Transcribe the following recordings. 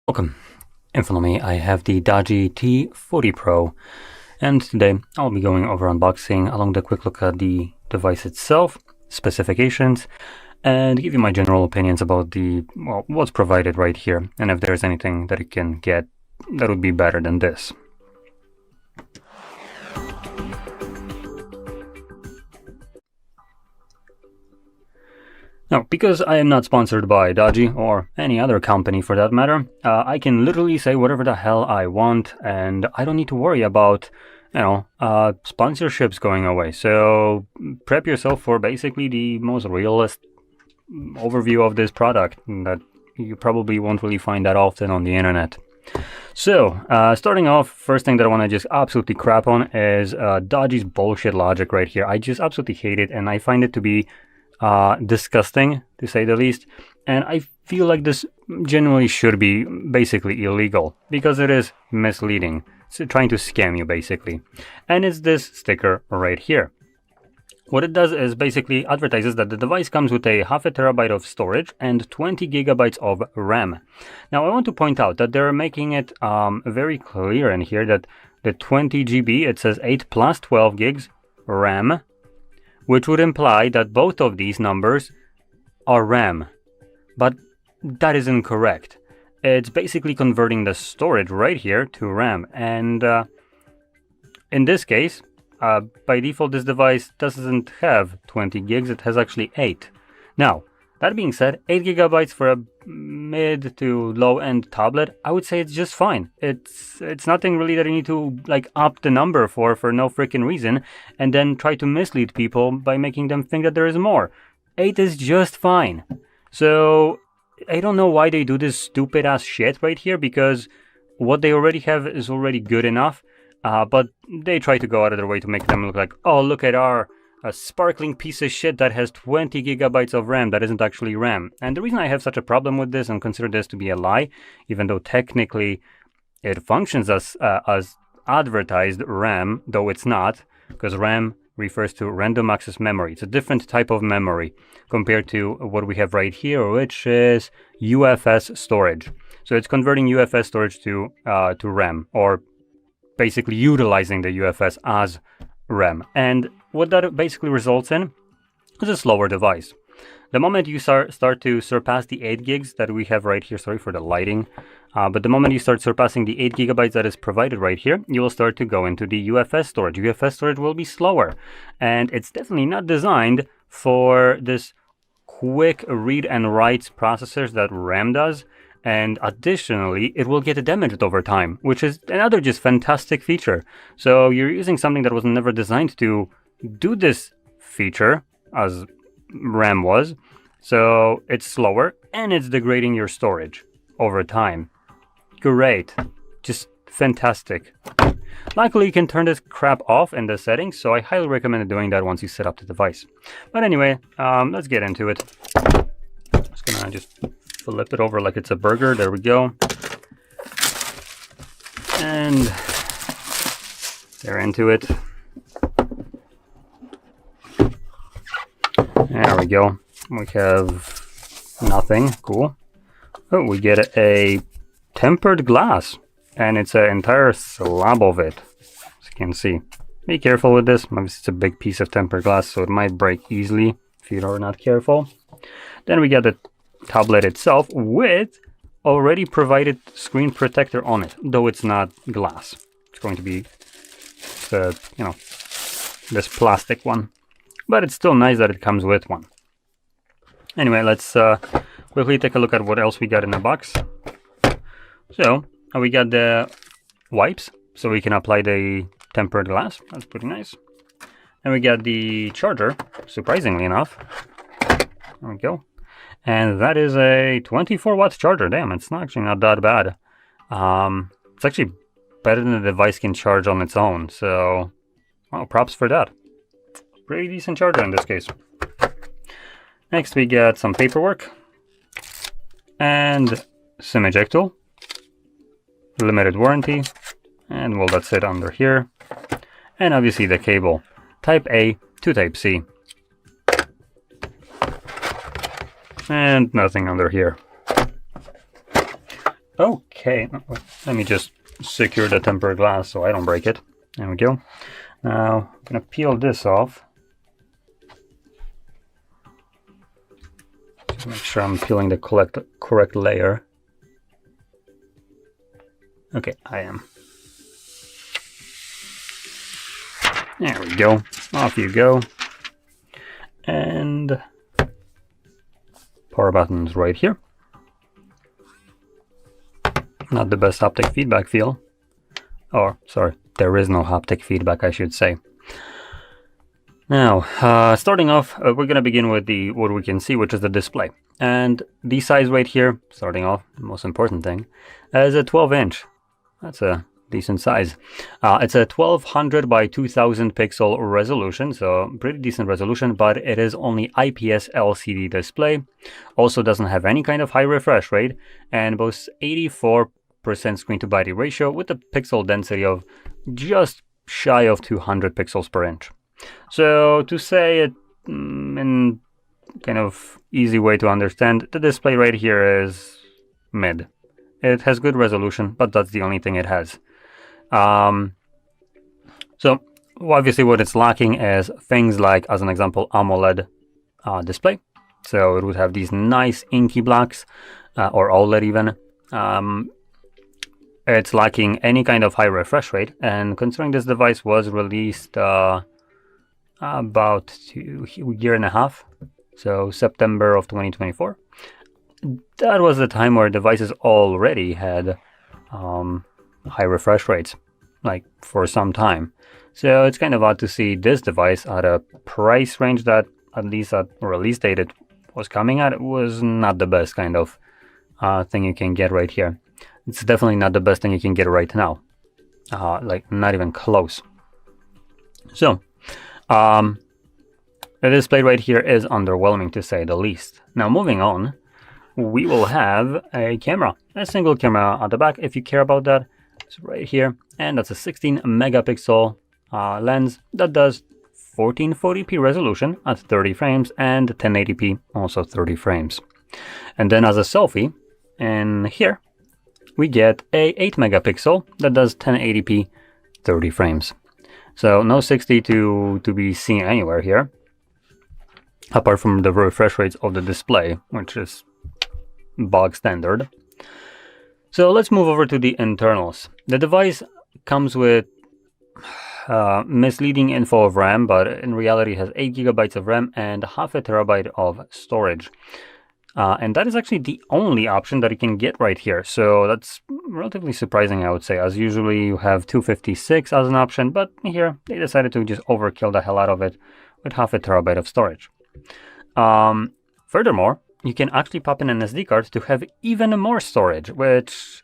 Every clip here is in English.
Welcome. In front of me I have the DOOGEE T40 Pro, and today I'll be going over unboxing along with a quick look at the device itself, specifications, and give you my general opinions about what's provided right here, and if there's anything that it can get that would be better than this. Now, because I am not sponsored by DOOGEE or any other company for that matter, I can literally say whatever the hell I want, and I don't need to worry about, sponsorships going away. So prep yourself for basically the most realist overview of this product that you probably won't really find that often on the internet. So, starting off, first thing that I want to just absolutely crap on is DOOGEE's bullshit logic right here. I just absolutely hate it, and I find it to be disgusting, to say the least, and I feel like this genuinely should be basically illegal because it is misleading. It's trying to scam you basically. And it's this sticker right here. What it does is basically advertises that the device comes with a 0.5 terabyte of storage and 20 gigabytes of RAM. Now I want to point out that they're making it very clear in here that the 20 GB, it says 8 plus 12 gigs RAM, which would imply that both of these numbers are RAM. But that is incorrect. It's basically converting the storage right here to RAM. And in this case, by default, this device doesn't have 20 gigs, it has actually 8. Now, that being said, 8 gigabytes for a mid to low-end tablet, I would say it's just fine. It's nothing really that you need to up the number for no freaking reason and then try to mislead people by making them think that there is more. 8 is just fine. So I don't know why they do this stupid ass shit right here, because what they already have is already good enough, but they try to go out of their way to make them look like, oh, look at our a sparkling piece of shit that has 20 gigabytes of RAM that isn't actually RAM. And the reason I have such a problem with this and consider this to be a lie, even though technically it functions as advertised RAM, though it's not, because RAM refers to random access memory. It's a different type of memory compared to what we have right here, which is UFS storage. So it's converting UFS storage to RAM, or basically utilizing the UFS as RAM. And what that basically results in is a slower device. The moment you start to surpass the 8 gigs that we have right here, sorry for the lighting, but the moment you start surpassing the 8 gigabytes that is provided right here, you will start to go into the UFS storage. UFS storage will be slower, and it's definitely not designed for this quick read and write processors that RAM does. And additionally, it will get damaged over time, which is another just fantastic feature. So you're using something that was never designed to do this feature, as RAM was. So it's slower, and it's degrading your storage over time. Great. Just fantastic. Luckily, you can turn this crap off in the settings, so I highly recommend doing that once you set up the device. But anyway, let's get into it. Just gonna flip it over like it's a burger. There we go. And they're into it. There we go. We have nothing. Cool. Oh, we get a tempered glass, and it's an entire slab of it, as you can see. Be careful with this. Obviously, it's a big piece of tempered glass, so it might break easily if you are not careful. Then we get the tablet itself with already provided screen protector on it, though it's not glass. It's going to be this plastic one, but it's still nice that it comes with one. Anyway, let's quickly take a look at what else we got in the box. So we got the wipes, so we can apply the tempered glass. That's pretty nice. And we got the charger, surprisingly enough. There we go. And that is a 24-watt charger. Damn, it's actually not that bad. It's actually better than the device can charge on its own. So, well, props for that. Pretty decent charger in this case. Next, we got some paperwork. And SIM eject tool. Limited warranty. And well, that's it under here. And obviously the cable. Type A to Type C. And nothing under here. Okay, let me just secure the tempered glass so I don't break it. There we go. Now I'm gonna peel this off. Just make sure I'm peeling the correct layer. Okay, I am. There we go. Off you go. And power button's right here. Not the best haptic feedback feel. Or, sorry, there is no haptic feedback, I should say. Now, starting off, we're going to begin with what we can see, which is the display. And the size right here, starting off, the most important thing, is a 12-inch. That's a decent size. It's a 1200 by 2000 pixel resolution, so pretty decent resolution, but it is only IPS LCD display. Also doesn't have any kind of high refresh rate, and boasts 84% screen to body ratio with a pixel density of just shy of 200 pixels per inch. So to say it in kind of easy way to understand, the display right here is mid. It has good resolution, but that's the only thing it has. So obviously what it's lacking is things like, as an example, AMOLED display. So it would have these nice inky blacks, or OLED even. It's lacking any kind of high refresh rate, and considering this device was released about a year and a half, so September of 2024, that was the time where devices already had high refresh rates, like for some time. So it's kind of odd to see this device at a price range that, at least at release date, it was coming at. It was not the best kind of thing you can get right here. It's definitely not the best thing you can get right now, like not even close. So the display right here is underwhelming, to say the least. Now moving on, we will have a camera, a single camera at the back if you care about that. It's right here, and that's a 16 megapixel lens that does 1440p resolution at 30 frames and 1080p also 30 frames. And then as a selfie, in here we get a 8 megapixel that does 1080p 30 frames. So no 60 to be seen anywhere here, apart from the refresh rates of the display, which is bog standard. So let's move over to the internals. The device comes with misleading info of RAM, but in reality it has 8 gigabytes of RAM and half a terabyte of storage. And that is actually the only option that you can get right here. So that's relatively surprising, I would say, as usually you have 256 as an option, but here they decided to just overkill the hell out of it with half a terabyte of storage. Furthermore, you can actually pop in an SD card to have even more storage, which,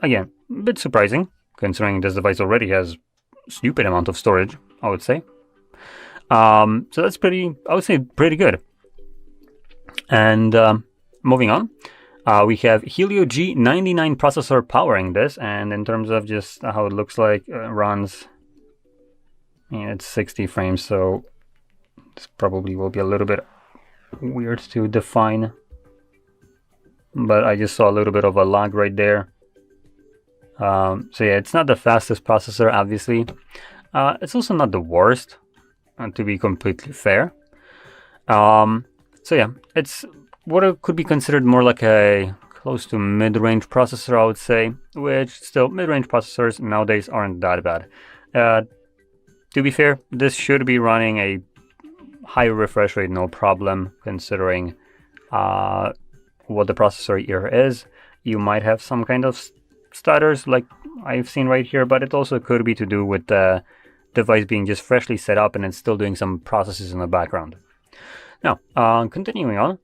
again, a bit surprising, considering this device already has a stupid amount of storage, I would say. So that's pretty, I would say, pretty good. And moving on, we have Helio G99 processor powering this, and in terms of just how it looks like, runs, it's 60 frames, so this probably will be a little bit weird to define, but I just saw a little bit of a lag right there. So yeah, it's not the fastest processor, obviously. It's also not the worst, to be completely fair. So yeah, it's what it could be considered more like a close to mid-range processor, I would say, which still mid-range processors nowadays aren't that bad. To be fair, this should be running a high refresh rate, no problem, considering what the processor here is. You might have some kind of stutters like I've seen right here, but it also could be to do with the device being just freshly set up and it's still doing some processes in the background. Now, continuing on,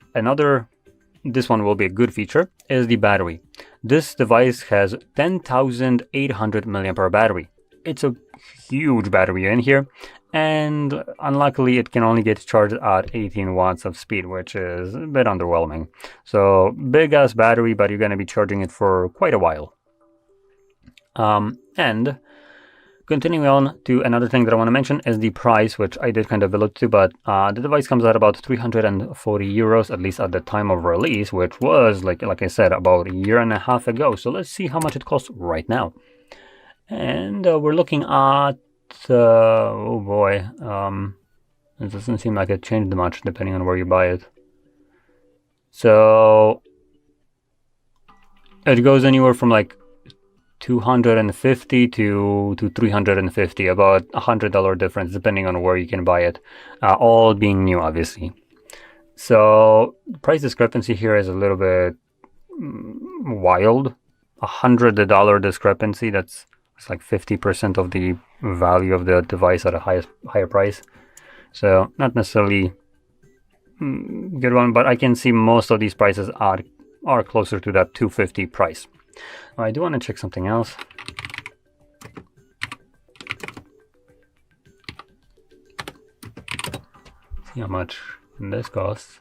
this one will be a good feature, is the battery. This device has 10,800 milliampere battery. It's a huge battery in here, and unluckily it can only get charged at 18 watts of speed, which is a bit underwhelming. So big ass battery, but you're going to be charging it for quite a while. And Continuing on to another thing that I want to mention is the price, which I did kind of allude to, but the device comes at about 340 euros, at least at the time of release, which was, like I said, about a year and a half ago. So let's see how much it costs right now. And we're looking at, oh boy, it doesn't seem like it changed much depending on where you buy it. So it goes anywhere from like 250 to 350, about $100 difference depending on where you can buy it, all being new, obviously. So price discrepancy here is a little bit wild. $100 discrepancy, that's like 50% of the value of the device at a higher price. So not necessarily good one, but I can see most of these prices are closer to that 250 price. I do want to check something else. See how much this costs.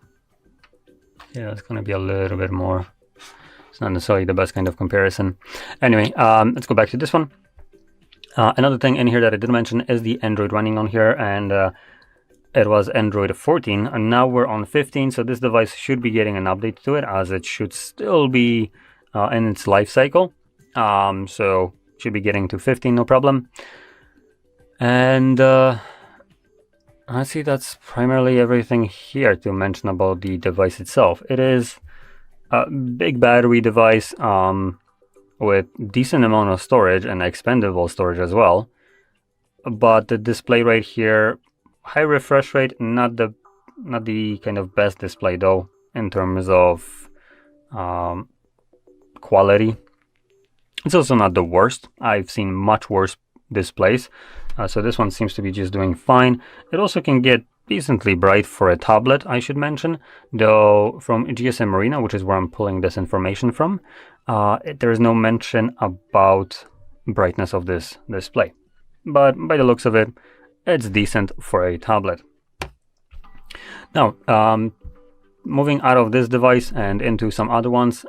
Yeah, it's going to be a little bit more. It's not necessarily the best kind of comparison. Anyway, let's go back to this one. Another thing in here that I did mention is the Android running on here, and it was Android 14, and now we're on 15, so this device should be getting an update to it, as it should still be in its life cycle. So should be getting to 15, no problem. And I see that's primarily everything here to mention about the device itself. It is a big battery device with decent amount of storage and expandable storage as well. But the display right here, high refresh rate, not the kind of best display though in terms of quality. It's also not the worst. I've seen much worse displays. So this one seems to be just doing fine. It also can get decently bright for a tablet, I should mention, though from GSM Arena, which is where I'm pulling this information from, there is no mention about brightness of this display. But by the looks of it, it's decent for a tablet. Now, moving out of this device and into some other ones,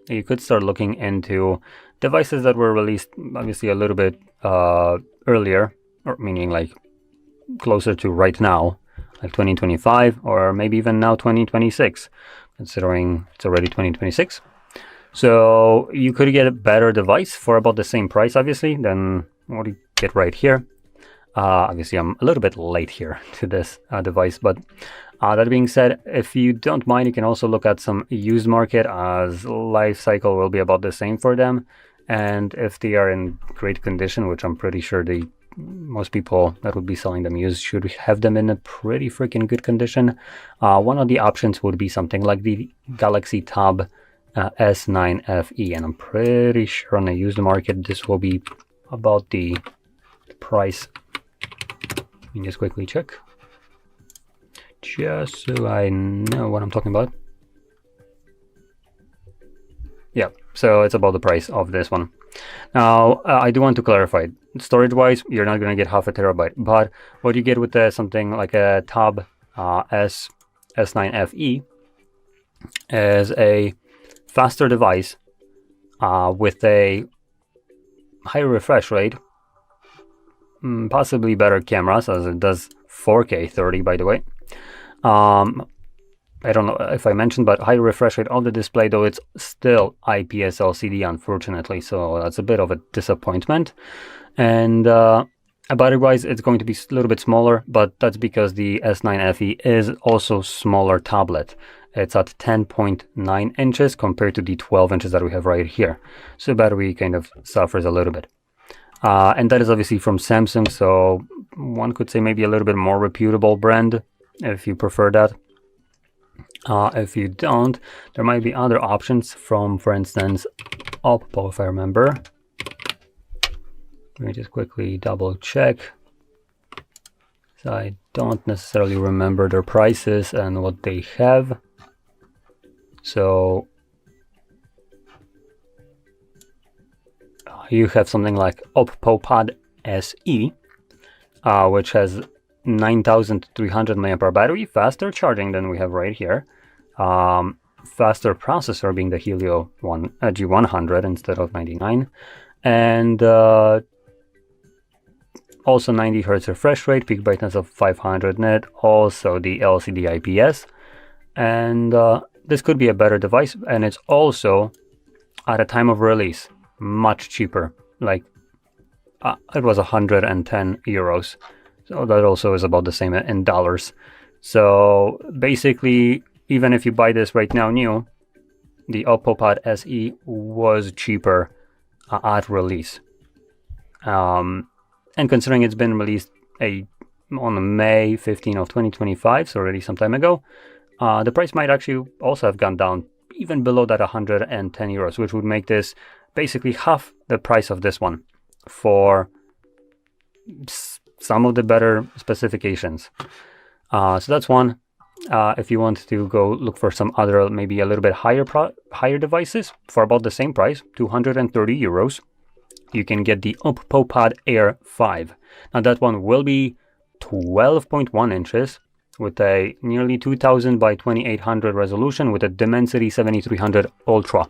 you could start looking into devices that were released obviously a little bit earlier, or meaning like closer to right now, like 2025, or maybe even now 2026, considering it's already 2026. So you could get a better device for about the same price, obviously, than what you get right here. Obviously, I'm a little bit late here to this device, but that being said, if you don't mind, you can also look at some used market, as life cycle will be about the same for them. And if they are in great condition, which I'm pretty sure most people that would be selling them used should have them in a pretty freaking good condition. One of the options would be something like the Galaxy Tab S9 FE, and I'm pretty sure on the used market this will be about the price. Let me just quickly check, just so I know what I'm talking about. Yeah, so it's about the price of this one. Now, I do want to clarify, storage-wise, you're not going to get 0.5 terabyte, but what you get with something like a Tab S9 FE is a faster device with a higher refresh rate, possibly better cameras, as it does 4K 30, by the way. I don't know if I mentioned, but high refresh rate on the display, though it's still IPS LCD, unfortunately, so that's a bit of a disappointment. And battery-wise, it's going to be a little bit smaller, but that's because the S9 FE is also smaller tablet. It's at 10.9 inches compared to the 12 inches that we have right here. So battery kind of suffers a little bit. And that is obviously from Samsung, so one could say maybe a little bit more reputable brand, if you prefer that. If you don't, there might be other options from, for instance, Oppo, if I remember. Let me just quickly double check. So I don't necessarily remember their prices and what they have. So you have something like Oppo Pad SE, which has 9,300 mAh battery, faster charging than we have right here, faster processor being the Helio G100 instead of 99, and also 90 Hz refresh rate, peak brightness of 500 nit, also the LCD IPS, and this could be a better device, and it's also at a time of release much cheaper. Like it was 110 euros, so that also is about the same in dollars. So basically, even if you buy this right now new, the Oppo Pad SE was cheaper at release. And considering it's been released on May 15 of 2025, so already some time ago, the price might actually also have gone down even below that 110 euros, which would make this basically half the price of this one for some of the better specifications. So that's one. If you want to go look for some other, maybe a little bit higher devices for about the same price, 230 euros, you can get the Oppo Pad Air 5. Now that one will be 12.1 inches with a nearly 2000 by 2800 resolution with a Dimensity 7300 Ultra.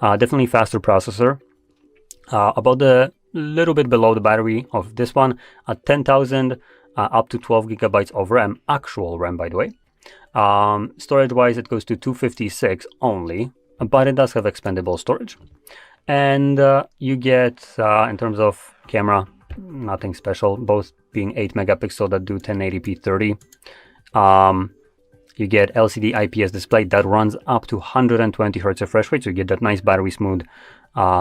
Definitely faster processor. About the little bit below the battery of this one at 10,000 up to 12 gigabytes of RAM, actual RAM by the way. Storage wise it goes to 256 only, but it does have expandable storage. And you get in terms of camera, nothing special, both being 8 megapixel that do 1080p 30. You get LCD IPS display that runs up to 120 Hz refresh rate, so you get that nice battery smooth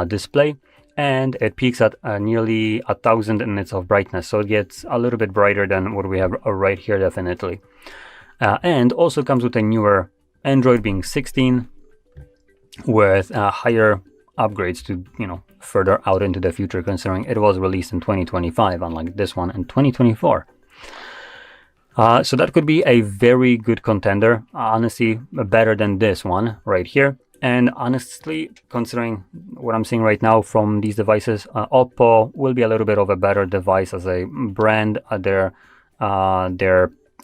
display, and it peaks at nearly 1000 nits of brightness, so it gets a little bit brighter than what we have right here, definitely. And also comes with a newer Android being 16 with higher upgrades to, further out into the future, considering it was released in 2025, unlike this one in 2024. So that could be a very good contender, honestly, better than this one right here. And honestly, considering what I'm seeing right now from these devices, Oppo will be a little bit of a better device as a brand. Their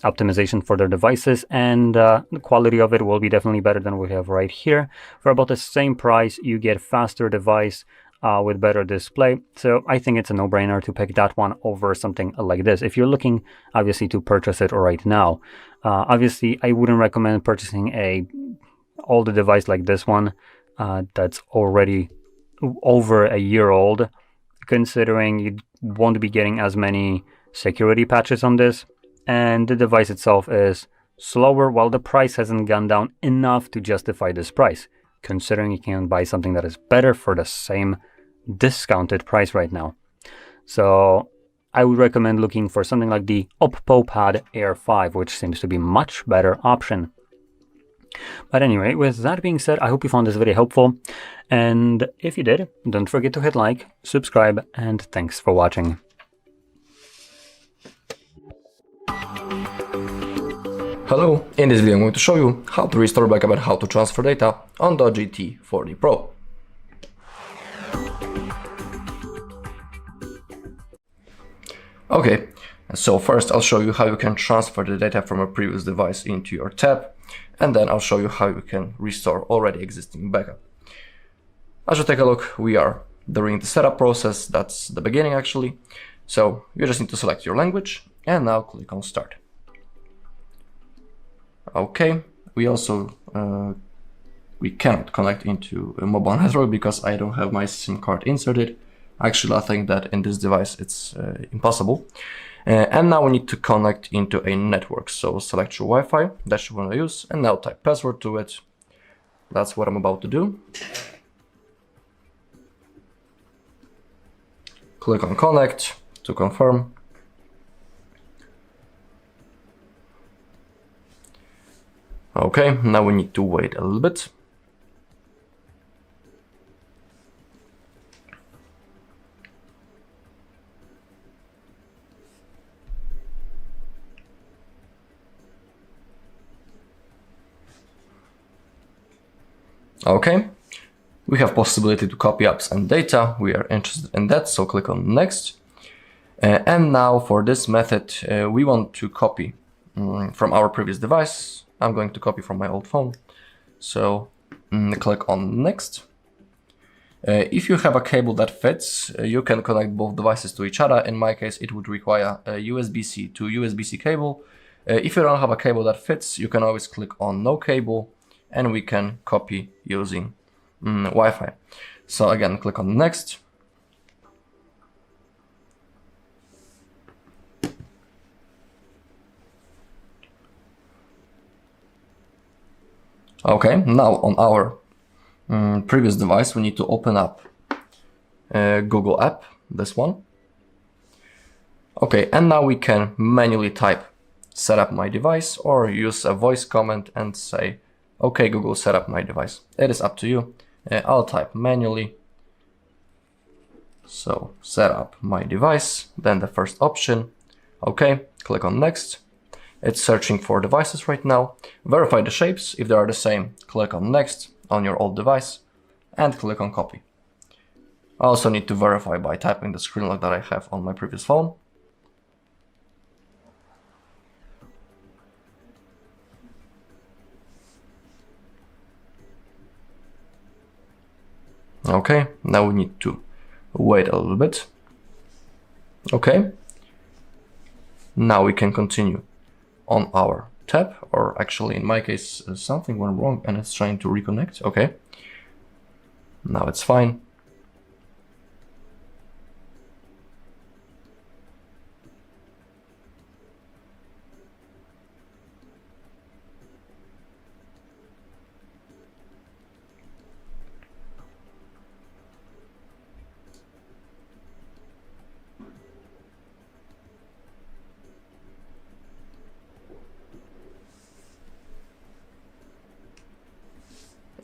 optimization for their devices and the quality of it will be definitely better than we have right here. For about the same price, you get faster device with better display. So I think it's a no-brainer to pick that one over something like this. If you're looking, obviously, to purchase it right now, obviously, I wouldn't recommend purchasing a older device like this one that's already over a year old, considering you won't be getting as many security patches on this, and the device itself is slower, while the price hasn't gone down enough to justify this price, considering you can buy something that is better for the same discounted price right now. So I would recommend looking for something like the Oppo Pad Air 5, which seems to be much better option. But anyway, with that being said, I hope you found this video helpful, and if you did, don't forget to hit like, subscribe, and thanks for watching. Hello, in this video I'm going to show you how to restore backup and how to transfer data on DOOGEE T40 Pro. Okay, so first I'll show you how you can transfer the data from a previous device into your tab, and then I'll show you how you can restore already existing backup. As you take a look, we are during the setup process. That's the beginning actually. So you just need to select your language and now click on start. Okay, we also we cannot connect into a mobile network because I don't have my SIM card inserted. Actually, I think that in this device it's impossible. And now we need to connect into a network. So select your Wi-Fi that you want to use and now type password to it. That's what I'm about to do. Click on connect to confirm. Okay, now we need to wait a little bit. Okay, we have possibility to copy apps and data. We are interested in that, so click on next. And now for this method, we want to copy from our previous device. I'm going to copy from my old phone. So click on next. If you have a cable that fits, you can connect both devices to each other. In my case, it would require a USB-C to USB-C cable. If you don't have a cable that fits, you can always click on no cable and we can copy using Wi-Fi. So again, click on next. Okay, now on our previous device, we need to open up Google app, this one. Okay, and now we can manually type set up my device or use a voice command and say, okay, Google, set up my device. It is up to you. I'll type manually. So set up my device, then the first option. Okay, click on next. It's searching for devices right now. Verify the shapes. If they are the same, click on next on your old device and click on copy. I also need to verify by typing the screen lock that I have on my previous phone. Okay, now we need to wait a little bit. Okay, now we can continue on our tab, or actually in my case something went wrong and it's trying to reconnect. Okay, now it's fine.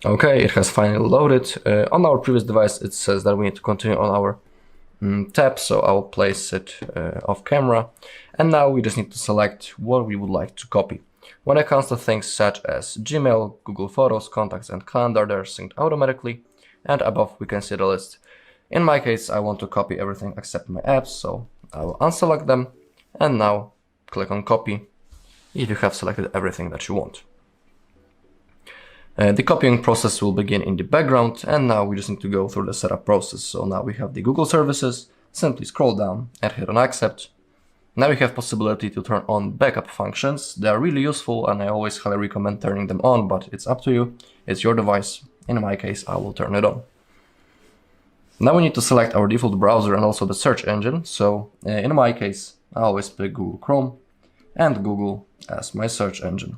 Okay, it has finally loaded. On our previous device, it says that we need to continue on our tab, so I'll place it off camera. And now we just need to select what we would like to copy. When it comes to things such as Gmail, Google Photos, Contacts, and Calendar, they're synced automatically. And above, we can see the list. In my case, I want to copy everything except my apps, so I will unselect them. And now click on copy if you have selected everything that you want. The copying process will begin in the background, and now we just need to go through the setup process. So now we have the Google services, simply scroll down and hit on accept. Now we have possibility to turn on backup functions. They are really useful and I always highly recommend turning them on, but it's up to you. It's your device. In my case, I will turn it on. Now we need to select our default browser and also the search engine. So in my case, I always pick Google Chrome and Google as my search engine.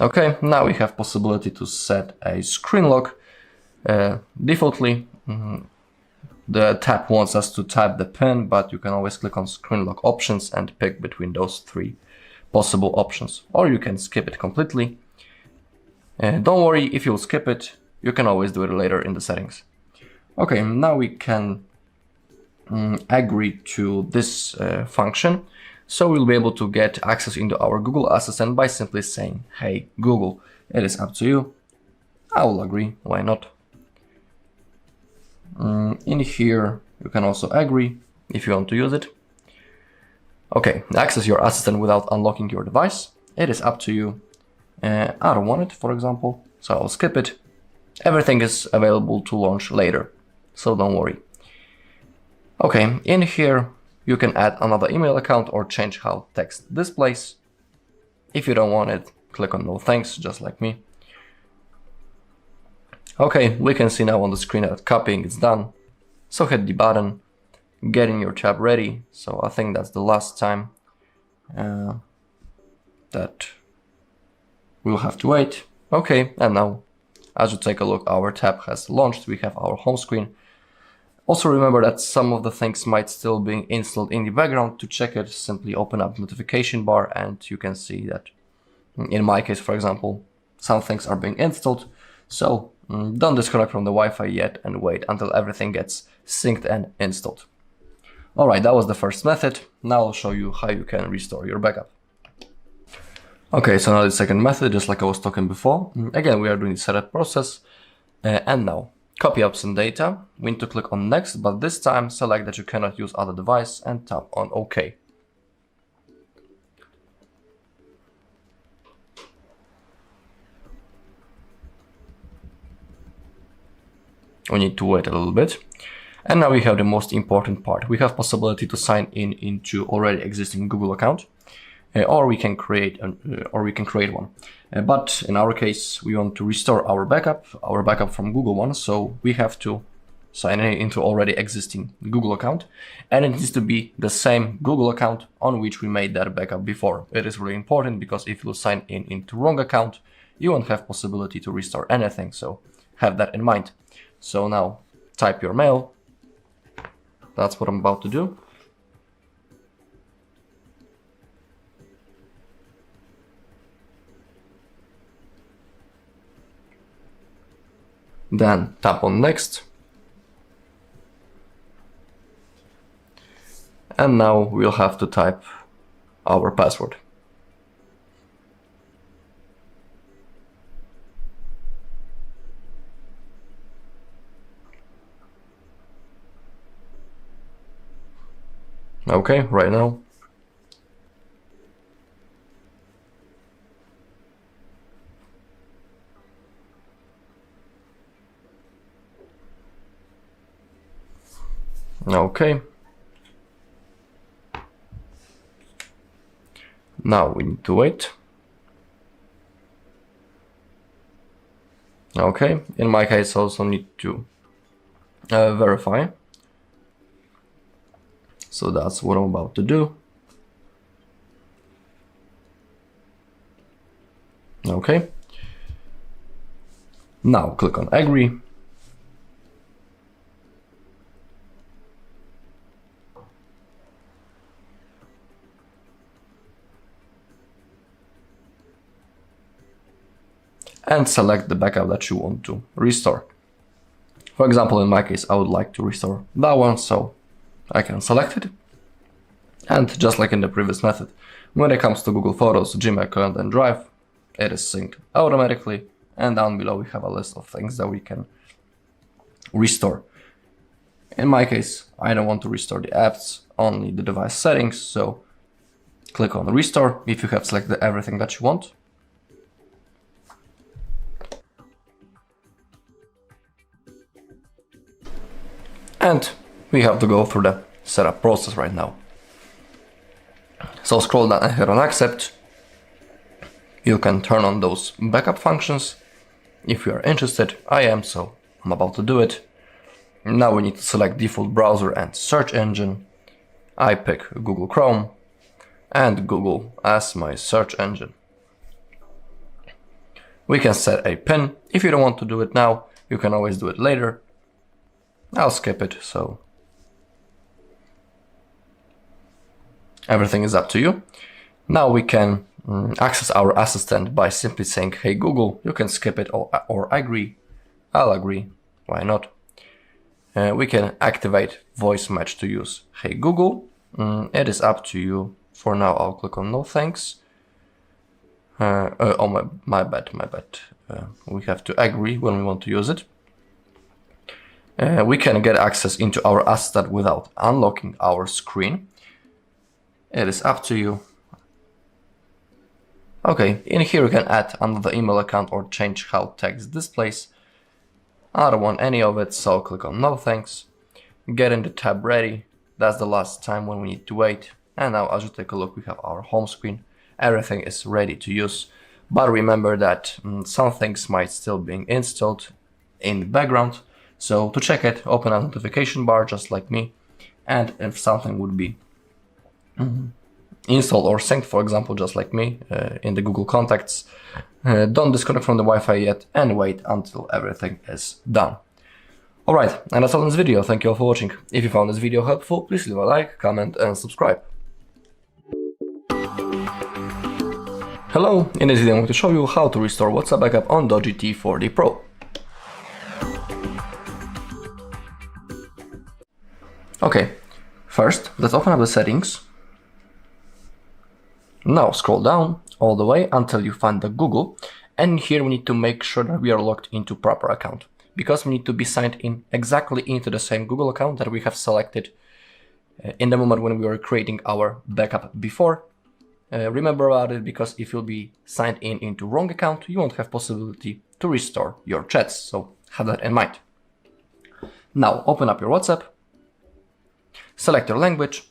Okay, now we have possibility to set a screen lock. Defaultly, the tab wants us to type the PIN, but you can always click on screen lock options and pick between those three possible options, or you can skip it completely. Don't worry, if you skip it, you can always do it later in the settings. Okay, now we can agree to this function. So we'll be able to get access into our Google Assistant by simply saying, hey Google, it is up to you. I will agree, why not? In here, you can also agree if you want to use it. Okay, access your assistant without unlocking your device. It is up to you. I don't want it, for example, so I'll skip it. Everything is available to launch later, so don't worry. Okay, in here, you can add another email account or change how text displays. If you don't want it, click on no thanks, just like me. Okay, we can see now on the screen that copying is done. So hit the button, getting your tab ready. So I think that's the last time that we'll have to wait. Okay, and now as you take a look, our tab has launched. We have our home screen. Also remember that some of the things might still be installed in the background. To check it, simply open up notification bar and you can see that in my case, for example, some things are being installed. So don't disconnect from the Wi-Fi yet and wait until everything gets synced and installed. Alright, that was the first method. Now I'll show you how you can restore your backup. Okay, so now the second method, just like I was talking before. Again, we are doing the setup process. And now, copy apps and data. We need to click on next, but this time select that you cannot use other device and tap on OK. We need to wait a little bit. And now we have the most important part. We have possibility to sign in into already existing Google account, or we can create one. But in our case, we want to restore our backup from Google one. So we have to sign in into already existing Google account, and it needs to be the same Google account on which we made that backup before. It is really important because if you sign in into wrong account, you won't have possibility to restore anything. So have that in mind. So now type your mail. That's what I'm about to do. Then tap on next. And now we'll have to type our password. Okay, right now. Okay. Now we need to wait. Okay, in my case I also need to verify. So that's what I'm about to do. Okay. Now click on agree. And select the backup that you want to restore. For example, in my case, I would like to restore that one, so I can select it. And just like in the previous method, when it comes to Google Photos, Gmail account and Drive, it is synced automatically. And down below we have a list of things that we can restore. In my case, I don't want to restore the apps, only the device settings, so click on restore if you have selected everything that you want. And we have to go through the setup process right now. So scroll down and hit on accept. You can turn on those backup functions. If you are interested, I am, so I'm about to do it. Now we need to select default browser and search engine. I pick Google Chrome and Google as my search engine. We can set a pin. If you don't want to do it now, you can always do it later. I'll skip it, so everything is up to you. Now we can access our assistant by simply saying, hey Google. You can skip it or agree. I'll agree, why not? We can activate voice match to use hey Google. It is up to you. For now, I'll click on no thanks. Oh, my bad. We have to agree when we want to use it. We can get access into our assistant without unlocking our screen. It is up to you. Okay, in here you can add another email account or change how text displays. I don't want any of it, so I'll click on no thanks. Get in the tab ready. That's the last time when we need to wait. And now as you take a look, we have our home screen. Everything is ready to use. But remember that some things might still be installed in the background. So to check it, open a notification bar just like me, and if something would be installed or synced, for example, just like me, in the Google Contacts, don't disconnect from the Wi-Fi yet and wait until everything is done. Alright, and that's all in this video. Thank you all for watching. If you found this video helpful, please leave a like, comment and subscribe. Hello, in this video I'm going to show you how to restore WhatsApp backup on DOOGEE T40 Pro. Okay, first let's open up the settings. Now scroll down all the way until you find the Google, and here we need to make sure that we are logged into proper account, because we need to be signed in exactly into the same Google account that we have selected in the moment when we were creating our backup before. Remember about it, because if you'll be signed in into wrong account, you won't have possibility to restore your chats, so have that in mind. Now open up your WhatsApp, select your language,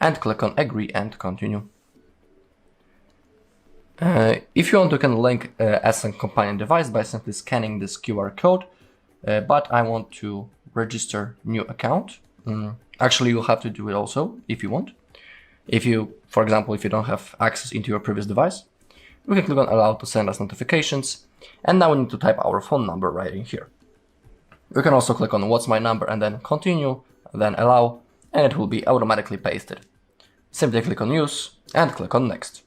and click on Agree and Continue. If you want, you can link as a companion device by simply scanning this QR code, but I want to register new account. Actually, you'll have to do it also if you want. If you, for example, if you don't have access into your previous device, we can click on Allow to send us notifications, and now we need to type our phone number right in here. We can also click on What's my number and then Continue, then Allow, and it will be automatically pasted. Simply click on Use and click on Next.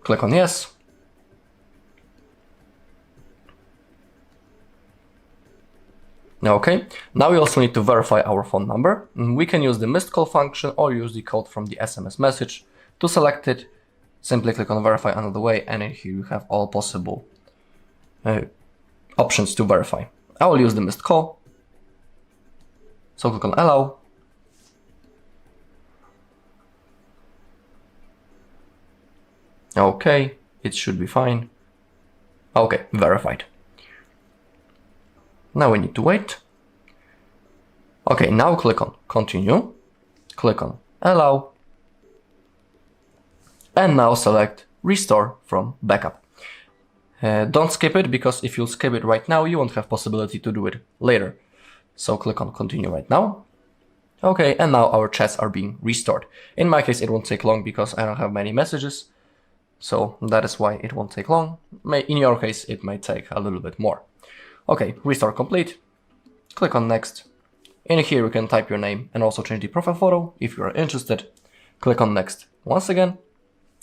Click on Yes. Okay, now we also need to verify our phone number. We can use the missed call function or use the code from the SMS message. To select it, simply click on Verify another way, and here you have all possible options to verify. I will use the missed call, so click on Allow. Okay, it should be fine. Okay, verified. Now we need to wait. Okay, now click on Continue, click on Allow, and now select Restore from Backup. Don't skip it, because if you skip it right now, you won't have possibility to do it later. So click on Continue right now. Okay, and now our chats are being restored. In my case, it won't take long because I don't have many messages. So that is why it won't take long. In your case, it may take a little bit more. Okay, restore complete. Click on Next. In here you can type your name and also change the profile photo if you are interested. Click on Next once again.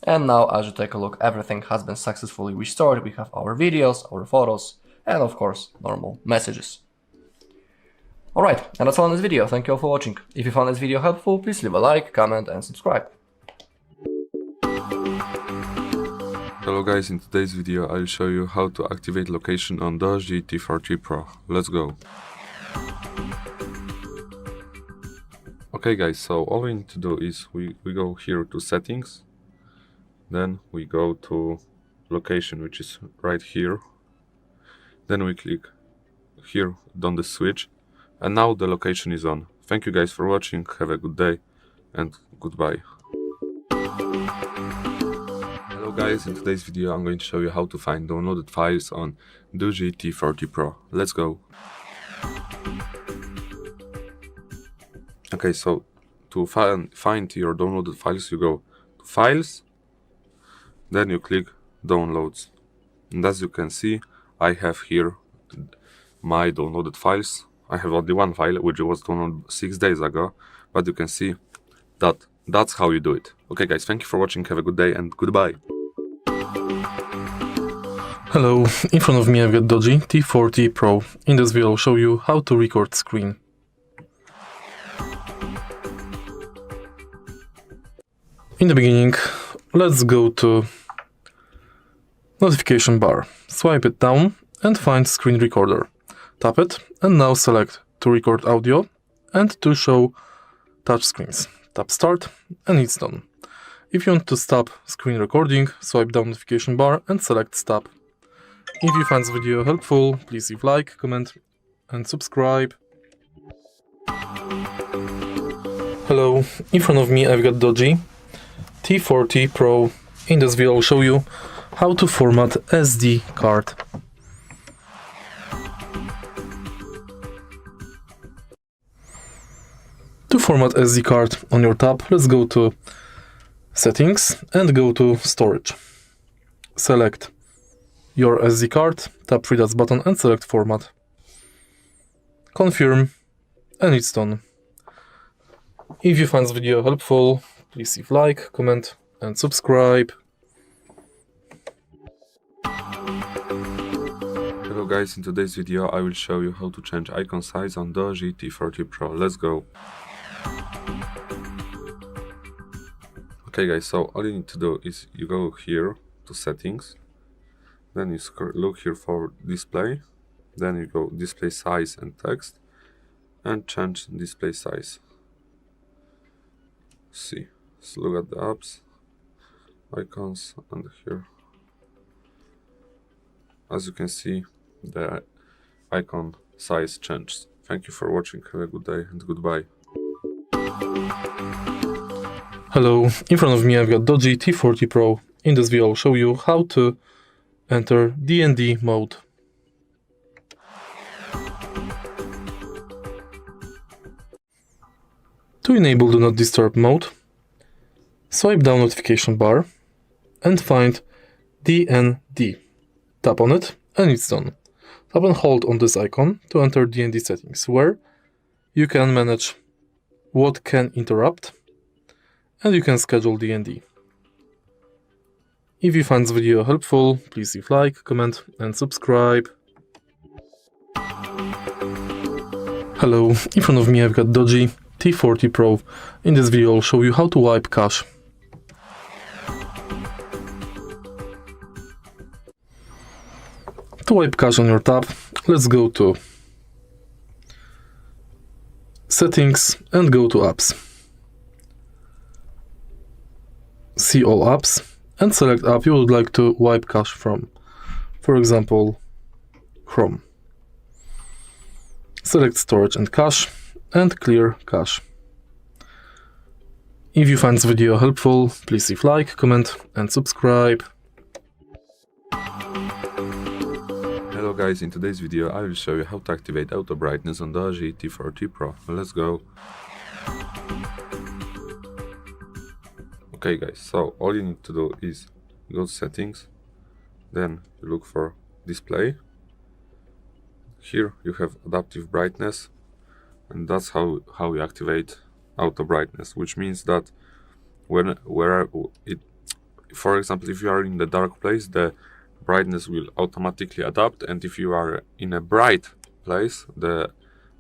And now as you take a look, everything has been successfully restored. We have our videos, our photos, and of course, normal messages. Alright, and that's all in this video. Thank you all for watching. If you found this video helpful, please leave a like, comment, and subscribe. Hello guys, in today's video I'll show you how to activate location on DOOGEE T40 Pro. Let's go. Okay guys, so all we need to do is we go here to settings, then we go to location, which is right here, then we click here on the switch, and now the location is on. Thank you guys for watching, have a good day and goodbye. Hello guys, in today's video I'm going to show you how to find downloaded files on DOOGEE T40 Pro. Let's go. Okay, so to find your downloaded files, you go to Files, then you click Downloads. And as you can see, I have here my downloaded files. I have only one file, which was downloaded 6 days ago, but you can see that that's how you do it. Okay guys, thank you for watching, have a good day and goodbye. Hello, in front of me I've got DOOGEE T40 Pro. In this video I'll show you how to record screen. In the beginning, let's go to notification bar, swipe it down and find screen recorder. Tap it and now select to record audio and to show touch screens. Tap start and it's done. If you want to stop screen recording, swipe down notification bar and select stop. If you find this video helpful, please leave like, comment and subscribe. Hello, in front of me I've got DOOGEE T40 Pro. In this video I'll show you how to format SD card. To format SD card on your tab, let's go to Settings and go to Storage. Select your SD card, tap 3 dots button and select Format. Confirm and it's done. If you find this video helpful, please leave like, comment and subscribe. Hello guys, in today's video I will show you how to change icon size on DOOGEE T40 Pro. Let's go. Okay guys, so all you need to do is you go here to settings, then you look here for display, then you go display size and text and change display size. See, so look at the apps, icons, and here as you can see the icon size changes. Thank you for watching. Have a good day and goodbye. Hello, in front of me I've got DOOGEE T40 Pro. In this video I'll show you how to enter D&D mode. To enable Do Not Disturb mode, swipe down notification bar and find D&D. Tap on it and it's done. Tap and hold on this icon to enter D&D settings, where you can manage what can interrupt and you can schedule D&D. If you find this video helpful, please leave like, comment and subscribe. Hello, in front of me I've got DOOGEE T40 Pro. In this video I'll show you how to wipe cache. To wipe cache on your tab, let's go to Settings and go to Apps. See all apps and select app you would like to wipe cache from. For example, Chrome. Select Storage and Cache and clear cache. If you find this video helpful, please leave like, comment and subscribe. Hello guys, in today's video I will show you how to activate auto brightness on DOOGEE T40 Pro. Let's go. Okay guys, so all you need to do is go to settings, then you look for display. Here you have adaptive brightness, and that's how you activate auto brightness, which means that for example, if you are in the dark place, the brightness will automatically adapt, and if you are in a bright place, the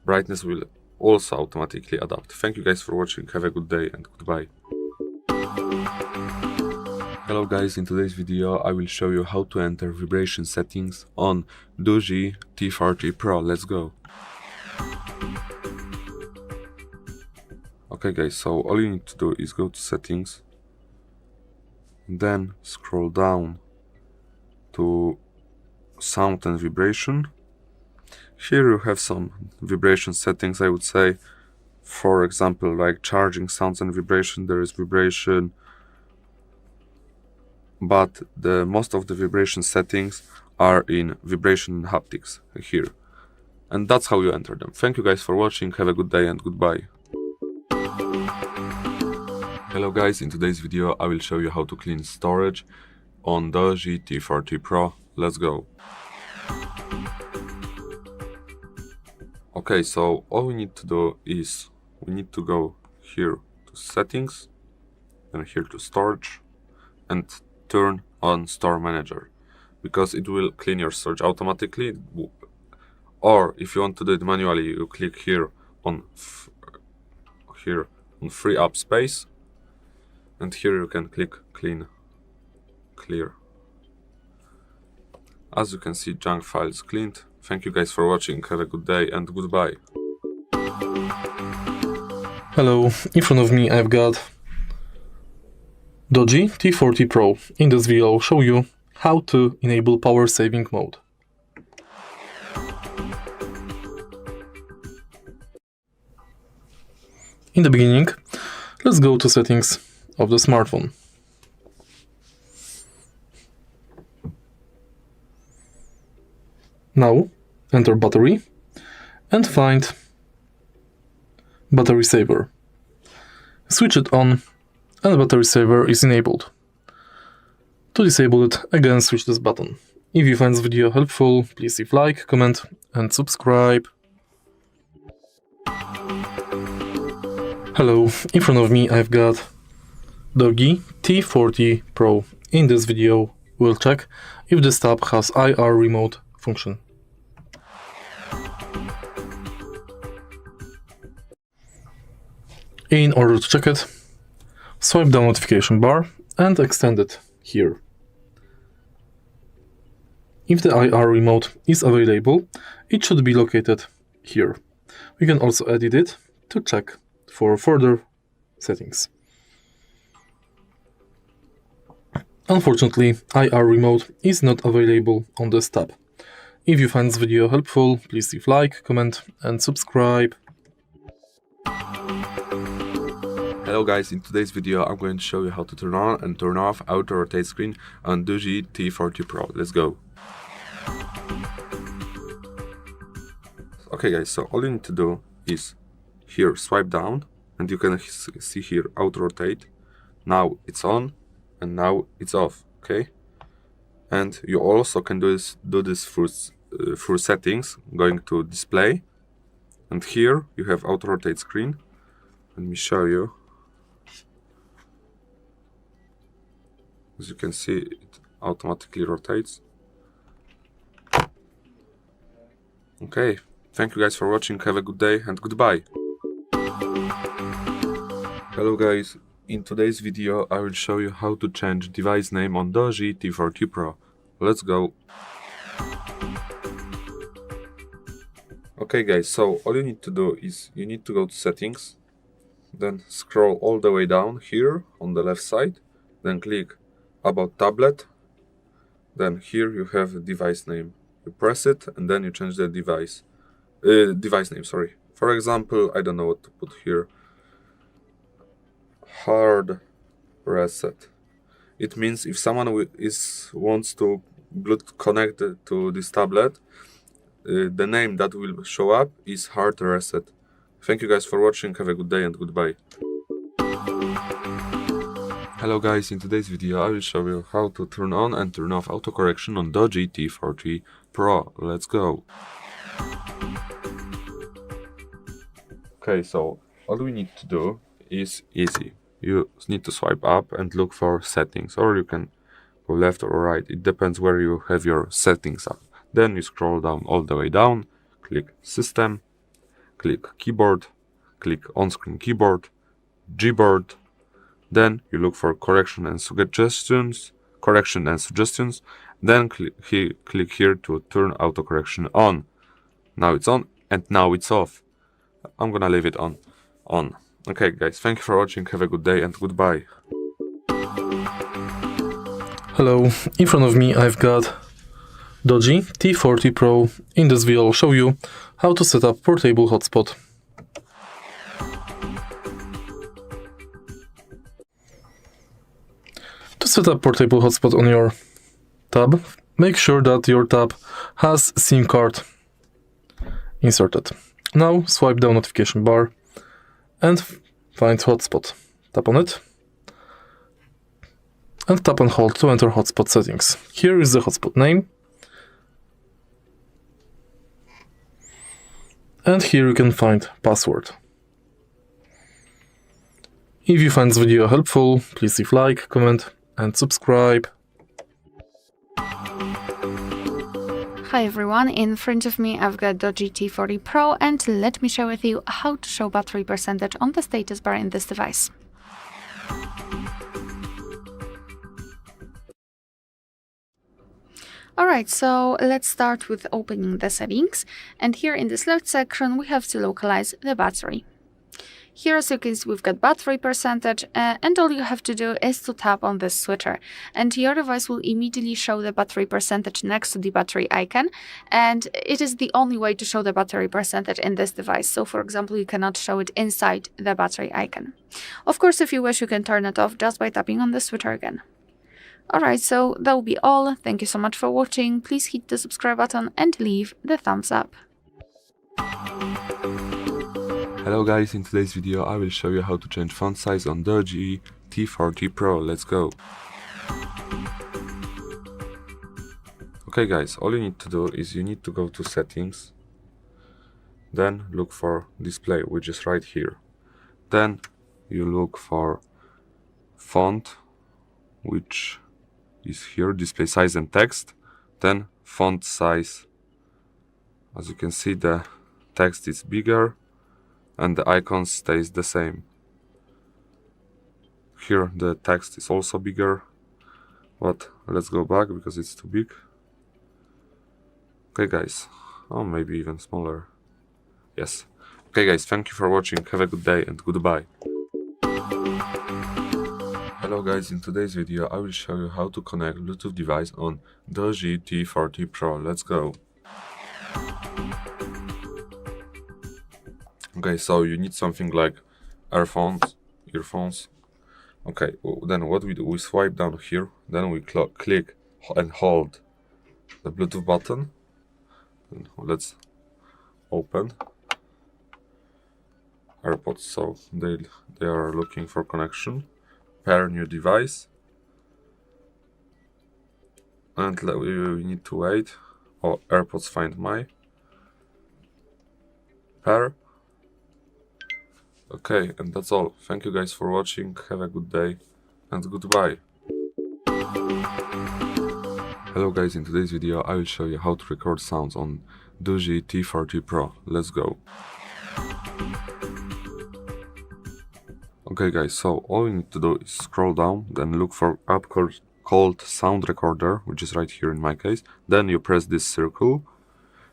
brightness will also automatically adapt. Thank you guys for watching. Have a good day and goodbye. Hello guys, in today's video I will show you how to enter vibration settings on DOOGEE T40 Pro. Let's go. Okay guys, so all you need to do is go to settings, then scroll down to sound and vibration. Here you have some vibration settings, I would say. For example, like charging, sounds and vibration, there is vibration, but most of the vibration settings are in vibration and haptics here, and that's how you enter them. Thank you guys for watching. Have a good day and goodbye. Hello guys, in today's video I will show you how to clean storage on DOOGEE T40 Pro. Let's go. Okay, so all we need to do is we need to go here to settings and here to storage and turn on store manager, because it will clean your storage automatically. Or if you want to do it manually, you click here on free up space, and here you can click clear. As you can see, junk files cleaned. Thank you guys for watching. Have a good day and goodbye. Hello, in front of me I've got DOOGEE T40 Pro. In this video I'll show you how to enable power saving mode. In the beginning, let's go to settings of the smartphone. Now enter battery and find battery saver. Switch it on and battery saver is enabled. To disable it, again switch this button. If you find this video helpful, please leave like, comment and subscribe. Hello, in front of me I've got DOOGEE T40 Pro. In this video we'll check if this tab has IR remote function. In order to check it, swipe down notification bar and extend it here. If the IR remote is available, it should be located here. We can also edit it to check for further settings. Unfortunately, IR remote is not available on this tab. If you find this video helpful, please leave like, comment and subscribe. Hello guys, in today's video I'm going to show you how to turn on and turn off auto rotate screen on DOOGEE T40 Pro. Let's go. Okay guys, so all you need to do is here swipe down and you can see here auto rotate. Now it's on and now it's off, okay? And you also can do this through settings, going to display, and here you have auto rotate screen. Let me show you. As you can see, it automatically rotates. Okay, thank you guys for watching, have a good day and goodbye. Hello guys, in today's video I will show you how to change device name on DOOGEE T40 Pro. Let's go. Okay guys, so all you need to do is you need to go to settings, then scroll all the way down here on the left side, then click about tablet, then here you have device name. You press it and then you change the device name, sorry. For example, I don't know what to put here. HardReset. It means if someone wants to connect to this tablet, the name that will show up is HardReset. Thank you guys for watching, have a good day and goodbye. Hello guys, in today's video I will show you how to turn on and turn off autocorrection on DOOGEE T40 Pro. Let's go. Okay, so all we need to do is easy. You need to swipe up and look for settings, or you can go left or right, it depends where you have your settings up. Then you scroll down all the way down, click system, click keyboard, click on-screen keyboard, Gboard. Then you look for correction and suggestions, then click here to turn autocorrection on. Now it's on and now it's off. I'm gonna leave it on. Okay guys, thank you for watching, have a good day and goodbye. Hello, in front of me I've got DOOGEE T40 Pro. In this video I'll show you how to set up portable hotspot. To set up portable hotspot on your tab, make sure that your tab has SIM card inserted. Now swipe down notification bar and find hotspot. Tap on it and tap and hold to enter hotspot settings. Here is the hotspot name. And here you can find password. If you find this video helpful, please leave like, comment and subscribe. Hi everyone, in front of me I've got DOOGEE T40 Pro and let me share with you how to show battery percentage on the status bar in this device. Alright, so let's start with opening the settings, and here in this left section we have to localize the battery. Here, as you can see, we've got battery percentage, and all you have to do is to tap on this switcher, and your device will immediately show the battery percentage next to the battery icon, and it is the only way to show the battery percentage in this device. So, for example, you cannot show it inside the battery icon. Of course, if you wish, you can turn it off just by tapping on the switcher again. Alright, so that will be all. Thank you so much for watching. Please hit the subscribe button and leave the thumbs up. Hello guys, in today's video I will show you how to change font size on DOOGEE T40 Pro. Let's go. Okay guys, all you need to do is you need to go to settings, then look for display, which is right here. Then you look for font, which is here, display size and text, then font size. As you can see, the text is bigger and the icon stays the same. Here the text is also bigger, but let's go back because it's too big. Okay guys, oh, maybe even smaller. Yes. Okay guys, thank you for watching, have a good day and goodbye. Hello guys, in today's video I will show you how to connect Bluetooth device on DOOGEE T40 Pro. Let's go. Okay, so you need something like earphones. Okay, then what we do, we swipe down here, then we click and hold the Bluetooth button. And let's open AirPods, so they are looking for connection. Pair new device. And we need to wait. Oh, AirPods find my pair. Okay, and that's all. Thank you guys for watching. Have a good day and goodbye. Hello guys, in today's video I will show you how to record sounds on DOOGEE T40 Pro. Let's go. Okay guys, so all we need to do is scroll down, then look for app called Sound Recorder, which is right here in my case. Then you press this circle,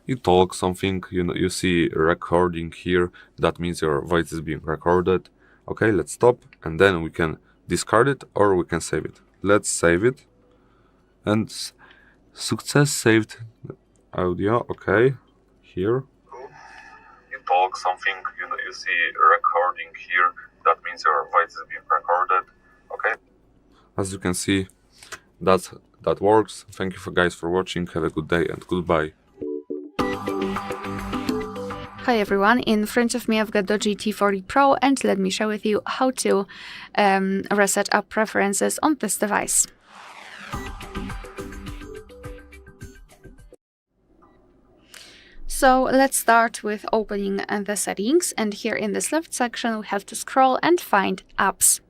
you talk something, you see recording here, that means your voice is being recorded. Okay, let's stop, and then we can discard it or we can save it. Let's save it, and success saved audio. Okay, here. You talk something, you see recording here, that means your voice is being recorded. Okay. As you can see, that works. Thank you guys for watching. Have a good day and goodbye. Hi everyone, in front of me I've got DOOGEE T40 Pro, and let me share with you how to reset app preferences on this device. So let's start with opening the settings, and here in this left section we have to scroll and find apps.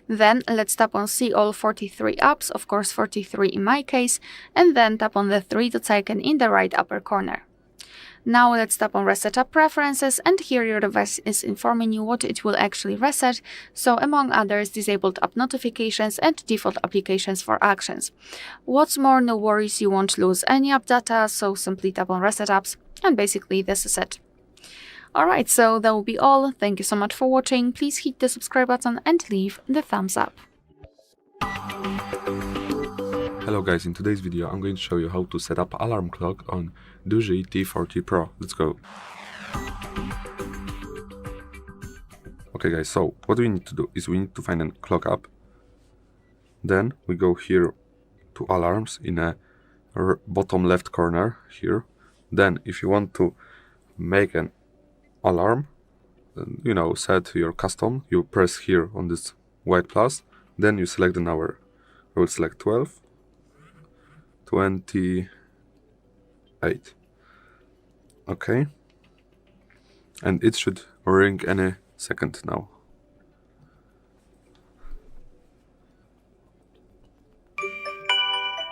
Then let's tap on see all 43 apps, of course 43 in my case, and then tap on the three dots icon in the right upper corner. Now let's tap on reset app preferences, and here your device is informing you what it will actually reset, so among others disabled app notifications and default applications for actions. What's more, no worries, you won't lose any app data, so simply tap on reset apps, and basically this is it. Alright, so that will be all. Thank you so much for watching. Please hit the subscribe button and leave the thumbs up. Hello guys, in today's video I'm going to show you how to set up alarm clock on DOOGEE T40 Pro. Let's go. Okay guys, so what we need to do is we need to find a clock app. Then we go here to alarms in a bottom left corner here. Then if you want to make an alarm, set your custom, you press here on this white plus, then you select an hour. I will select 12, 28. Okay, and it should ring any second now.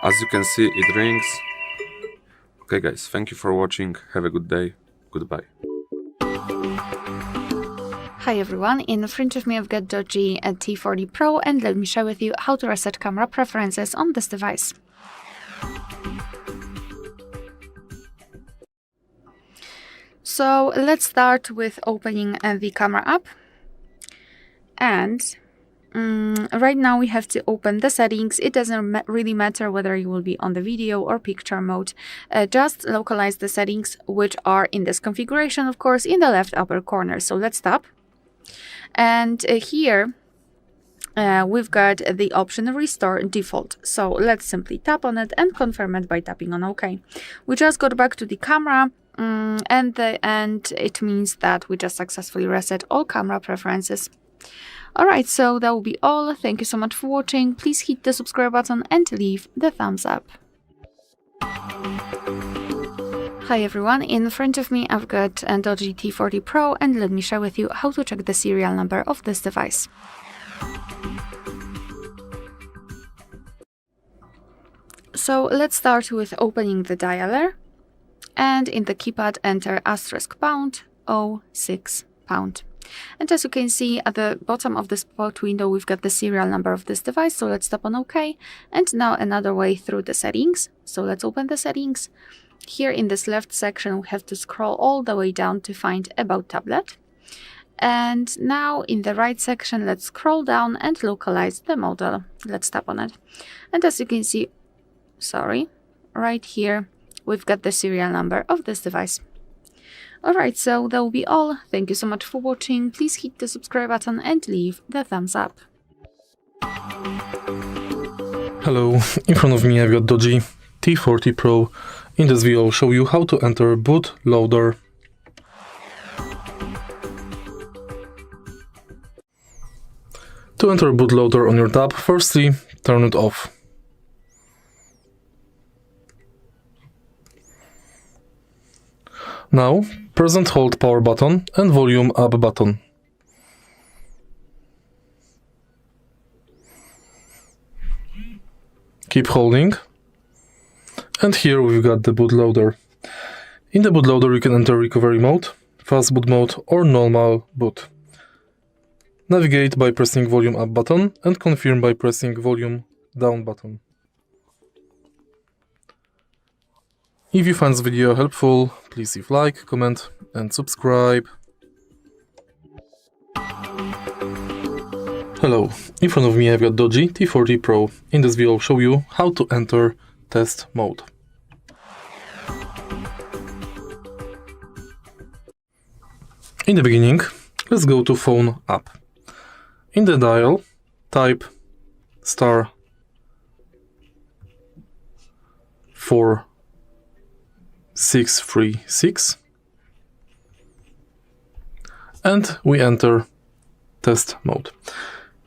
As you can see, it rings. Okay guys, thank you for watching. Have a good day. Goodbye. Hi everyone, in front of me I've got DOOGEE T40 Pro, and let me share with you how to reset camera preferences on this device. So let's start with opening the camera app, and right now we have to open the settings. It doesn't really matter whether you will be on the video or picture mode, just localize the settings, which are in this configuration, of course, in the left upper corner. So let's tap, and here we've got the option restore default. So let's simply tap on it and confirm it by tapping on OK. We just got back to the camera, and it means that we just successfully reset all camera preferences. Alright, so that will be all. Thank you so much for watching. Please hit the subscribe button and leave the thumbs up. Hi everyone, in front of me I've got DOOGEE T40 Pro, and let me share with you how to check the serial number of this device. So let's start with opening the dialer, and in the keypad enter *##06#. And as you can see at the bottom of the spot window, we've got the serial number of this device, so let's tap on OK. And now another way through the settings. So let's open the settings. Here in this left section, we have to scroll all the way down to find About Tablet. And now in the right section, let's scroll down and localize the model. Let's tap on it. And as you can see, right here, we've got the serial number of this device. Alright, so that will be all. Thank you so much for watching. Please hit the subscribe button and leave the thumbs up. Hello, in front of me I've got DOOGEE T40 Pro. In this video I'll show you how to enter bootloader. To enter bootloader on your tab, firstly turn it off. Now press and hold power button and volume up button. Keep holding. And here we've got the bootloader. In the bootloader you can enter recovery mode, fastboot mode or normal boot. Navigate by pressing volume up button and confirm by pressing volume down button. If you find this video helpful, please leave like, comment and subscribe. Hello, in front of me I've got DOOGEE T40 Pro. In this video I'll show you how to enter test mode. In the beginning, let's go to phone app. In the dial, type *4636 and we enter test mode.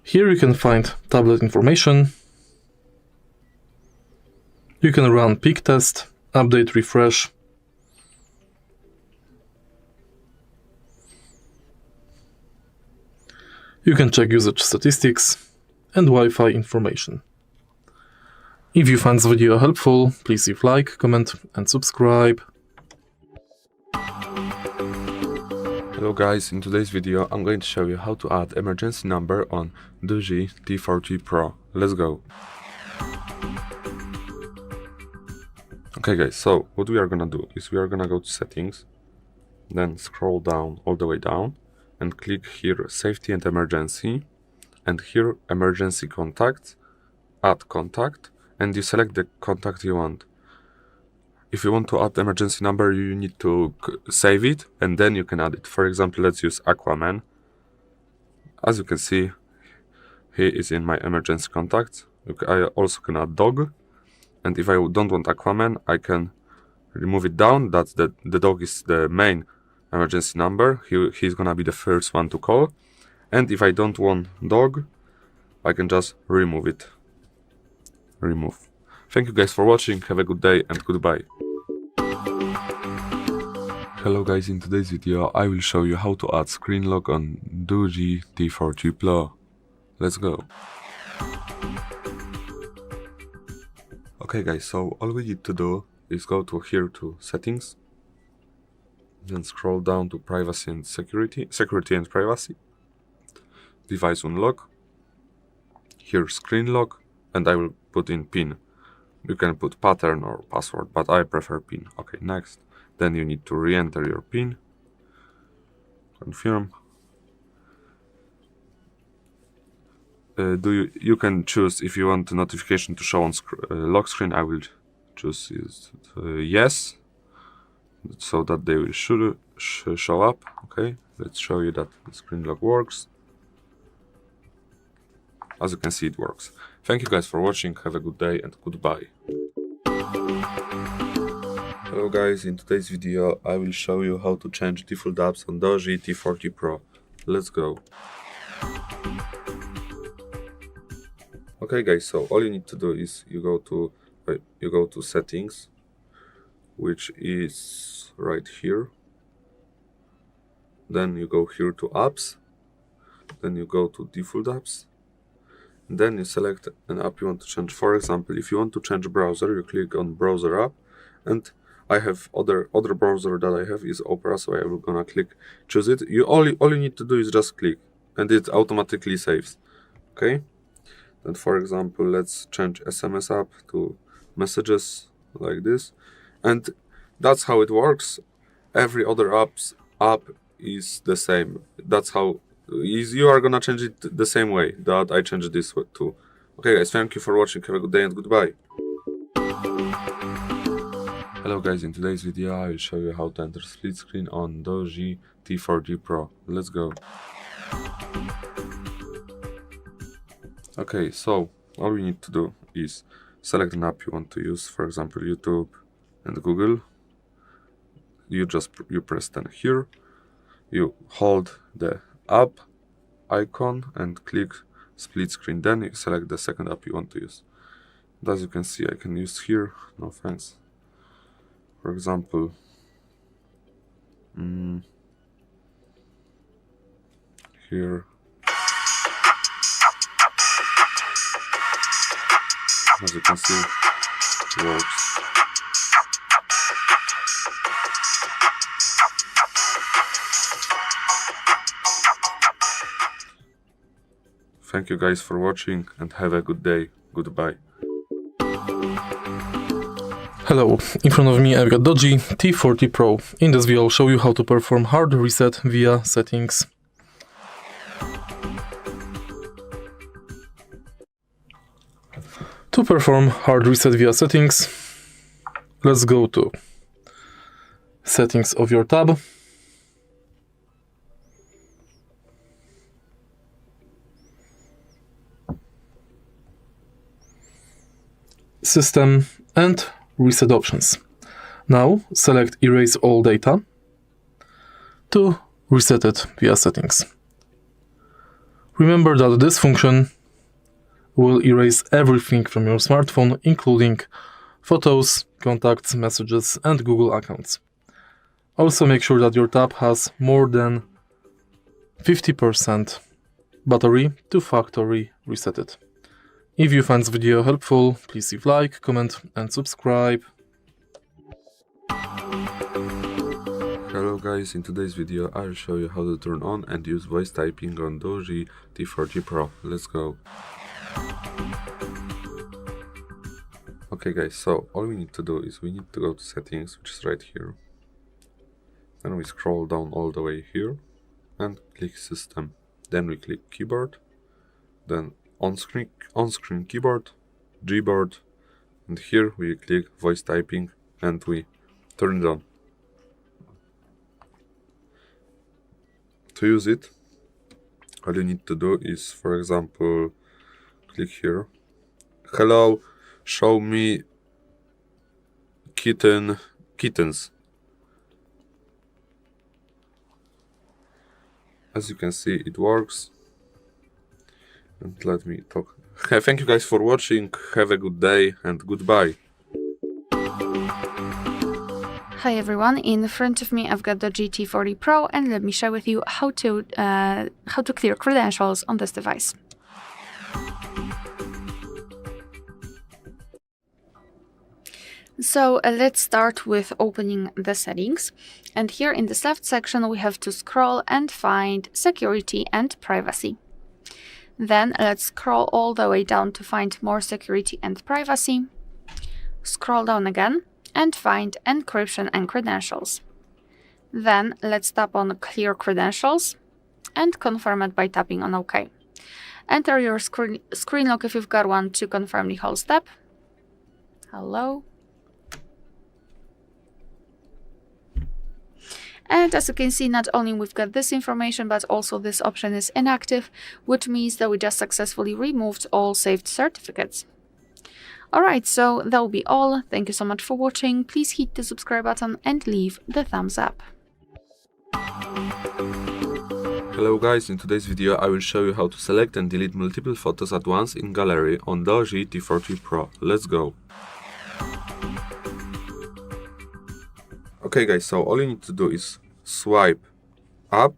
Here you can find tablet information. You can run peak test, update, refresh. You can check usage statistics and Wi-Fi information. If you find this video helpful, please leave like, comment and subscribe. Hello guys, in today's video I'm going to show you how to add emergency number on DOOGEE T40 Pro. Let's go. Okay guys, so what we are gonna do is we are gonna go to settings, then scroll down all the way down and click here safety and emergency, and here emergency contacts, add contact, and you select the contact you want. If you want to add emergency number, you need to save it and then you can add it. For example, let's use Aquaman. As you can see, he is in my emergency contacts. I also can add dog. And if I don't want Aquaman, I can remove it down. That's the dog is the main emergency number. He's gonna be the first one to call. And if I don't want dog, I can just remove it. Remove. Thank you guys for watching. Have a good day and goodbye. Hello guys, in today's video I will show you how to add screen lock on DOOGEE T40 Pro. Let's go. Okay guys, so all we need to do is go to here to settings, then scroll down to privacy and security and privacy, device unlock, here screen lock, and I will put in PIN. You can put pattern or password, but I prefer PIN. Okay, next. Then you need to re-enter your PIN. Confirm. You can choose if you want the notification to show on lock screen. I will choose yes, so that they will show up. Okay, let's show you that the screen lock works. As you can see, it works. Thank you guys for watching. Have a good day and goodbye. Hello guys, in today's video I will show you how to change default apps on DOOGEE T40 Pro. Let's go. Okay guys, so all you need to do is you go to settings, which is right here. Then you go here to apps. Then you go to default apps. Then you select an app you want to change. For example, if you want to change browser, you click on browser app, and I have other browser that I have is Opera, so I will gonna click choose it. All you need to do is just click and it automatically saves. Okay, then for example, let's change SMS app to messages like this, and that's how it works. Every other app is the same. That's how you are gonna change it the same way that I changed this too. Okay guys, thank you for watching. Have a good day and goodbye. Hello guys, in today's video I will show you how to enter split screen on DOOGEE T40 Pro. Let's go. Okay, so all we need to do is select an app you want to use, for example YouTube and Google. You press then here, you hold the app icon and click split screen, then you select the second app you want to use. And as you can see, I can use here, no thanks. For example, here, as you can see, it works. Thank you guys for watching and have a good day. Goodbye. Hello, in front of me I've got DOOGEE T40 Pro. In this video I'll show you how to perform hard reset via settings. To perform hard reset via settings, let's go to settings of your tab. System and reset options. Now select erase all data to reset it via settings. Remember that this function will erase everything from your smartphone, including photos, contacts, messages, and Google accounts. Also make sure that your tab has more than 50% battery to factory reset it. If you find this video helpful, please leave like, comment and subscribe. Hello guys, in today's video I will show you how to turn on and use voice typing on DOOGEE T40 Pro. Let's go. Okay guys, so all we need to do is we need to go to settings, which is right here. Then we scroll down all the way here and click system. Then we click keyboard, then on-screen keyboard, Gboard, and here we click voice typing and we turn it on. To use it, all you need to do is, for example, click here. Hello, show me kittens. As you can see, it works. And let me talk. Thank you guys for watching. Have a good day and goodbye. Hi everyone, in front of me I've got the DOOGEE T40 Pro and let me share with you how to clear credentials on this device. So let's start with opening the settings, and here in this left section we have to scroll and find security and privacy. Then let's scroll all the way down to find more security and privacy. Scroll down again and find encryption and credentials. Then let's tap on clear credentials and confirm it by tapping on OK. Enter your screen lock if you've got one to confirm the whole step. Hello. And as you can see, not only we've got this information, but also this option is inactive, which means that we just successfully removed all saved certificates. Alright, so that will be all. Thank you so much for watching. Please hit the subscribe button and leave the thumbs up. Hello guys, in today's video I will show you how to select and delete multiple photos at once in gallery on DOOGEE T40 Pro. Let's go. Okay guys, so all you need to do is swipe up,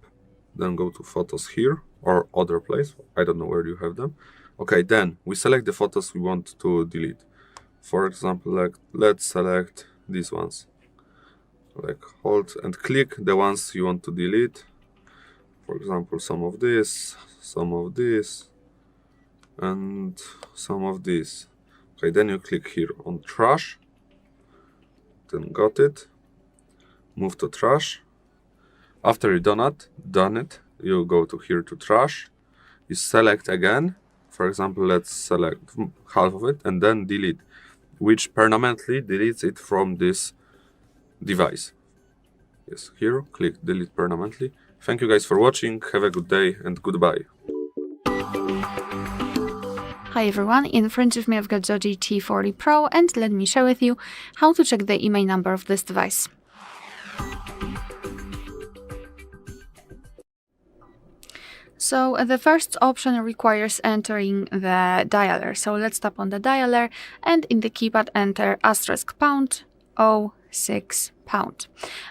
then go to photos here or other place, I don't know where you have them. Okay, then we select the photos we want to delete. For example, like let's select these ones. Like hold and click the ones you want to delete. For example, some of this, and some of this. Okay, then you click here on trash, then got it. Move to trash. After you done it, you go to here to trash. You select again. For example, let's select half of it and then delete, which permanently deletes it from this device. Yes, here, click delete permanently. Thank you guys for watching, have a good day and goodbye. Hi everyone, in front of me I've got DOOGEE T40 Pro, and let me share with you how to check the IMEI number of this device. So the first option requires entering the dialer. So let's tap on the dialer and in the keypad enter *#06#.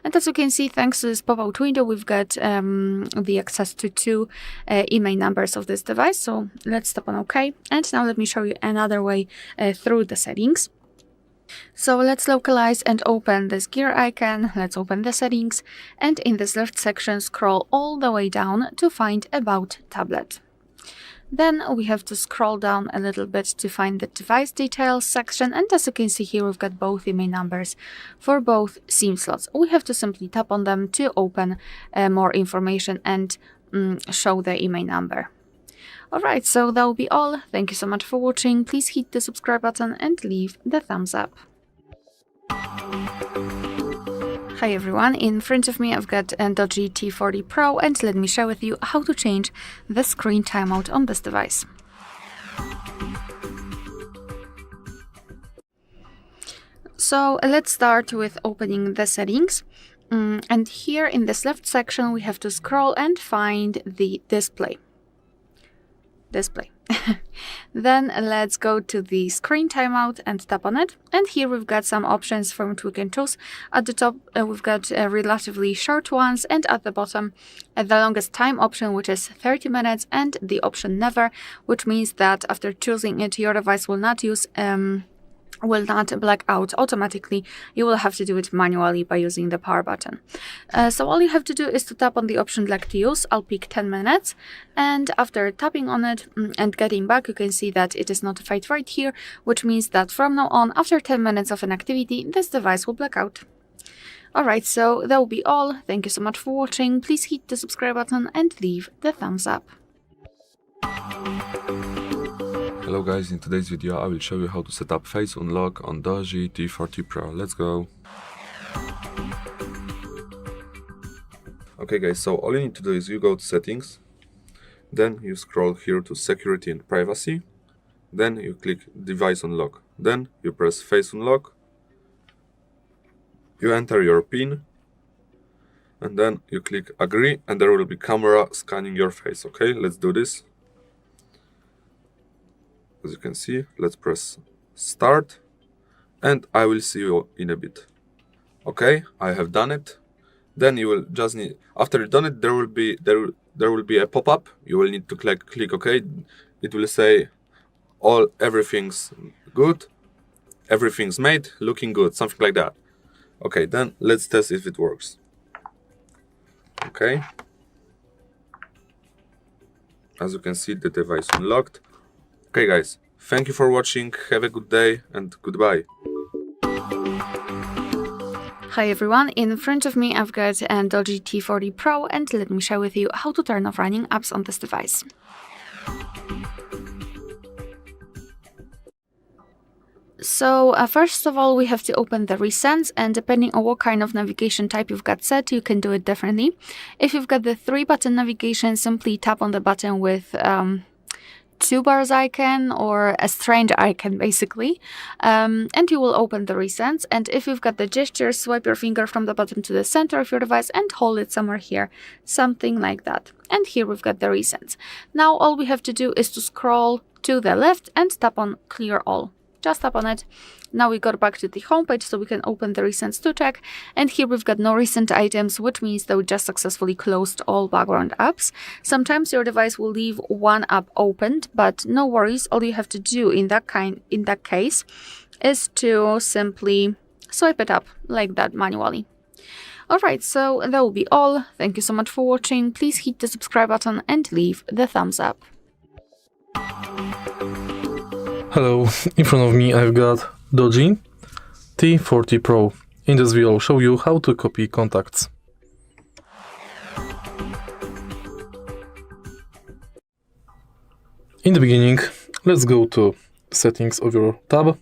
And as you can see, thanks to this pop-out window, we've got the access to two IMEI numbers of this device. So let's tap on OK. And now let me show you another way through the settings. So let's localize and open this gear icon. Let's open the settings, and in this left section scroll all the way down to find About Tablet. Then we have to scroll down a little bit to find the device details section, and as you can see here, we've got both IMEI numbers for both SIM slots. We have to simply tap on them to open more information and show the IMEI number. Alright, so that will be all. Thank you so much for watching. Please hit the subscribe button and leave the thumbs up. Hi everyone, in front of me I've got DOOGEE T40 Pro, and let me share with you how to change the screen timeout on this device. So let's start with opening the settings. And here in this left section we have to scroll and find the display. Then let's go to the screen timeout and tap on it, and here we've got some options from which we can choose. At the top we've got relatively short ones, and at the bottom the longest time option, which is 30 minutes, and the option never, which means that after choosing it your device will not black out automatically. You will have to do it manually by using the power button. So all you have to do is to tap on the option like to use. I'll pick 10 minutes, and after tapping on it and getting back, you can see that it is notified right here, which means that from now on, after 10 minutes of an activity, this device will black out. Alright, so that will be all. Thank you so much for watching. Please hit the subscribe button and leave the thumbs up. Hello guys, in today's video I will show you how to set up face unlock on DOOGEE T40 Pro. Let's go. Okay guys, so all you need to do is you go to settings, then you scroll here to security and privacy, then you click device unlock, then you press face unlock, you enter your PIN, and then you click agree, and there will be camera scanning your face. Okay, let's do this. As you can see, let's press start, and I will see you in a bit. Okay, I have done it. Then you will just need, after you've done it, there will be a pop-up. You will need to click OK. It will say everything's good, everything's made, looking good, something like that. Okay, then let's test if it works. Okay. As you can see, the device unlocked. Okay guys, thank you for watching, have a good day and goodbye. Hi everyone, in front of me I've got DOOGEE T40 Pro, and let me share with you how to turn off running apps on this device. So first of all we have to open the recents, and depending on what kind of navigation type you've got set, you can do it differently. If you've got the 3-button navigation, simply tap on the button with 2 bars icon or a strange icon basically, and you will open the recents. And if you've got the gesture, swipe your finger from the bottom to the center of your device and hold it somewhere here, something like that. And here we've got the recents. Now all we have to do is to scroll to the left and tap on clear all. Just tap on it. Now we go back to the home page so we can open the recents to check, and here we've got no recent items, which means that we just successfully closed all background apps. Sometimes your device will leave one app opened, but no worries. All you have to do in that case is to simply swipe it up like that manually. Alright, so that will be all. Thank you so much for watching. Please hit the subscribe button and leave the thumbs up. Hello, in front of me I've got DOOGEE T40 Pro. In this video I'll show you how to copy contacts. In the beginning, let's go to settings of your tab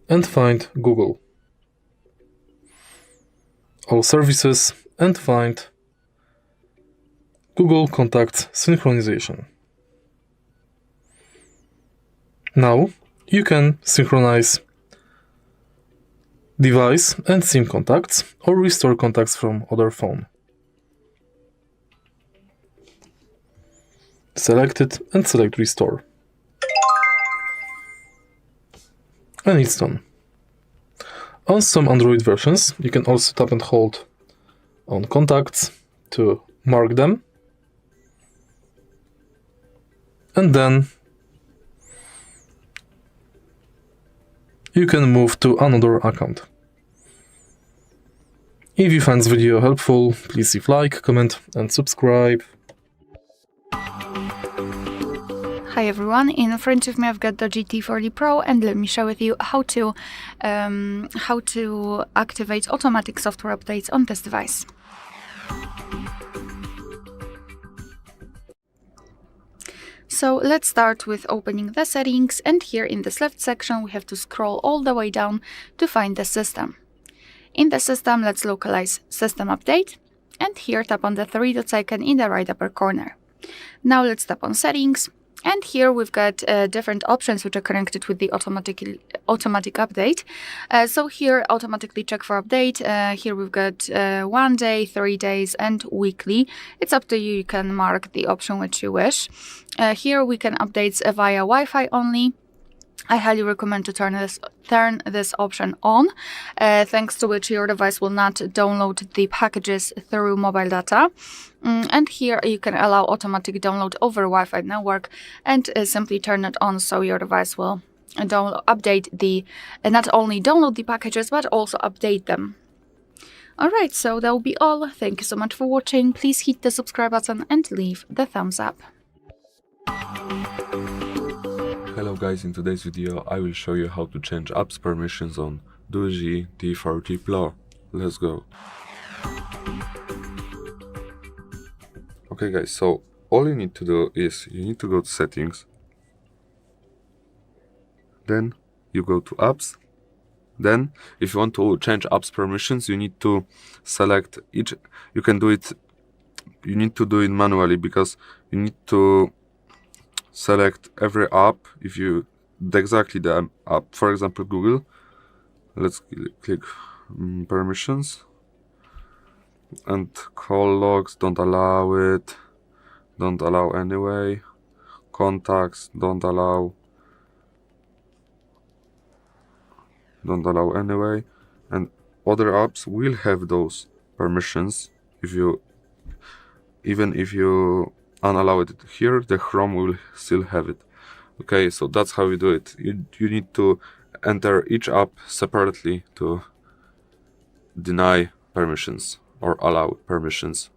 and find Google. all services and find Google Contacts synchronization. Now you can synchronize device and SIM contacts or restore contacts from other phone. Select it and select restore. And it's done. On some Android versions, you can also tap and hold on contacts to mark them. And then you can move to another account. If you find this video helpful, please leave like, comment and subscribe. Hi everyone, in front of me I've got the DOOGEE T40 Pro, and let me share with you how to activate automatic software updates on this device. So let's start with opening the settings, and here in this left section we have to scroll all the way down to find the system. In the system, let's localize system update, and here tap on the three dots icon in the right upper corner. Now let's tap on settings. And here we've got different options which are connected with the automatic update. So here, automatically check for update. Here we've got 1 day, 3 days, and weekly. It's up to you. You can mark the option which you wish. Here we can update via Wi-Fi only. I highly recommend to turn this option on, thanks to which your device will not download the packages through mobile data. And here you can allow automatic download over Wi-Fi network, and simply turn it on so your device will update not only download the packages but also update them. Alright, so that will be all. Thank you so much for watching. Please hit the subscribe button and leave the thumbs up. Hello guys, in today's video I will show you how to change apps permissions on DOOGEE T40 Pro. Let's go. Okay guys, so all you need to do is you need to go to settings, then you go to apps, then if you want to change apps permissions you need to select each. You need to do it manually because you need to select every app if you exactly the app. For example, Google. Let's click permissions, and call logs, don't allow it, don't allow anyway. Contacts, don't allow anyway. And other apps will have those permissions even if you unallow it. Here the Chrome will still have it. Okay, so that's how you do it. You need to enter each app separately to deny permissions or allow permissions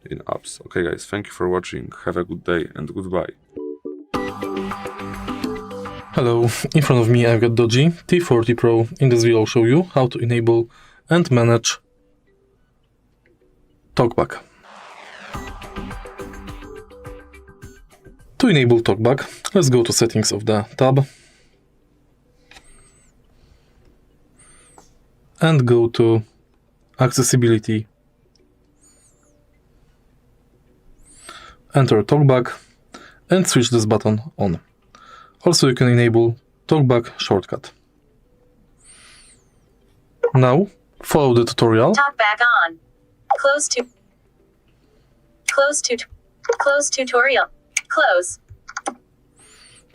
in apps. Okay guys, thank you for watching. Have a good day and goodbye. Hello, in front of me I've got DOOGEE T40 Pro. In this video I'll show you how to enable and manage TalkBack. To enable TalkBack, let's go to settings of the tab and go to accessibility. Enter TalkBack and switch this button on. Also, you can enable TalkBack shortcut. Now, follow the tutorial. TalkBack on. Close tutorial. Close.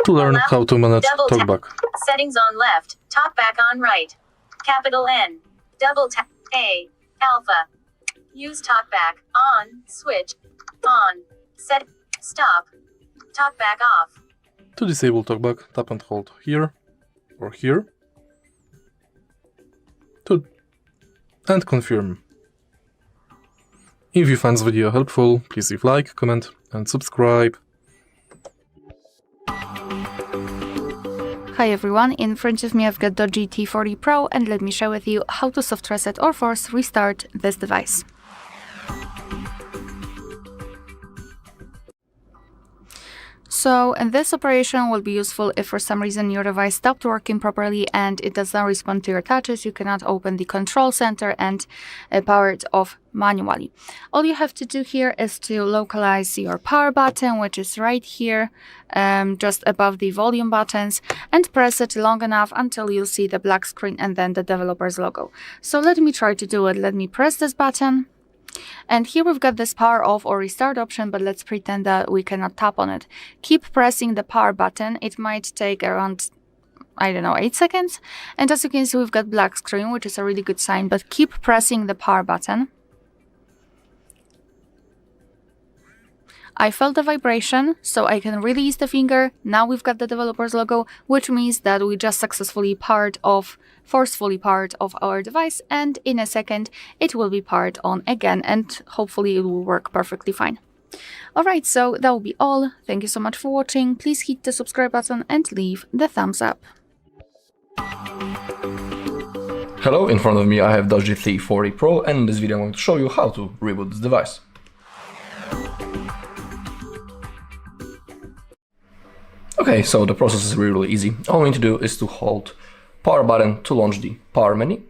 To learn how to manage TalkBack. Settings on left. TalkBack on right. Capital N. Double tap. A. Alpha. Use TalkBack. On. Switch. On. Set. Stop. TalkBack off. To disable TalkBack, tap and hold here or here. And confirm. If you find this video helpful, please leave like, comment and subscribe. Hi everyone, in front of me I've got DOOGEE T40 Pro, and let me share with you how to soft reset or force restart this device. So, and this operation will be useful if for some reason your device stopped working properly and it does not respond to your touches. You cannot open the control center and power it off manually. All you have to do here is to localize your power button, which is right here, just above the volume buttons, and press it long enough until you see the black screen and then the developer's logo. So let me try to do it. Let me press this button. And here we've got this power off or restart option, but let's pretend that we cannot tap on it. Keep pressing the power button. It might take around, I don't know, 8 seconds. And as you can see, we've got black screen, which is a really good sign, but keep pressing the power button. I felt the vibration, so I can release the finger. Now we've got the developer's logo, which means that we just successfully forcefully powered off our device, and in a second it will be powered on again, and hopefully it will work perfectly fine. Alright, so that will be all. Thank you so much for watching. Please hit the subscribe button and leave the thumbs up. Hello, in front of me I have DOOGEE T40 Pro, and in this video I'm going to show you how to reboot this device. Okay, so the process is really easy. All we need to do is to hold power button to launch the power menu.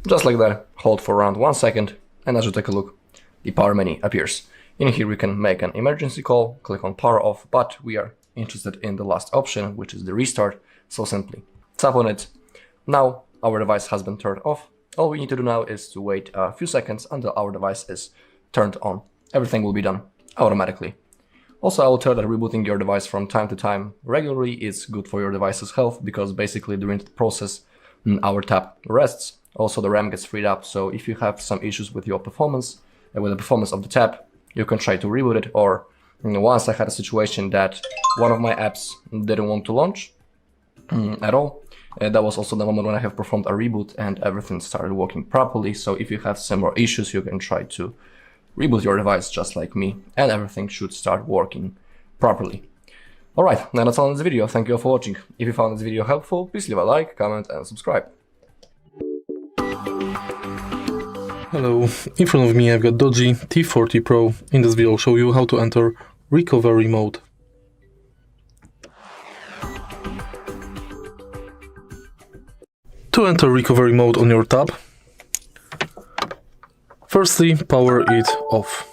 Just like that, hold for around 1 second, and as you take a look, the power menu appears. In here we can make an emergency call, click on power off, but we are interested in the last option, which is the restart, so simply tap on it. Now our device has been turned off. All we need to do now is to wait a few seconds until our device is turned on. Everything will be done automatically. Also, I will tell that rebooting your device from time to time regularly is good for your device's health, because basically during the process our tap rests. Also the RAM gets freed up, so if you have some issues with your performance, with the performance of the tap, you can try to reboot it. Or once I had a situation that one of my apps didn't want to launch at all. That was also the moment when I have performed a reboot and everything started working properly. So if you have similar issues, you can try to reboot your device just like me, and everything should start working properly. Alright, now that's all in this video. Thank you all for watching. If you found this video helpful, please leave a like, comment and subscribe. Hello, in front of me I've got DOOGEE T40 Pro. In this video I'll show you how to enter recovery mode. To enter recovery mode on your tab, firstly, power it off.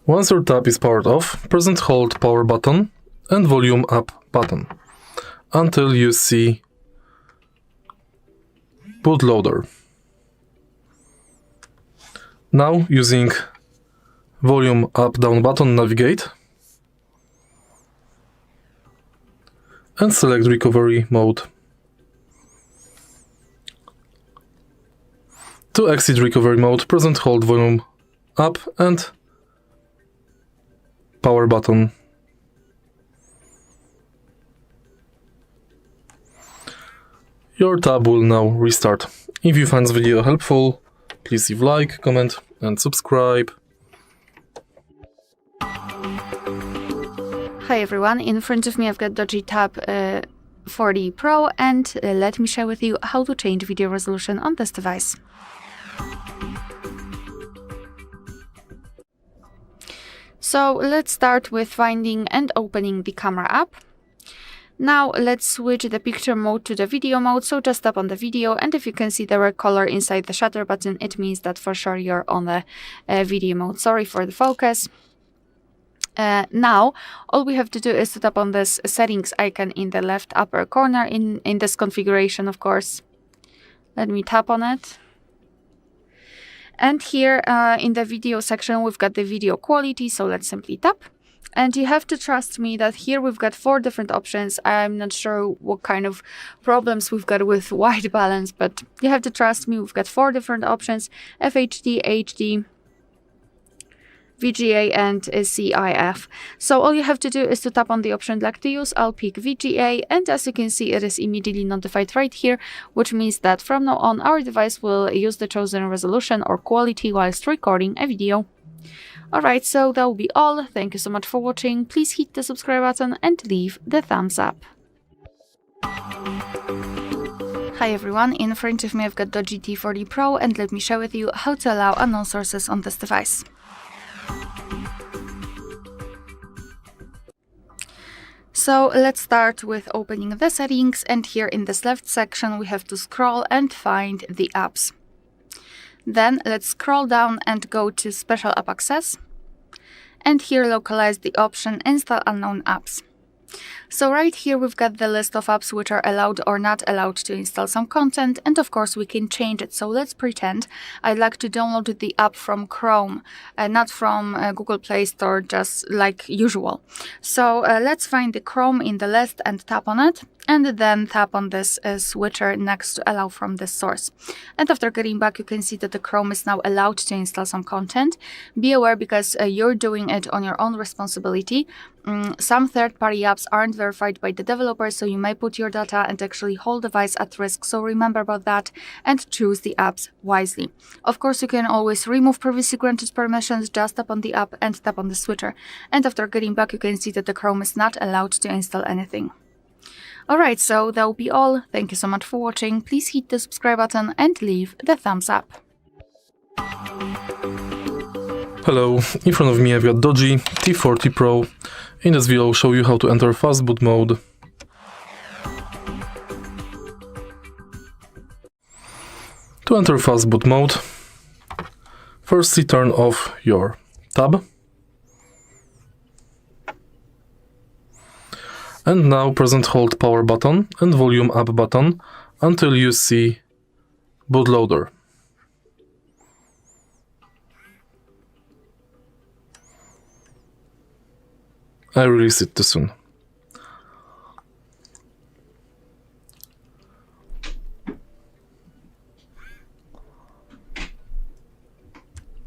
Once your tab is powered off, press and hold power button and volume up button until you see bootloader. Now, using volume up down button, navigate and select recovery mode. To exit recovery mode, press and hold volume up and power button. Your tab will now restart. If you find this video helpful, please leave like, comment and subscribe. Hi everyone, in front of me I've got DOOGEE T40 Pro, and let me share with you how to change video resolution on this device. So let's start with finding and opening the camera app. Now let's switch the picture mode to the video mode, so just tap on the video, and if you can see the red color inside the shutter button, it means that for sure you're on the video mode. Sorry for the focus. Now all we have to do is to tap on this settings icon in the left upper corner in this configuration, of course. Let me tap on it. And here in the video section we've got the video quality, so let's simply tap. And you have to trust me that here we've got 4 different options. I'm not sure what kind of problems we've got with white balance, but you have to trust me, we've got 4 different options: FHD, HD, VGA and CIF. So all you have to do is to tap on the option you'd like to use. I'll pick VGA, and as you can see it is immediately notified right here, which means that from now on our device will use the chosen resolution or quality whilst recording a video. Alright, so that will be all. Thank you so much for watching. Please hit the subscribe button and leave the thumbs up. Hi everyone, in front of me I've got DOOGEE T40 Pro, and let me share with you how to allow unknown sources on this device. So let's start with opening the settings, and here in this left section we have to scroll and find the apps. Then let's scroll down and go to Special App Access, and here localize the option Install Unknown Apps. So right here we've got the list of apps which are allowed or not allowed to install some content, and of course we can change it. So let's pretend I'd like to download the app from Chrome, not from Google Play Store, just like usual. So let's find the Chrome in the list and tap on it, and then tap on this switcher next to allow from this source. And after getting back, you can see that the Chrome is now allowed to install some content. Be aware, because you're doing it on your own responsibility. Some third-party apps aren't verified by the developer, so you may put your data and actually whole device at risk. So remember about that and choose the apps wisely. Of course, you can always remove previously granted permissions. Just tap on the app and tap on the switcher. And after getting back, you can see that the Chrome is not allowed to install anything. Alright, so that will be all. Thank you so much for watching. Please hit the subscribe button and leave the thumbs up. Hello, in front of me I've got DOOGEE T40 Pro. In this video I'll show you how to enter fastboot mode. To enter fastboot mode, firstly turn off your tab. And now press and hold power button and volume up button until you see bootloader. I released it too soon.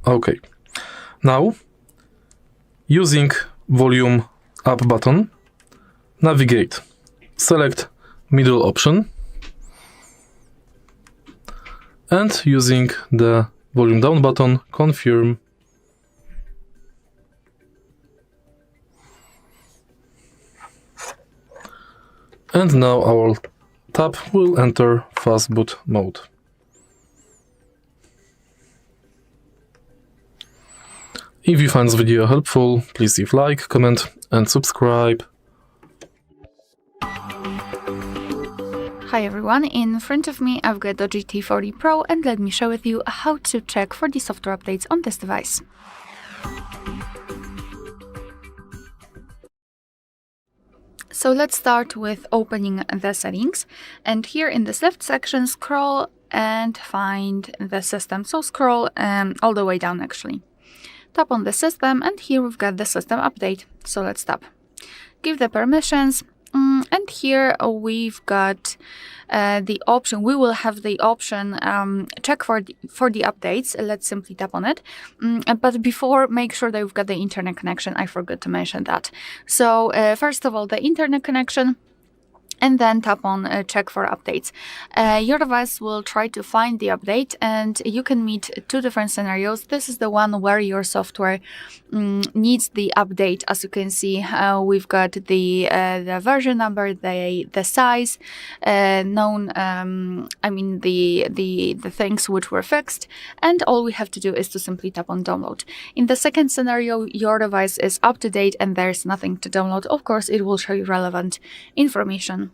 Okay. Now, using volume up button, navigate. Select middle option. And using the volume down button, confirm. And now our tab will enter fastboot mode. If you find this video helpful, please leave like, comment and subscribe. Hi everyone, in front of me I've got DOOGEE T40 Pro, and let me share with you how to check for the software updates on this device. So let's start with opening the settings, and here in this left section scroll and find the system. So scroll all the way down actually. Tap on the system, and here we've got the system update. So let's tap. Give the permissions, and here we've got the option. We will have the option check for the updates. Let's simply tap on it. But before, make sure that you've got the internet connection. I forgot to mention that. So first of all, the internet connection, and then tap on check for updates. Your device will try to find the update, and you can meet two different scenarios. This is the one where your software needs the update. As you can see, we've got the version number, the size, known, I mean the things which were fixed, and all we have to do is to simply tap on download. In the second scenario, your device is up to date and there's nothing to download. Of course, it will show you relevant information.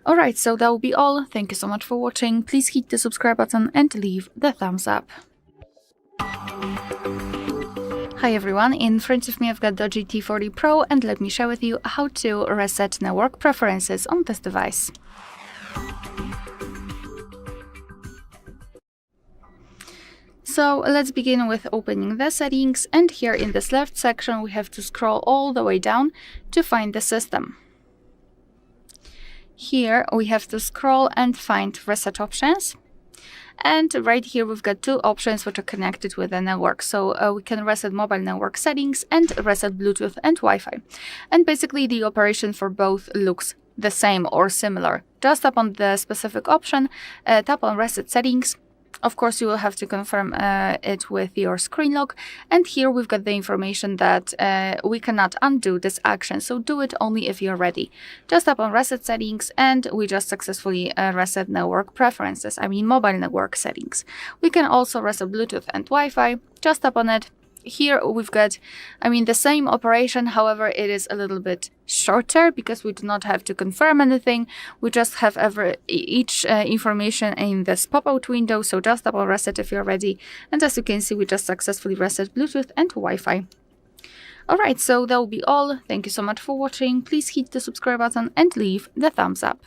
Alright, so that will be all. Thank you so much for watching. Please hit the subscribe button and leave the thumbs up. Hi everyone, in front of me I've got DOOGEE T40 Pro, and let me share with you how to reset network preferences on this device. So let's begin with opening the settings, and here in this left section we have to scroll all the way down to find the system. Here we have to scroll and find reset options, and right here we've got two options which are connected with the network. So we can reset mobile network settings and reset Bluetooth and Wi-Fi, and basically the operation for both looks the same or similar. Just tap on the specific option, tap on reset settings, Of course, you will have to confirm it with your screen lock. And here we've got the information that we cannot undo this action. So do it only if you're ready. Just tap on Reset Settings and we just successfully reset network preferences. I mean mobile network settings. We can also reset Bluetooth and Wi-Fi. Just tap on it. Here we've got, the same operation, however, it is a little bit shorter because we do not have to confirm anything. We just have each information in this pop-out window. So just tap on reset if you're ready. And as you can see, we just successfully reset Bluetooth and Wi-Fi. Alright, so that will be all. Thank you so much for watching. Please hit the subscribe button and leave the thumbs up.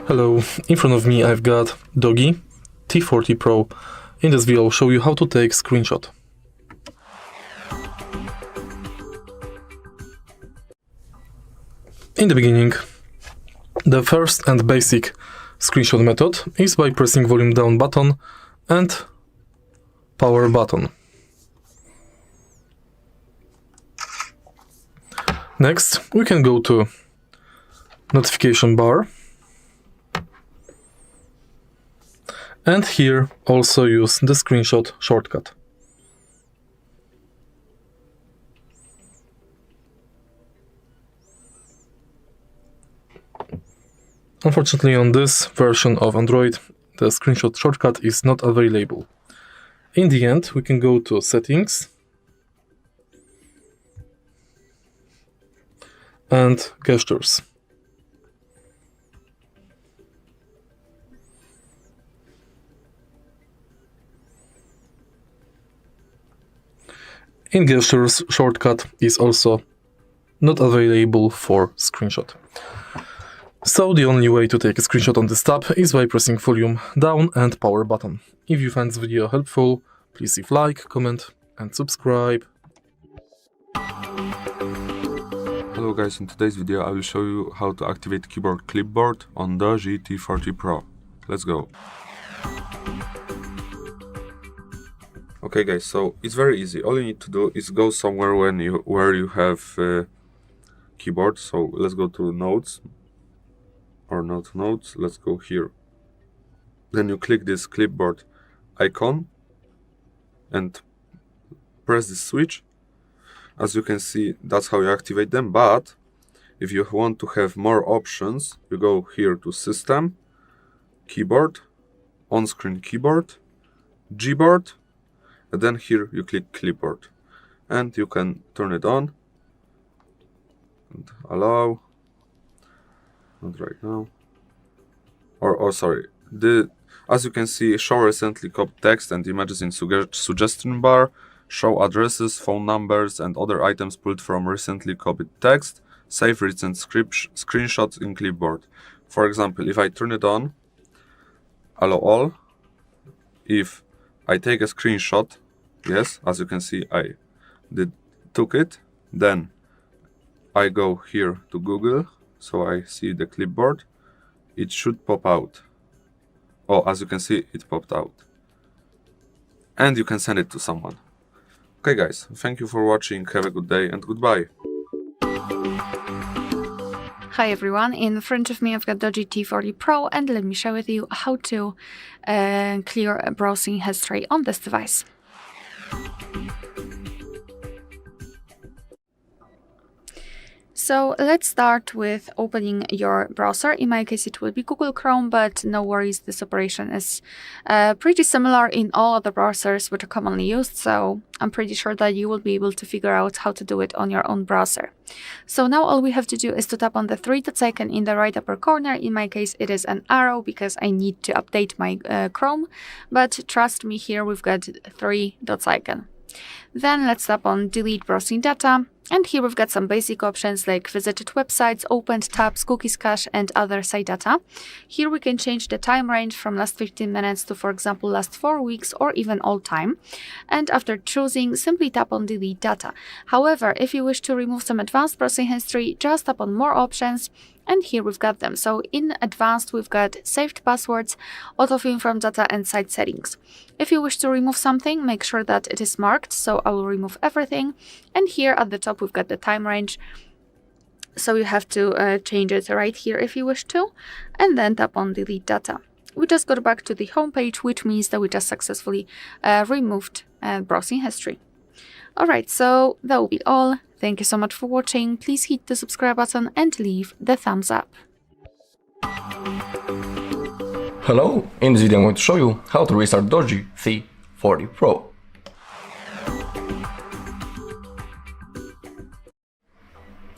Hello, in front of me I've got DOOGEE T40 Pro. In this video I'll show you how to take screenshot. In the beginning, the first and basic screenshot method is by pressing volume down button and power button. Next, we can go to notification bar. And here also use the screenshot shortcut. Unfortunately, on this version of Android, the screenshot shortcut is not available. In the end, we can go to Settings and Gestures. In Gestures, shortcut is also not available for screenshot. So the only way to take a screenshot on this tab is by pressing volume down and power button. If you find this video helpful, please leave like, comment and subscribe. Hello guys, in today's video I will show you how to activate keyboard clipboard on DOOGEE T40 Pro. Let's go. Okay guys, so it's very easy. All you need to do is go somewhere where you have keyboard. So let's go to Notes, or not Notes, let's go here. Then you click this clipboard icon and press this switch. As you can see, that's how you activate them. But if you want to have more options, you go here to System, Keyboard, On-Screen Keyboard, Gboard, and then here you click Clipboard. And you can turn it on and allow. Not right now. Or sorry. As you can see, show recently copied text and images in suggestion bar, show addresses, phone numbers, and other items pulled from recently copied text, save recent screenshots in clipboard. For example, if I turn it on, allow all, if I take a screenshot, yes, as you can see, I took it, then I go here to Google, so I see the clipboard, it should pop out. Oh, as you can see, it popped out. And you can send it to someone. Okay guys, thank you for watching, have a good day and goodbye. Hi everyone, in front of me I've got DOOGEE T40 Pro and let me share with you how to clear a browsing history on this device. So let's start with opening your browser. In my case it will be Google Chrome, but no worries, this operation is pretty similar in all other browsers which are commonly used, so I'm pretty sure that you will be able to figure out how to do it on your own browser. So now all we have to do is to tap on the three dots icon in the right upper corner. In my case it is an arrow because I need to update my Chrome, but trust me, here we've got three dots icon. Then let's tap on delete browsing data. And here we've got some basic options like visited websites, opened tabs, cookies cache, and other site data. Here we can change the time range from last 15 minutes to, for example, last 4 weeks or even all time. And after choosing, simply tap on delete data. However, if you wish to remove some advanced browsing history, just tap on more options. And here we've got them. So in advanced, we've got saved passwords, autofill from data, and site settings. If you wish to remove something, make sure that it is marked. So I will remove everything. And here at the top, we've got the time range. So you have to change it right here if you wish to. And then tap on delete data. we just got back to the home page, which means that we just successfully removed browsing history. Alright, so that will be all. Thank you so much for watching. Please hit the subscribe button and leave the thumbs up. Hello, in this video I'm going to show you how to restart DOOGEE T40 Pro.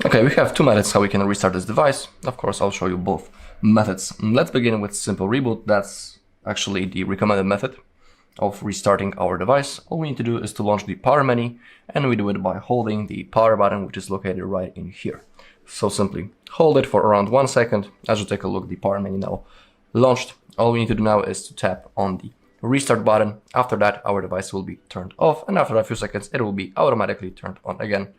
Okay, we have two methods how we can restart this device. Of course, I'll show you both methods. Let's begin with simple reboot. That's actually the recommended method of restarting our device. All we need to do is to launch the power menu, and we do it by holding the power button, which is located right in here. So simply hold it for around 1 second. As you take a look, the power menu now launched. All we need to do now is to tap on the restart button. After that, our device will be turned off, and after a few seconds, it will be automatically turned on again,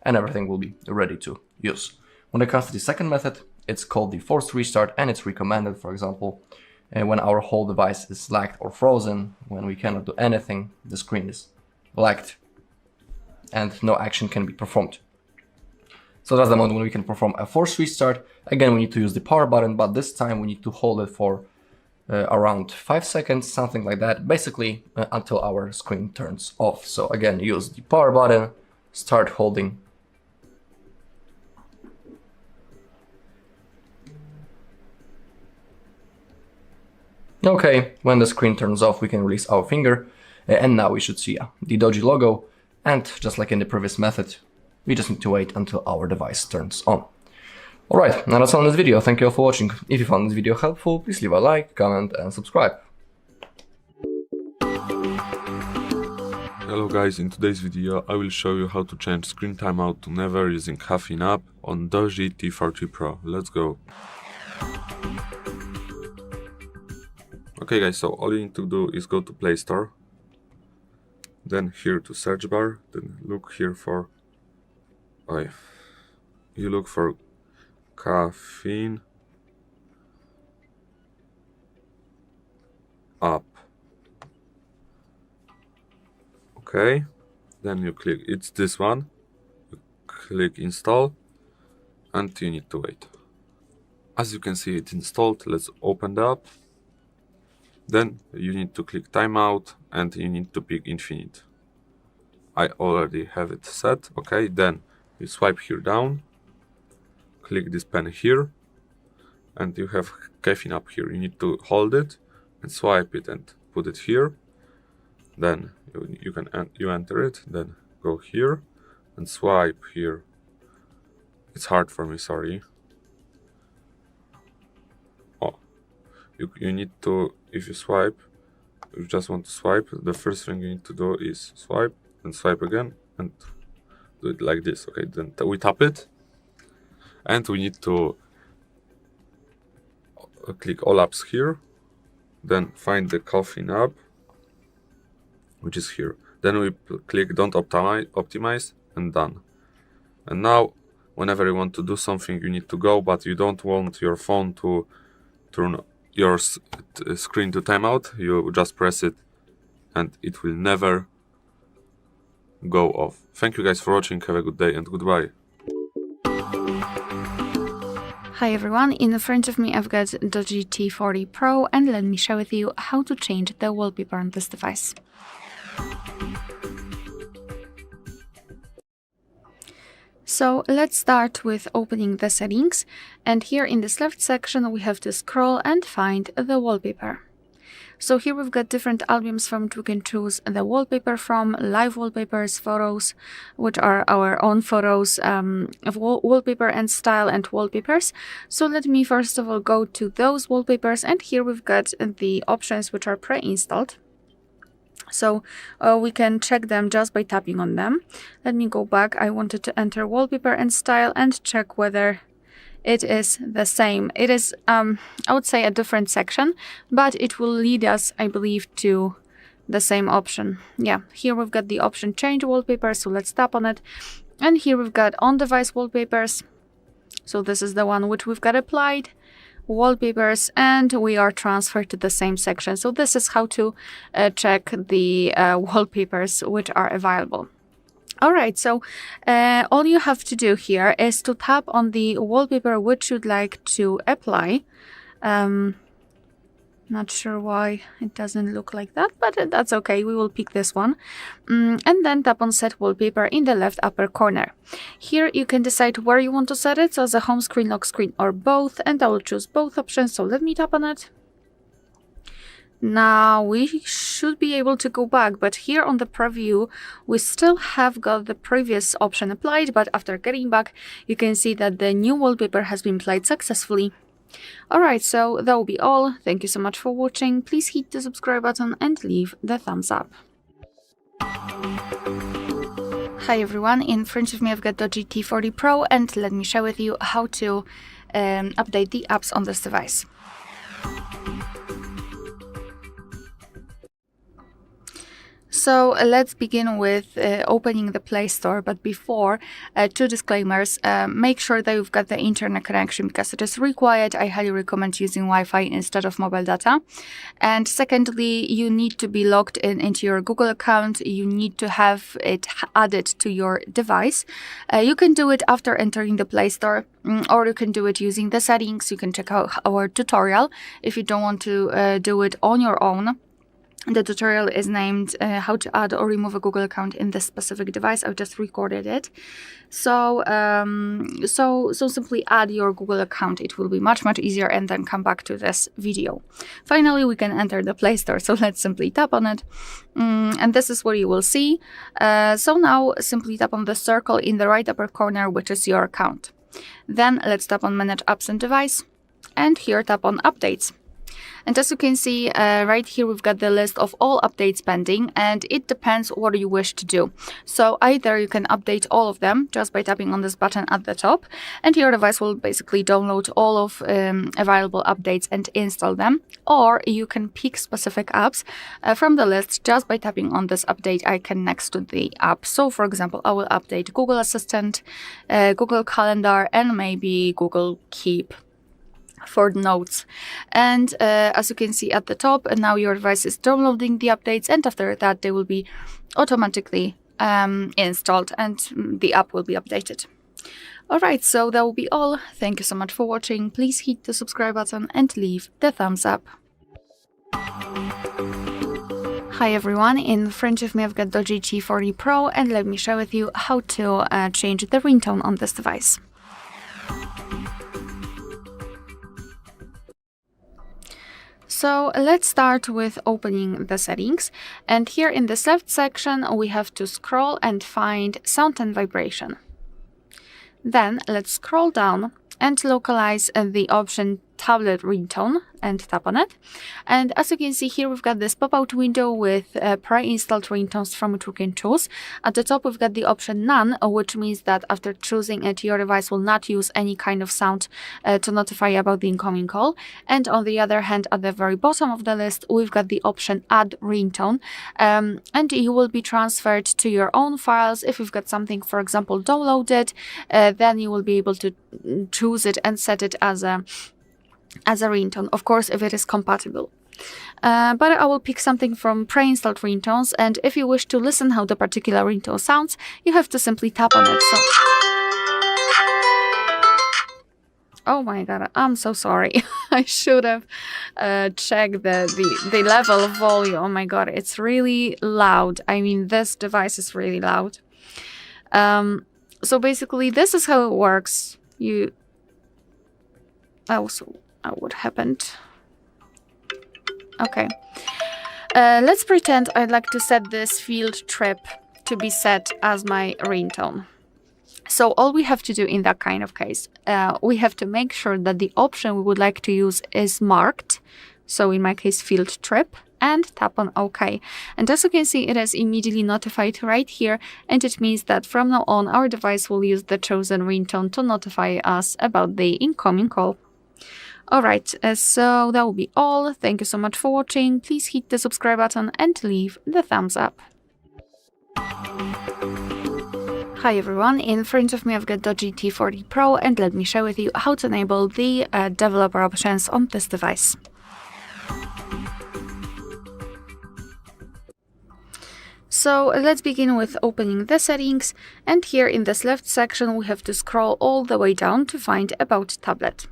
and everything will be ready to use. When it comes to the second method, it's called the forced restart, and it's recommended, for example, when our whole device is lagged or frozen, when we cannot do anything, the screen is lagged, and no action can be performed. So that's the moment when we can perform a forced restart. Again, we need to use the power button, but this time we need to hold it for around 5 seconds, something like that, basically until our screen turns off. So again, use the power button, start holding. Okay, when the screen turns off, we can release our finger, and now we should see the DOOGEE logo, and just like in the previous method, we just need to wait until our device turns on. Alright, now that's all in this video. Thank you all for watching. If you found this video helpful, please leave a like, comment and subscribe. Hello guys, in today's video I will show you how to change screen timeout to never using Caffeine app on DOOGEE T40 Pro. Let's go. Okay guys, so all you need to do is go to Play Store, then here to search bar, then look here for, you look for Caffeine app. Okay, then you click, it's this one, you click install, and you need to wait. As you can see, it's installed. Let's open the app. Then you need to click timeout and you need to pick infinite. I already have it set. Okay, then you swipe here down, click this pen here, and you have Caffeine app here. You need to hold it and swipe it and put it here. Then you enter it, then go here and swipe here. It's hard for me, sorry. You need to, if you swipe, if you just want to swipe, the first thing you need to do is swipe and swipe again and do it like this. Okay, then we tap it and we need to click all apps here, then find the Caffeine app, which is here. Then we click don't optimize and done. And now whenever you want to do something, you need to go, but you don't want your phone to turn your screen to timeout. You just press it and it will never go off. Thank you guys for watching. Have a good day and goodbye. Hi everyone, in front of me I've got DOOGEE T40 Pro, and let me share with you how to change the wallpaper on this device. So let's start with opening the settings, and here in this left section we have to scroll and find the wallpaper. So here we've got different albums from which we can choose the wallpaper from: live wallpapers, photos, which are our own photos, of wallpaper and style and wallpapers. So let me first of all go to those wallpapers, and here we've got the options which are pre-installed. So we can check them just by tapping on them. Let me go back. I wanted to enter wallpaper and style and check whether it is the same. It is, I would say, a different section, but it will lead us, I believe, to the same option. Yeah, here we've got the option change wallpaper, so let's tap on it. And here we've got on-device wallpapers. So this is the one which we've got applied. Wallpapers, and we are transferred to the same section. So this is how to check the wallpapers which are available. Alright, so all you have to do here is to tap on the wallpaper which you'd like to apply. Not sure why it doesn't look like that, but that's okay. We will pick this one. And then tap on Set Wallpaper in the left upper corner. Here you can decide where you want to set it, so as a home screen, lock screen, or both. And I will choose both options, so let me tap on it. Now we should be able to go back, but here on the preview we still have got the previous option applied, but after getting back you can see that the new wallpaper has been applied successfully. Alright, so that will be all. Thank you so much for watching. Please hit the subscribe button and leave the thumbs up. Hi everyone, in front of me I've got DOOGEE T40 Pro, and let me share with you how to update the apps on this device. So let's begin with opening the Play Store, but before, 2 disclaimers. Make sure that you've got the internet connection because it is required. I highly recommend using Wi-Fi instead of mobile data. And secondly, you need to be logged into your Google account. You need to have it added to your device. You can do it after entering the Play Store, or you can do it using the settings. You can check out our tutorial if you don't want to do it on your own. The tutorial is named how to add or remove a Google account in this specific device. I've just recorded it. So simply add your Google account. It will be much easier, and then come back to this video. Finally, we can enter the Play Store. So let's simply tap on it. And this is what you will see. So now simply tap on the circle in the right upper corner, which is your account. Then let's tap on Manage Apps and Device. And here tap on Updates. And as you can see, right here we've got the list of all updates pending, and it depends what you wish to do. So either you can update all of them just by tapping on this button at the top, and your device will basically download all of available updates and install them, or you can pick specific apps from the list just by tapping on this update icon next to the app. So for example, I will update Google Assistant, Google Calendar, and maybe Google Keep for notes. And as you can see at the top, now your device is downloading the updates, and after that they will be automatically installed and the app will be updated. Alright, so that will be all. Thank you so much for watching. Please hit the subscribe button and leave the thumbs up. Hi everyone, in front of me I've got DOOGEE T40 Pro, and let me share with you how to change the ringtone on this device. So let's start with opening the settings, and here in this left section we have to scroll and find sound and vibration. Then let's scroll down and localize the option tablet ringtone and tap on it. And as you can see here, we've got this pop-out window with pre-installed ringtones from which we can choose. At the top we've got the option none, which means that after choosing it, your device will not use any kind of sound to notify about the incoming call. And on the other hand, at the very bottom of the list, we've got the option add ringtone, and you will be transferred to your own files. If you've got something, for example, downloaded, then you will be able to choose it and set it as a ringtone, of course, if it is compatible. But I will pick something from pre-installed ringtones, and if you wish to listen how the particular ringtone sounds, you have to simply tap on it. So, oh my god, I'm so sorry. I should have checked the level of volume. Oh my god, it's really loud. I mean, this device is really loud. So basically, this is how it works. What happened? Okay. Let's pretend I'd like to set this field trip to be set as my ringtone. So all we have to do in that kind of case, we have to make sure that the option we would like to use is marked. So in my case, field trip, and tap on OK. And as you can see, it is immediately notified right here, and it means that from now on, our device will use the chosen ringtone to notify us about the incoming call. Alright, so that will be all. Thank you so much for watching. Please hit the subscribe button and leave the thumbs up. Hi everyone, in front of me I've got DOOGEE T40 Pro, and let me share with you how to enable the developer options on this device. So let's begin with opening the settings, and here in this left section we have to scroll all the way down to find About Tablet.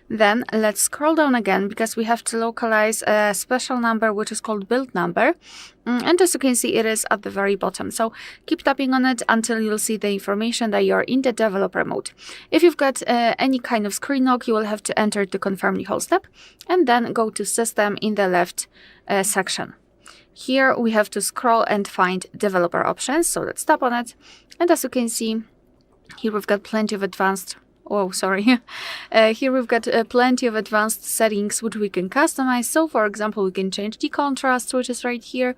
Then let's scroll down again because we have to localize a special number which is called build number. And as you can see, it is at the very bottom. So keep tapping on it until you'll see the information that you're in the developer mode. If you've got any kind of screen lock, you will have to enter to confirm the whole step and then go to System in the left section. Here we have to scroll and find developer options. So let's tap on it. And as you can see, here we've got plenty of advanced here we've got plenty of advanced settings which we can customize. So for example, we can change the contrast, which is right here.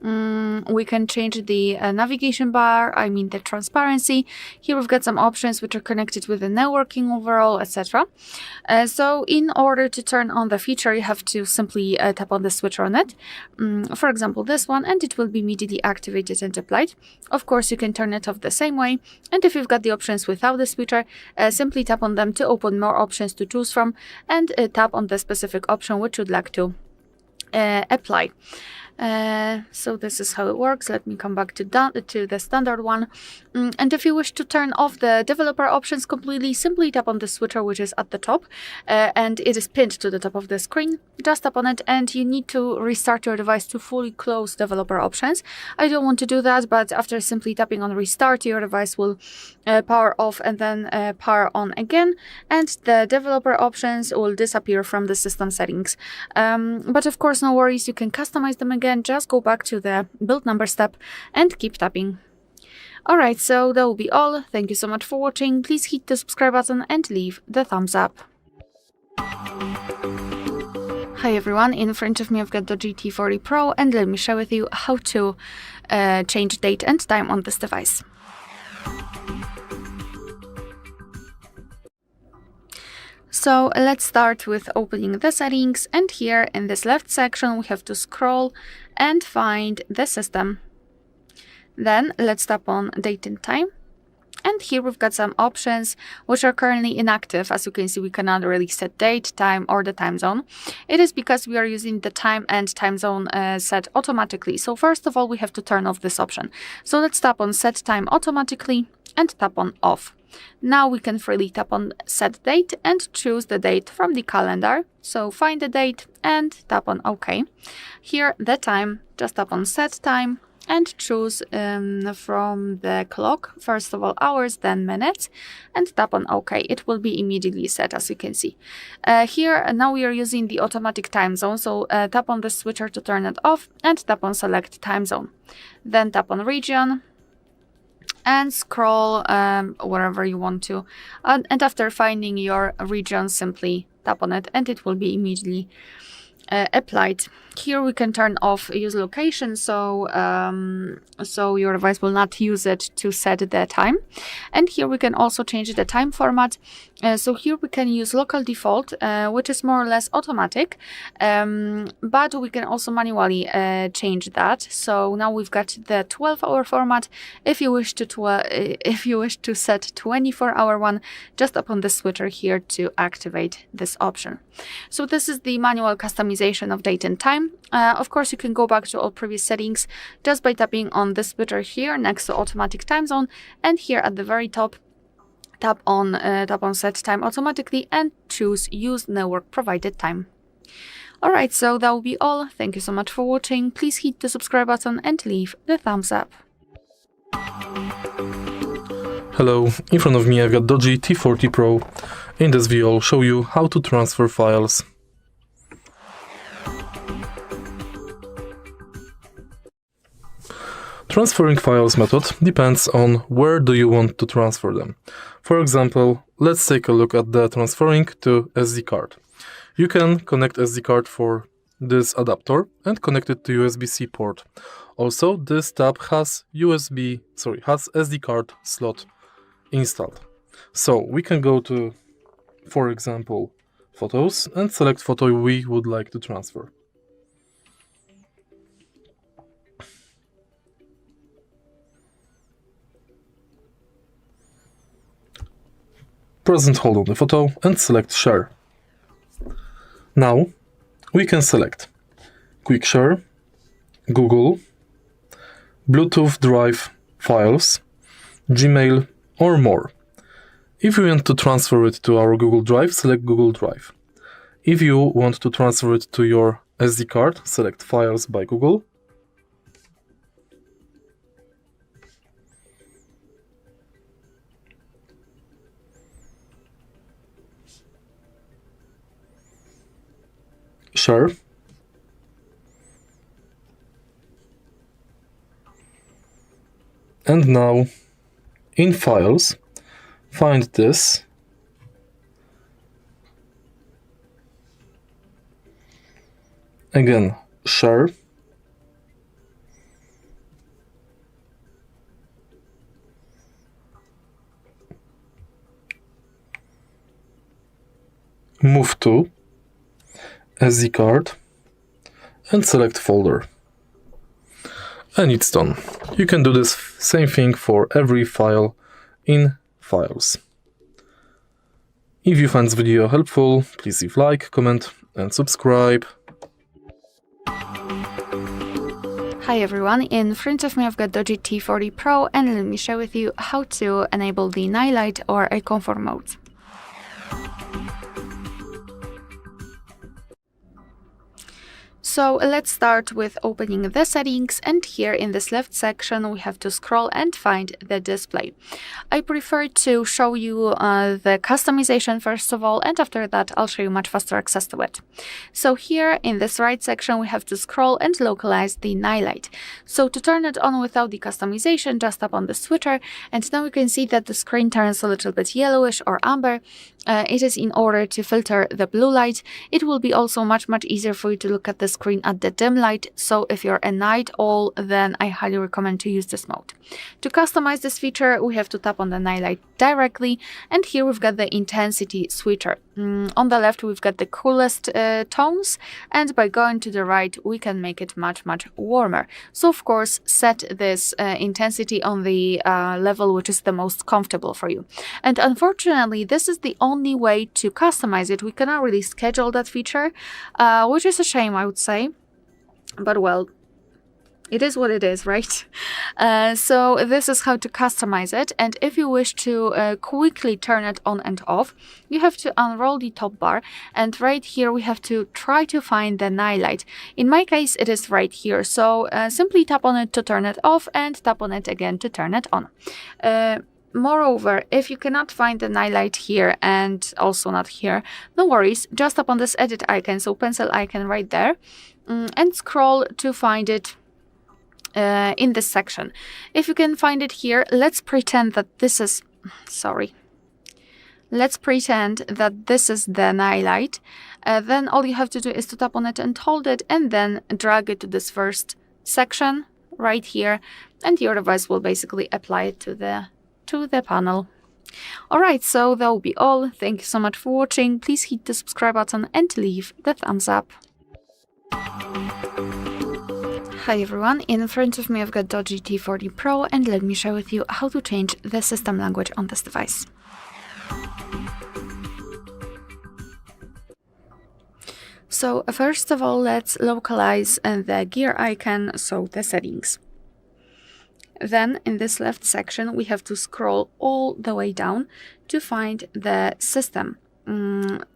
We can change the navigation bar, the transparency. Here we've got some options which are connected with the networking overall, etc. So in order to turn on the feature, you have to simply tap on the switcher on it. For example, this one, and it will be immediately activated and applied. Of course, you can turn it off the same way. And if you've got the options without the switcher, simply tap on them to open more options to choose from, and tap on the specific option which you'd like to apply. So this is how it works. Let me come back to the standard one. And if you wish to turn off the developer options completely, simply tap on the switcher which is at the top, and it is pinned to the top of the screen. Just tap on it and you need to restart your device to fully close developer options. I don't want to do that, but after simply tapping on restart, your device will power off and then power on again, and the developer options will disappear from the system settings. But of course, no worries, you can customize them again. Just go back to the build number step and keep tapping. Alright, so that will be all. Thank you so much for watching. Please hit the subscribe button and leave the thumbs up. Hi everyone, in front of me I've got the DOOGEE T40 Pro, and let me share with you how to change date and time on this device. So let's start with opening the settings, and here in this left section we have to scroll and find the system. Then let's tap on date and time, and here we've got some options which are currently inactive. As you can see, we cannot really set date, time or the time zone. It is because we are using the time and time zone set automatically. So first of all, we have to turn off this option. So let's tap on set time automatically and tap on off. Now we can freely tap on set date and choose the date from the calendar. So find the date and tap on OK. Here the time, just tap on set time and choose from the clock, first of all hours, then minutes, and tap on OK. It will be immediately set, as you can see. Here now we are using the automatic time zone, so tap on the switcher to turn it off and tap on select time zone. Then tap on region and scroll wherever you want to, and after finding your region, simply tap on it and it will be immediately applied. Here we can turn off use location, so your device will not use it to set the time. And here we can also change the time format. So here we can use local default, which is more or less automatic, but we can also manually change that. So now we've got the 12-hour format. If you wish to set 24-hour one, just tap on the switcher here to activate this option. So this is the manual customization of date and time. Of course, you can go back to all previous settings just by tapping on the switcher here next to automatic time zone, and here at the very top, tap on set time automatically and choose use network provided time. Alright, so that will be all. Thank you so much for watching. Please hit the subscribe button and leave the thumbs up. Hello, in front of me I've got DOOGEE T40 Pro. In this video I'll show you how to transfer files. Transferring files method depends on where do you want to transfer them. For example, let's take a look at the transferring to SD card. You can connect SD card for this adapter and connect it to USB-C port. Also, this tab has SD card slot installed. So we can go to, for example, Photos and select photo we would like to transfer. Present hold on the photo and select Share. Now we can select Quick Share, Google, Bluetooth Drive Files, Gmail or more. If you want to transfer it to our Google Drive, select Google Drive. If you want to transfer it to your SD card, select Files by Google. Share. And now, in Files, find this. Again, share. Move to SD card and select folder. And it's done. You can do this same thing for every file in Files. If you find this video helpful, please leave like, comment and subscribe. Hi everyone, in front of me I've got DOOGEE T40 Pro and let me share with you how to enable the night light or a comfort mode. So let's start with opening the settings, and here in this left section we have to scroll and find the display. I prefer to show you the customization first of all, and after that I'll show you much faster access to it. So here in this right section we have to scroll and localize the night light. So to turn it on without the customization, just tap on the switcher, and now you can see that the screen turns a little bit yellowish or amber. It is in order to filter the blue light. It will be also much easier for you to look at the screen at the dim light, so if you're a night owl, then I highly recommend to use this mode. To customize this feature, we have to tap on the night light directly, and here we've got the intensity switcher. On the left we've got the coolest tones, and by going to the right we can make it much warmer. So of course set this intensity on the level which is the most comfortable for you. And unfortunately this is the only way to customize it. We cannot really schedule that feature, which is a shame, I would say, but well, it is what it is, right? So this is how to customize it, and if you wish to quickly turn it on and off, you have to unroll the top bar, and right here we have to try to find the night light. In my case it is right here, so simply tap on it to turn it off and tap on it again to turn it on. Moreover, if you cannot find the night light here and also not here, no worries, just tap on this edit icon, so pencil icon right there, and scroll to find it in this section. If you can find it here, let's pretend that this is, let's pretend that this is the night light. Then all you have to do is to tap on it and hold it, and then drag it to this first section right here, and your device will basically apply it to the panel. Alright, so that will be all. Thank you so much for watching. Please hit the subscribe button and leave the thumbs up. Hi everyone, in front of me I've got DOOGEE T40 Pro, and let me share with you how to change the system language on this device. So first of all, let's localize the gear icon, so the settings. Then in this left section we have to scroll all the way down to find the system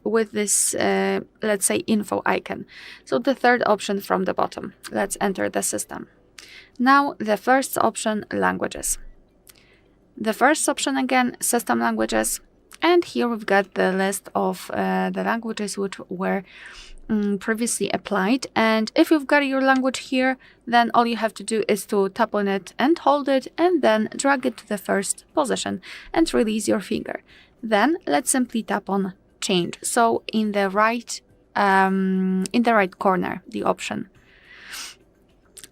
with this let's say info icon, so the third option from the bottom. Let's enter the system. Now the first option, languages. The first option again, system languages, and here we've got the list of the languages which were previously applied. And if you've got your language here, then all you have to do is to tap on it and hold it, and then drag it to the first position and release your finger. Then let's simply tap on change, so in the right corner, the option.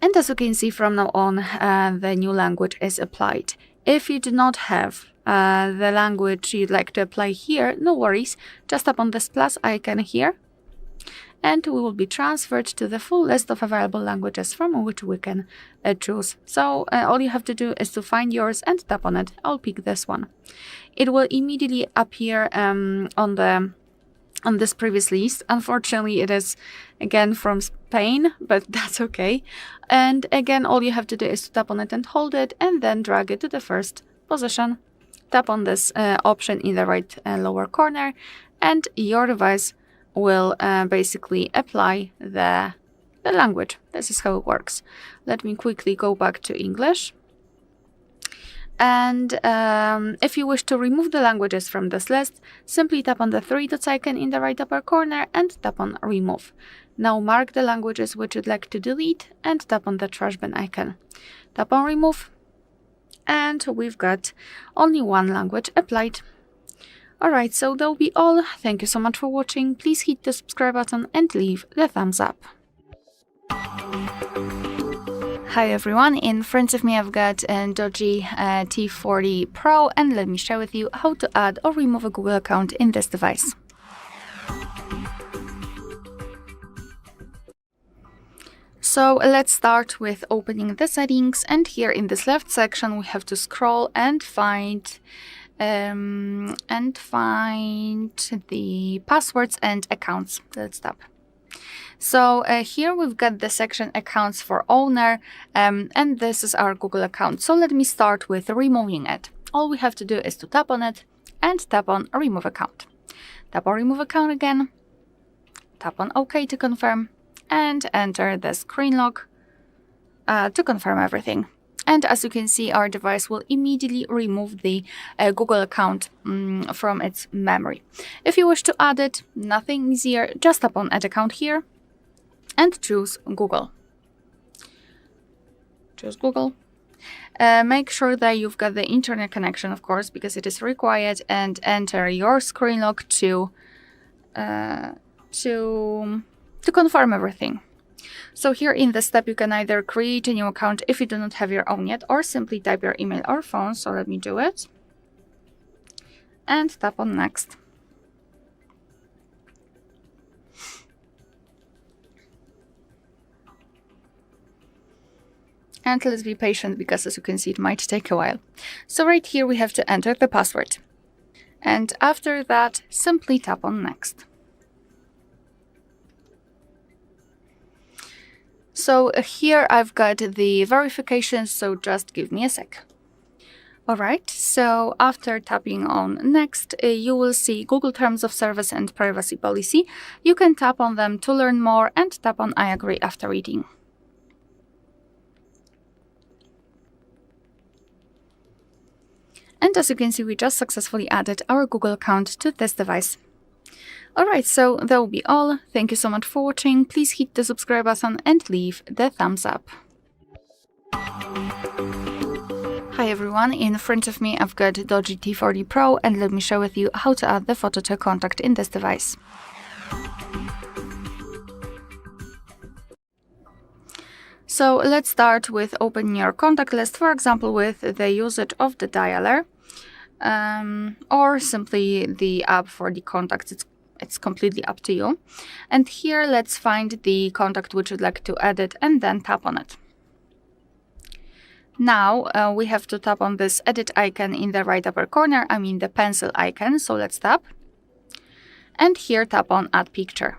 And as you can see, from now on the new language is applied. If you do not have the language you'd like to apply here, no worries, just tap on this plus icon here, and we will be transferred to the full list of available languages from which we can choose. So all you have to do is to find yours and tap on it. I'll pick this one. It will immediately appear on this previous list. Unfortunately, it is again from Spain, but that's okay. And again, all you have to do is to tap on it and hold it, and then drag it to the first position. tap on this option in the right lower corner, and your device will basically apply the language. This is how it works. Let me quickly go back to English. And if you wish to remove the languages from this list, simply tap on the 3 dots icon in the right upper corner and tap on remove. Now mark the languages which you'd like to delete and tap on the trash bin icon. Tap on remove, and we've got only one language applied. Alright, so that'll be all. Thank you so much for watching. Please hit the subscribe button and leave the thumbs up. Hi everyone, in front of me I've got a DOOGEE T40 Pro, and let me share with you how to add or remove a Google account in this device. So let's start with opening the settings, and here in this left section we have to scroll and find the passwords and accounts. Let's tap. So here we've got the section accounts for owner, and this is our Google account. So let me start with removing it. All we have to do is to tap on it and tap on remove account. Tap on remove account again, tap on OK to confirm, and enter the screen lock to confirm everything. And as you can see, our device will immediately remove the Google account from its memory. If you wish to add it, nothing easier, just tap on add account here and choose Google. Choose Google. Make sure that you've got the internet connection, of course, because it is required, and enter your screen lock to confirm everything. So here in this step, you can either create a new account if you do not have your own yet, or simply type your email or phone. So let me do it. And tap on next. And let's be patient, because as you can see, it might take a while. So right here, we have to enter the password. And after that, simply tap on next. So here I've got the verification, so just give me a sec. Alright, so after tapping on next, you will see Google Terms of Service and Privacy Policy. You can tap on them to learn more and tap on I agree after reading. And as you can see, we just successfully added our Google account to this device. Alright, so that will be all. Thank you so much for watching. Please hit the subscribe button and leave the thumbs up. Hi everyone, in front of me I've got DOOGEE T40 Pro, and let me share with you how to add the photo to a contact in this device. So let's start with opening your contact list, for example with the usage of the dialer, or simply the app for the contacts. It's completely up to you. And here let's find the contact which you'd like to edit and then tap on it. Now we have to tap on this edit icon in the right upper corner, I mean the pencil icon, so let's tap. And here tap on add picture.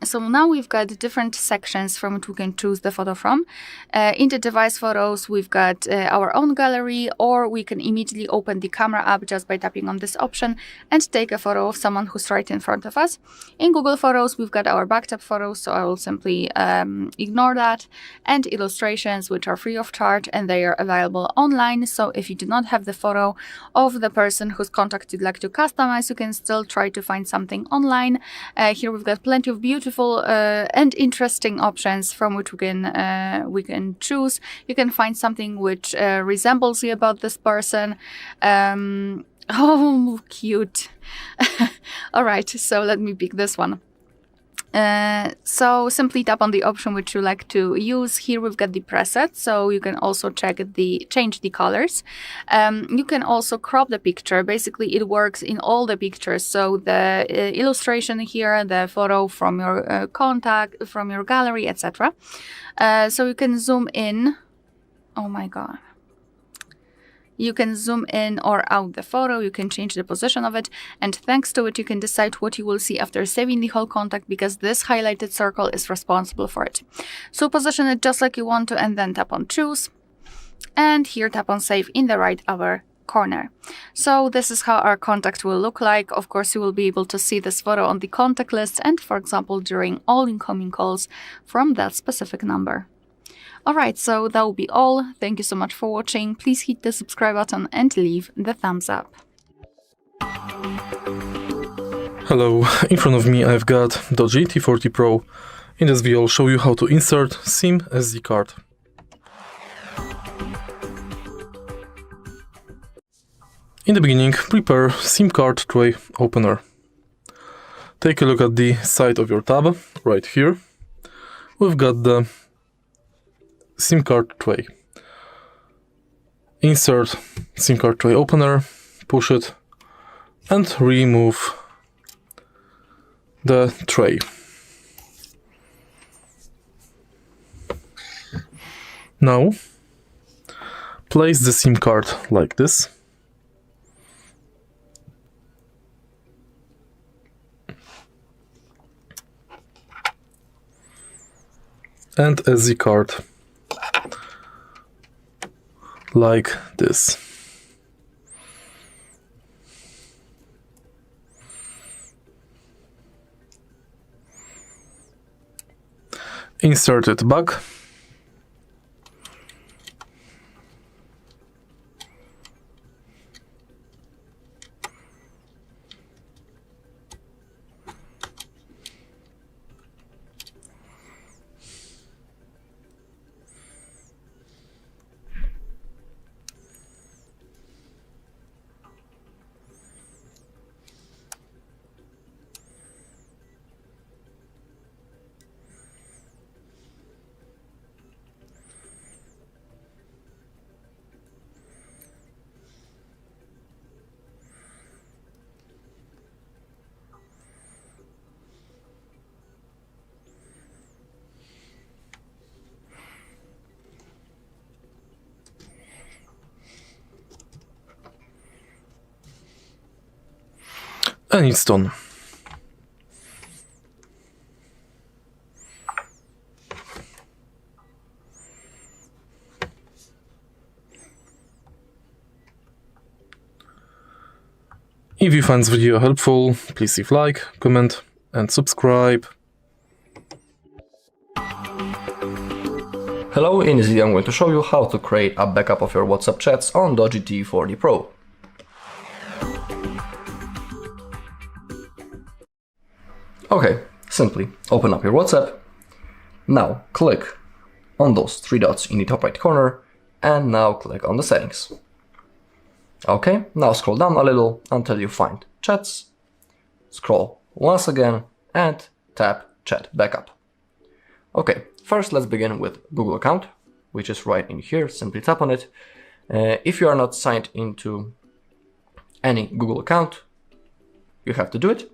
So now we've got different sections from which we can choose the photo from. In the device photos, we've got our own gallery, or we can immediately open the camera app just by tapping on this option and take a photo of someone who's right in front of us. In Google Photos, we've got our backup photos, so I will simply ignore that, and illustrations, which are free of charge and they are available online. So if you do not have the photo of the person whose contact you'd like to customize, you can still try to find something online. Here we've got plenty of beautiful and interesting options from which we can choose. You can find something which resembles you about this person. Oh, cute. All right, so let me pick this one. So simply tap on the option which you like to use. Here we've got the presets, so you can also change the colors. You can also crop the picture. Basically it works in all the pictures, so the illustration here, the photo from your contact, from your gallery, etc. So you can zoom in. Oh my god. You can zoom in or out the photo, you can change the position of it, and thanks to it you can decide what you will see after saving the whole contact, because this highlighted circle is responsible for it. So position it just like you want to, and then tap on choose, and here tap on save in the right upper corner. So this is how our contact will look like. Of course, you will be able to see this photo on the contact list and, for example, during all incoming calls from that specific number. Alright, so that will be all. Thank you so much for watching. Please hit the subscribe button and leave the thumbs up. Hello, in front of me I've got DOOGEE T40 Pro. In this video I'll show you how to insert SIM SD card. In the beginning, prepare SIM card tray opener. Take a look at the side of your tab, right here. We've got the SIM card tray. Insert SIM card tray opener, push it, and remove the tray. Now, place the SIM card like this. And SD card like this. Insert it back. And it's done. If you find this video helpful, please leave like, comment and subscribe. Hello, in this video I'm going to show you how to create a backup of your WhatsApp chats on DOOGEE T40 Pro. Okay, simply open up your WhatsApp. Now click on those three dots in the top right corner and now click on the settings. Okay, now scroll down a little until you find chats. Scroll once again and tap chat backup. Okay, first let's begin with Google account, which is right in here. Simply tap on it. If you are not signed into any Google account, you have to do it.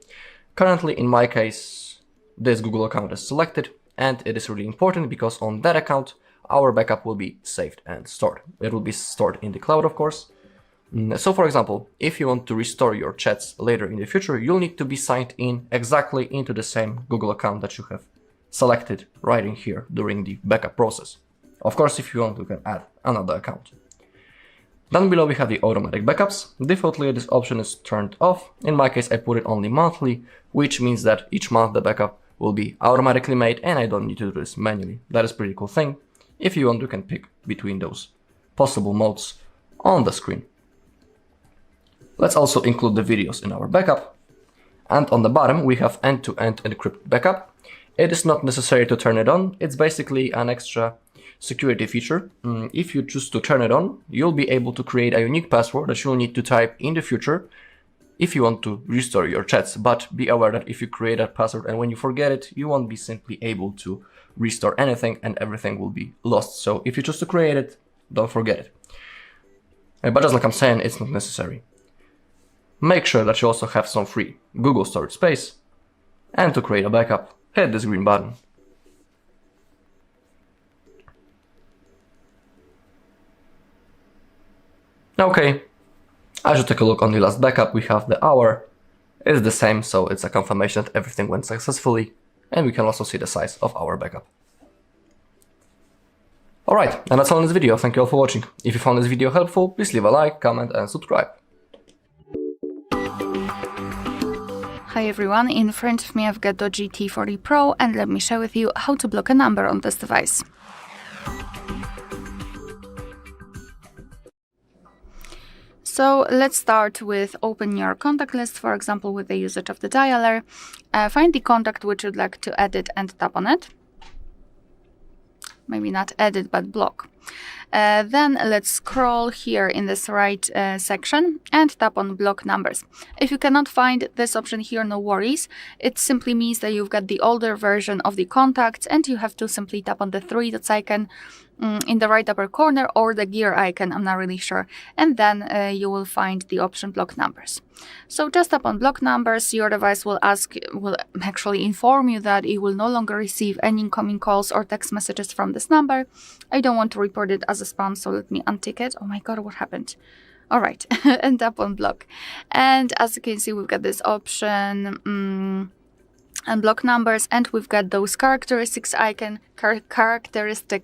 Currently, in my case, this Google account is selected, and it is really important because on that account, our backup will be saved and stored. It will be stored in the cloud, of course. So, for example, if you want to restore your chats later in the future, you'll need to be signed in exactly into the same Google account that you have selected right in here during the backup process. Of course, if you want, you can add another account. Down below we have the automatic backups. Defaultly this option is turned off. In my case I put it only monthly, which means that each month the backup will be automatically made and I don't need to do this manually. That is a pretty cool thing. If you want, you can pick between those possible modes on the screen. Let's also include the videos in our backup. And on the bottom we have end-to-end encrypt backup. It is not necessary to turn it on. It's basically an extra security feature. If you choose to turn it on, you'll be able to create a unique password that you'll need to type in the future if you want to restore your chats. But be aware that if you create that password and when you forget it, you won't be simply able to restore anything and everything will be lost. So if you choose to create it, don't forget it. But just like I'm saying, it's not necessary. Make sure that you also have some free Google storage space. And to create a backup, hit this green button. Okay, as you take a look on the last backup, we have the hour. It's the same, so it's a confirmation that everything went successfully. And we can also see the size of our backup. Alright, and that's all in this video. Thank you all for watching. If you found this video helpful, please leave a like, comment and subscribe. Hi everyone, in front of me I've got DOOGEE T40 Pro, and let me share with you how to block a number on this device. So let's start with open your contact list, for example with the usage of the dialer. Find the contact which you'd like to edit and tap on it. Maybe not edit, but block. Then let's scroll here in this right section and tap on block numbers. If you cannot find this option here, no worries. It simply means that you've got the older version of the contacts and you have to simply tap on the three dots icon in the right upper corner or the gear icon, I'm not really sure. And then you will find the option block numbers. So just tap on block numbers, your device will actually inform you that it will no longer receive any incoming calls or text messages from this number. I don't want to report it as a spam, so let me untick it. Oh my god, what happened? Alright, and tap on block. And as you can see, we've got this option and block numbers, and we've got those characteristic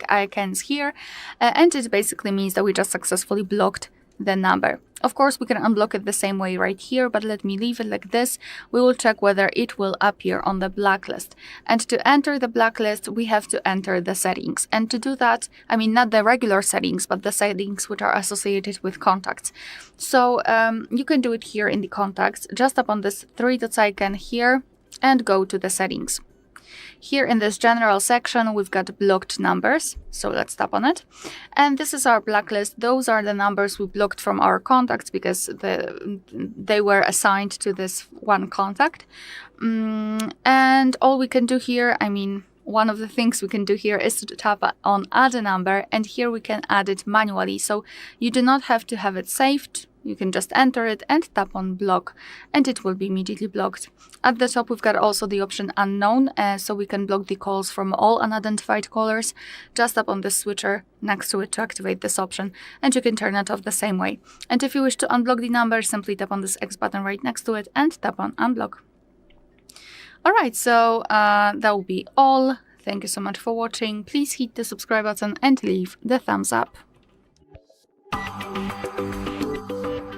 icons here, and it basically means that we just successfully blocked the number. Of course, we can unblock it the same way right here, but let me leave it like this. We will check whether it will appear on the blacklist. And to enter the blacklist, we have to enter the settings. And to do that, I mean, not the regular settings, but the settings which are associated with contacts. So you can do it here in the contacts. Just tap on this three dots icon here and go to the settings. Here in this general section, we've got blocked numbers. So let's tap on it. And this is our blacklist. Those are the numbers we blocked from our contacts because they were assigned to this one contact. And all we can do here, I mean, one of the things we can do here is to tap on add a number, and here we can add it manually. So you do not have to have it saved. You can just enter it and tap on block, and it will be immediately blocked. At the top, we've got also the option unknown, so we can block the calls from all unidentified callers. Just tap on the switcher next to it to activate this option, and you can turn it off the same way. And if you wish to unblock the number, simply tap on this X button right next to it and tap on unblock. Alright, so that will be all. Thank you so much for watching. Please hit the subscribe button and leave the thumbs up.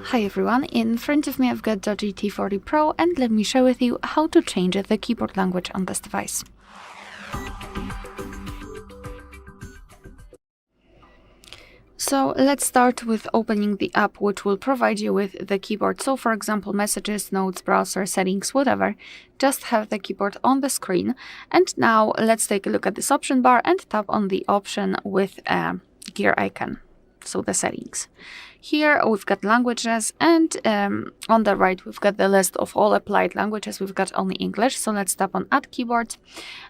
Hi everyone, in front of me I've got DOOGEE T40 Pro, and let me share with you how to change the keyboard language on this device. So let's start with opening the app which will provide you with the keyboard. So for example, messages, notes, browser, settings, whatever. Just have the keyboard on the screen. And now let's take a look at this option bar and tap on the option with a gear icon. So the settings. Here we've got languages, and on the right we've got the list of all applied languages. We've got only English, so let's tap on add keyboard,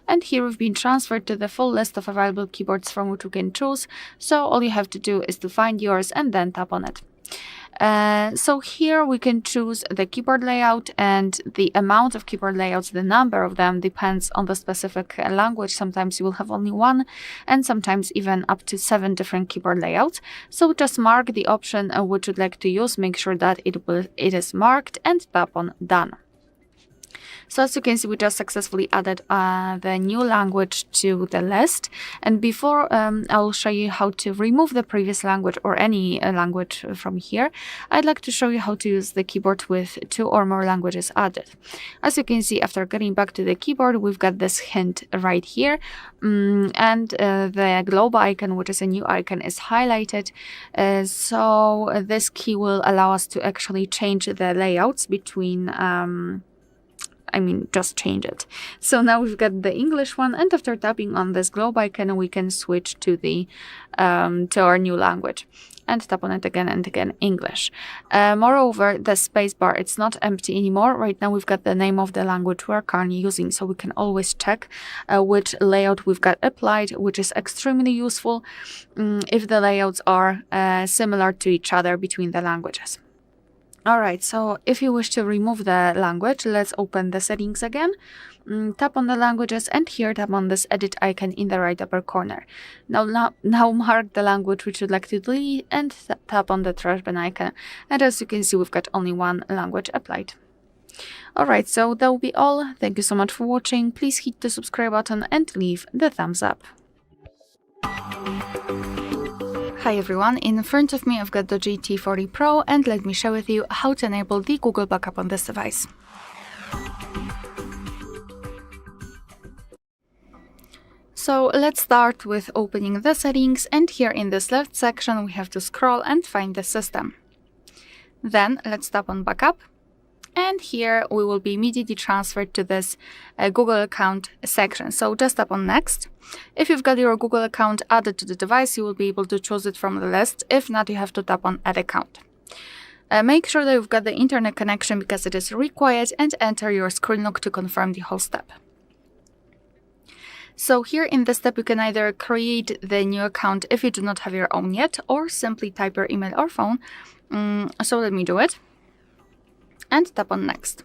and here we've been transferred to the full list of available keyboards from which we can choose. So all you have to do is to find yours and then tap on it. So here we can choose the keyboard layout, and the amount of keyboard layouts, the number of them, depends on the specific language. Sometimes you will have only one, and sometimes even up to 7 different keyboard layouts. So just mark the option which you'd like to use, make sure that it is marked, and tap on done. So as you can see, we just successfully added the new language to the list. And before I'll show you how to remove the previous language or any language from here, I'd like to show you how to use the keyboard with 2 or more languages added. As you can see, after getting back to the keyboard, we've got this hint right here. And the globe icon, which is a new icon, is highlighted. So this key will allow us to actually change the layouts between just change it. So now we've got the English one, and after tapping on this globe icon, we can switch to the to our new language and tap on it again and again, English. Moreover, the space bar, it's not empty anymore. Right now we've got the name of the language we're currently using, so we can always check which layout we've got applied, which is extremely useful if the layouts are similar to each other between the languages. Alright, so if you wish to remove the language, let's open the settings again. Tap on the languages, and here tap on this edit icon in the right upper corner. Now mark the language which you'd like to delete, and tap on the trash bin icon. And as you can see, we've got only one language applied. Alright, so that will be all. Thank you so much for watching. Please hit the subscribe button and leave the thumbs up. Hi everyone, in front of me I've got the DOOGEE T40 Pro, and let me share with you how to enable the Google backup on this device. So let's start with opening the settings, and here in this left section we have to scroll and find the system. Then let's tap on backup, and here we will be immediately transferred to this Google account section. So just tap on next. If you've got your Google account added to the device, you will be able to choose it from the list. If not, you have to tap on add account. Make sure that you've got the internet connection because it is required, and enter your screen lock to confirm the whole step. So here in this step you can either create the new account if you do not have your own yet, or simply type your email or phone. So let me do it. And tap on next.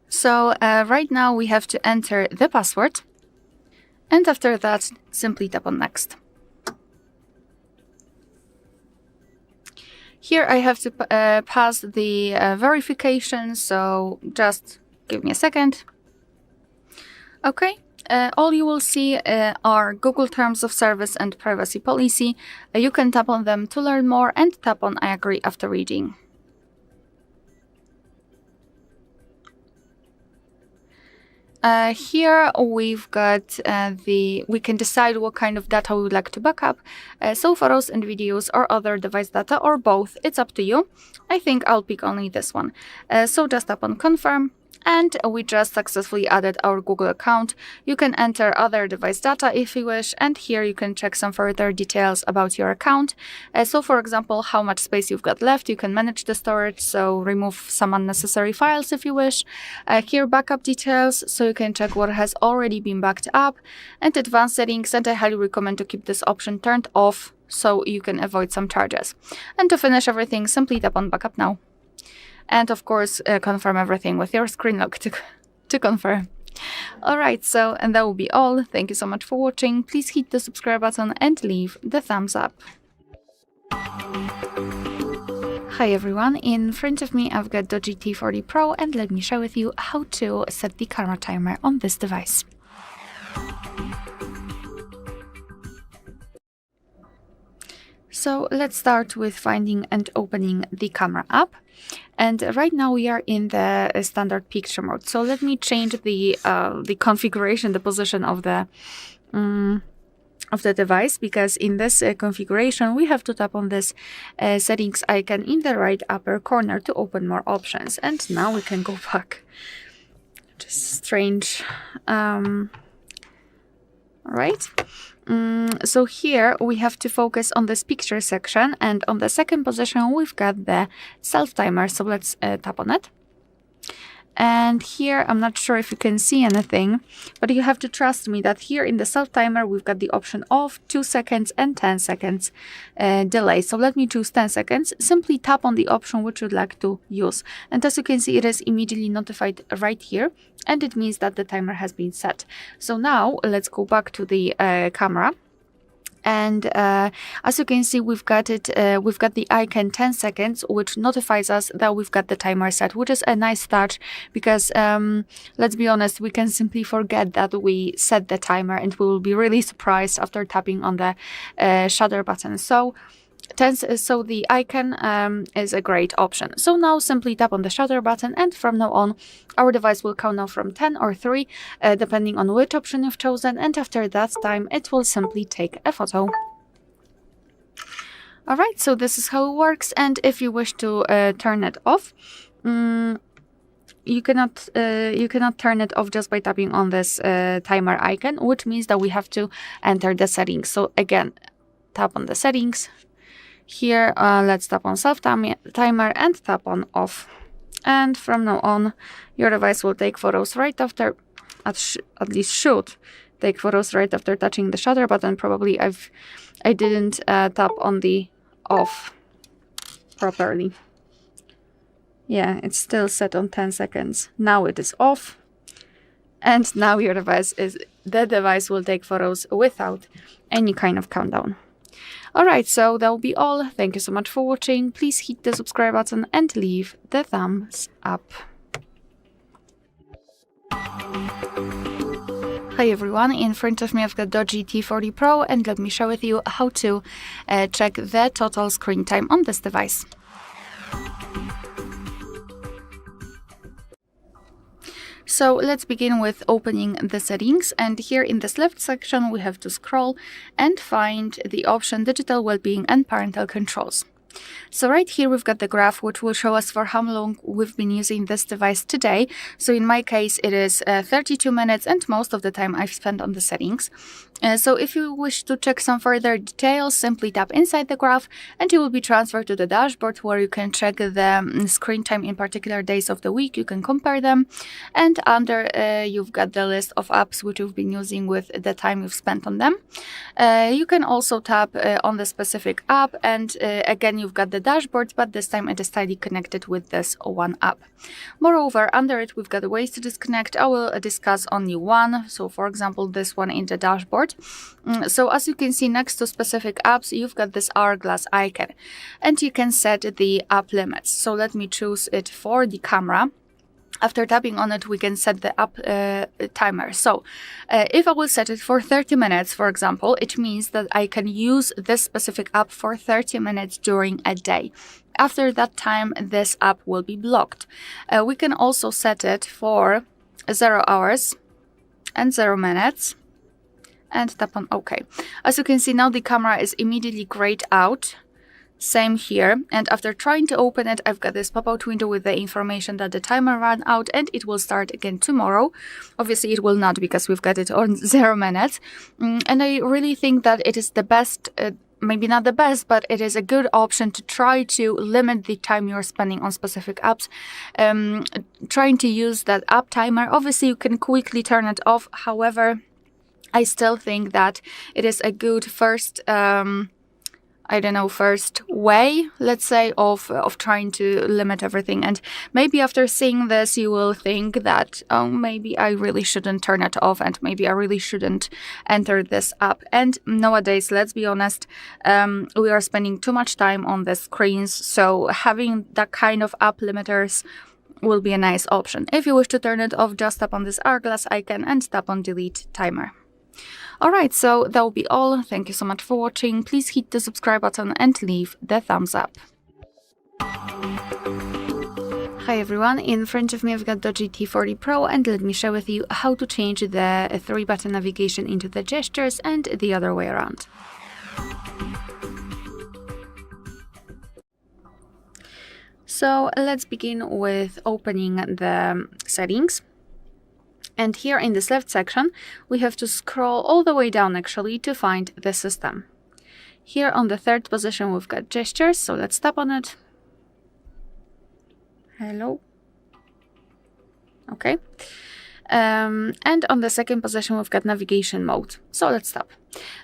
So right now we have to enter the password, and after that simply tap on next. Here I have to pass the verification, so just give me a second. Okay, all you will see are Google Terms of Service and Privacy Policy. You can tap on them to learn more, and tap on I agree after reading. Here we've got we can decide what kind of data we would like to backup. So photos and videos, or other device data, or both. It's up to you. I think I'll pick only this one. So just tap on confirm. And we just successfully added our Google account. You can enter other device data if you wish, and here you can check some further details about your account. So for example, how much space you've got left. You can manage the storage, so remove some unnecessary files if you wish. Here backup details, so you can check what has already been backed up, and advanced settings, and I highly recommend to keep this option turned off so you can avoid some charges. And to finish everything, simply tap on backup now. And of course, confirm everything with your screen lock to confirm. Alright, so and that will be all. Thank you so much for watching. Please hit the subscribe button and leave the thumbs up. Hi everyone, in front of me I've got DOOGEE T40 Pro, and let me share with you how to set the camera timer on this device. So let's start with finding and opening the camera app. And right now we are in the standard picture mode. So let me change the configuration, the position of the device, because in this configuration we have to tap on this settings icon in the right upper corner to open more options. And now we can go back. Just strange. Right. So here we have to focus on this picture section, and on the second position we've got the self timer, so let's tap on it. And here I'm not sure if you can see anything, but you have to trust me that here in the self timer we've got the option of 2 seconds and 10 seconds delay. So let me choose 10 seconds. Simply tap on the option which you'd like to use, and as you can see it is immediately notified right here, and it means that the timer has been set. So now let's go back to the camera. And as you can see, we've got the icon 10 seconds, which notifies us that we've got the timer set, which is a nice touch, because let's be honest, we can simply forget that we set the timer, and we will be really surprised after tapping on the shutter button. So the icon is a great option. So now simply tap on the shutter button, and from now on our device will count now from 10 or 3 depending on which option you've chosen, and after that time it will simply take a photo. Alright, so this is how it works, and if you wish to turn it off, you cannot turn it off just by tapping on this timer icon, which means that we have to enter the settings. So again, tap on the settings. Here, let's tap on self timer and tap on off. And from now on, your device will take photos right after, at least should take photos right after touching the shutter button. Probably I didn't tap on the off properly. Yeah, it's still set on 10 seconds. Now it is off. And now the device will take photos without any kind of countdown. Alright, so that will be all. Thank you so much for watching. Please hit the subscribe button and leave the thumbs up. Hi everyone, in front of me I've got DOOGEE T40 Pro, and let me share with you how to check the total screen time on this device. So let's begin with opening the settings, and here in this left section we have to scroll and find the option Digital Wellbeing and Parental Controls. So right here we've got the graph which will show us for how long we've been using this device today. So in my case it is 32 minutes, and most of the time I've spent on the settings. So if you wish to check some further details, simply tap inside the graph and you will be transferred to the dashboard where you can check the screen time in particular days of the week. You can compare them, and under you've got the list of apps which you've been using with the time you've spent on them. You can also tap on the specific app, and again you've got the dashboard, but this time it is tightly connected with this one app. Moreover, under it we've got ways to disconnect. I will discuss only one, so for example this one in the dashboard. So as you can see, next to specific apps you've got this hourglass icon, and you can set the app limits. So let me choose it for the camera. After tapping on it, we can set the app timer. So if I will set it for 30 minutes, for example, it means that I can use this specific app for 30 minutes during a day. After that time, this app will be blocked. We can also set it for 0 hours and 0 minutes, and tap on OK. As you can see, now the camera is immediately grayed out. Same here, and after trying to open it, I've got this pop-out window with the information that the timer ran out and it will start again tomorrow. Obviously it will not, because we've got it on 0 minutes. And I really think that it is the best, maybe not the best, but it is a good option to try to limit the time you're spending on specific apps. Trying to use that app timer, obviously you can quickly turn it off. However, I still think that it is a good first first way, let's say, of trying to limit everything. And maybe after seeing this, you will think that, oh, maybe I really shouldn't turn it off, and maybe I really shouldn't enter this app. And nowadays, let's be honest, we are spending too much time on the screens, so having that kind of app limiters will be a nice option. If you wish to turn it off, just tap on this hourglass icon and tap on delete timer. Alright, so that will be all. Thank you so much for watching. Please hit the subscribe button and leave the thumbs up. Hi everyone, in front of me I've got DOOGEE T40 Pro, and let me share with you how to change the 3-button navigation into the gestures and the other way around. So let's begin with opening the settings. And here in this left section, we have to scroll all the way down actually to find the system. Here on the 3rd position, we've got gestures, so let's tap on it. Hello. Okay. And on the 2nd position, we've got navigation mode. So let's tap.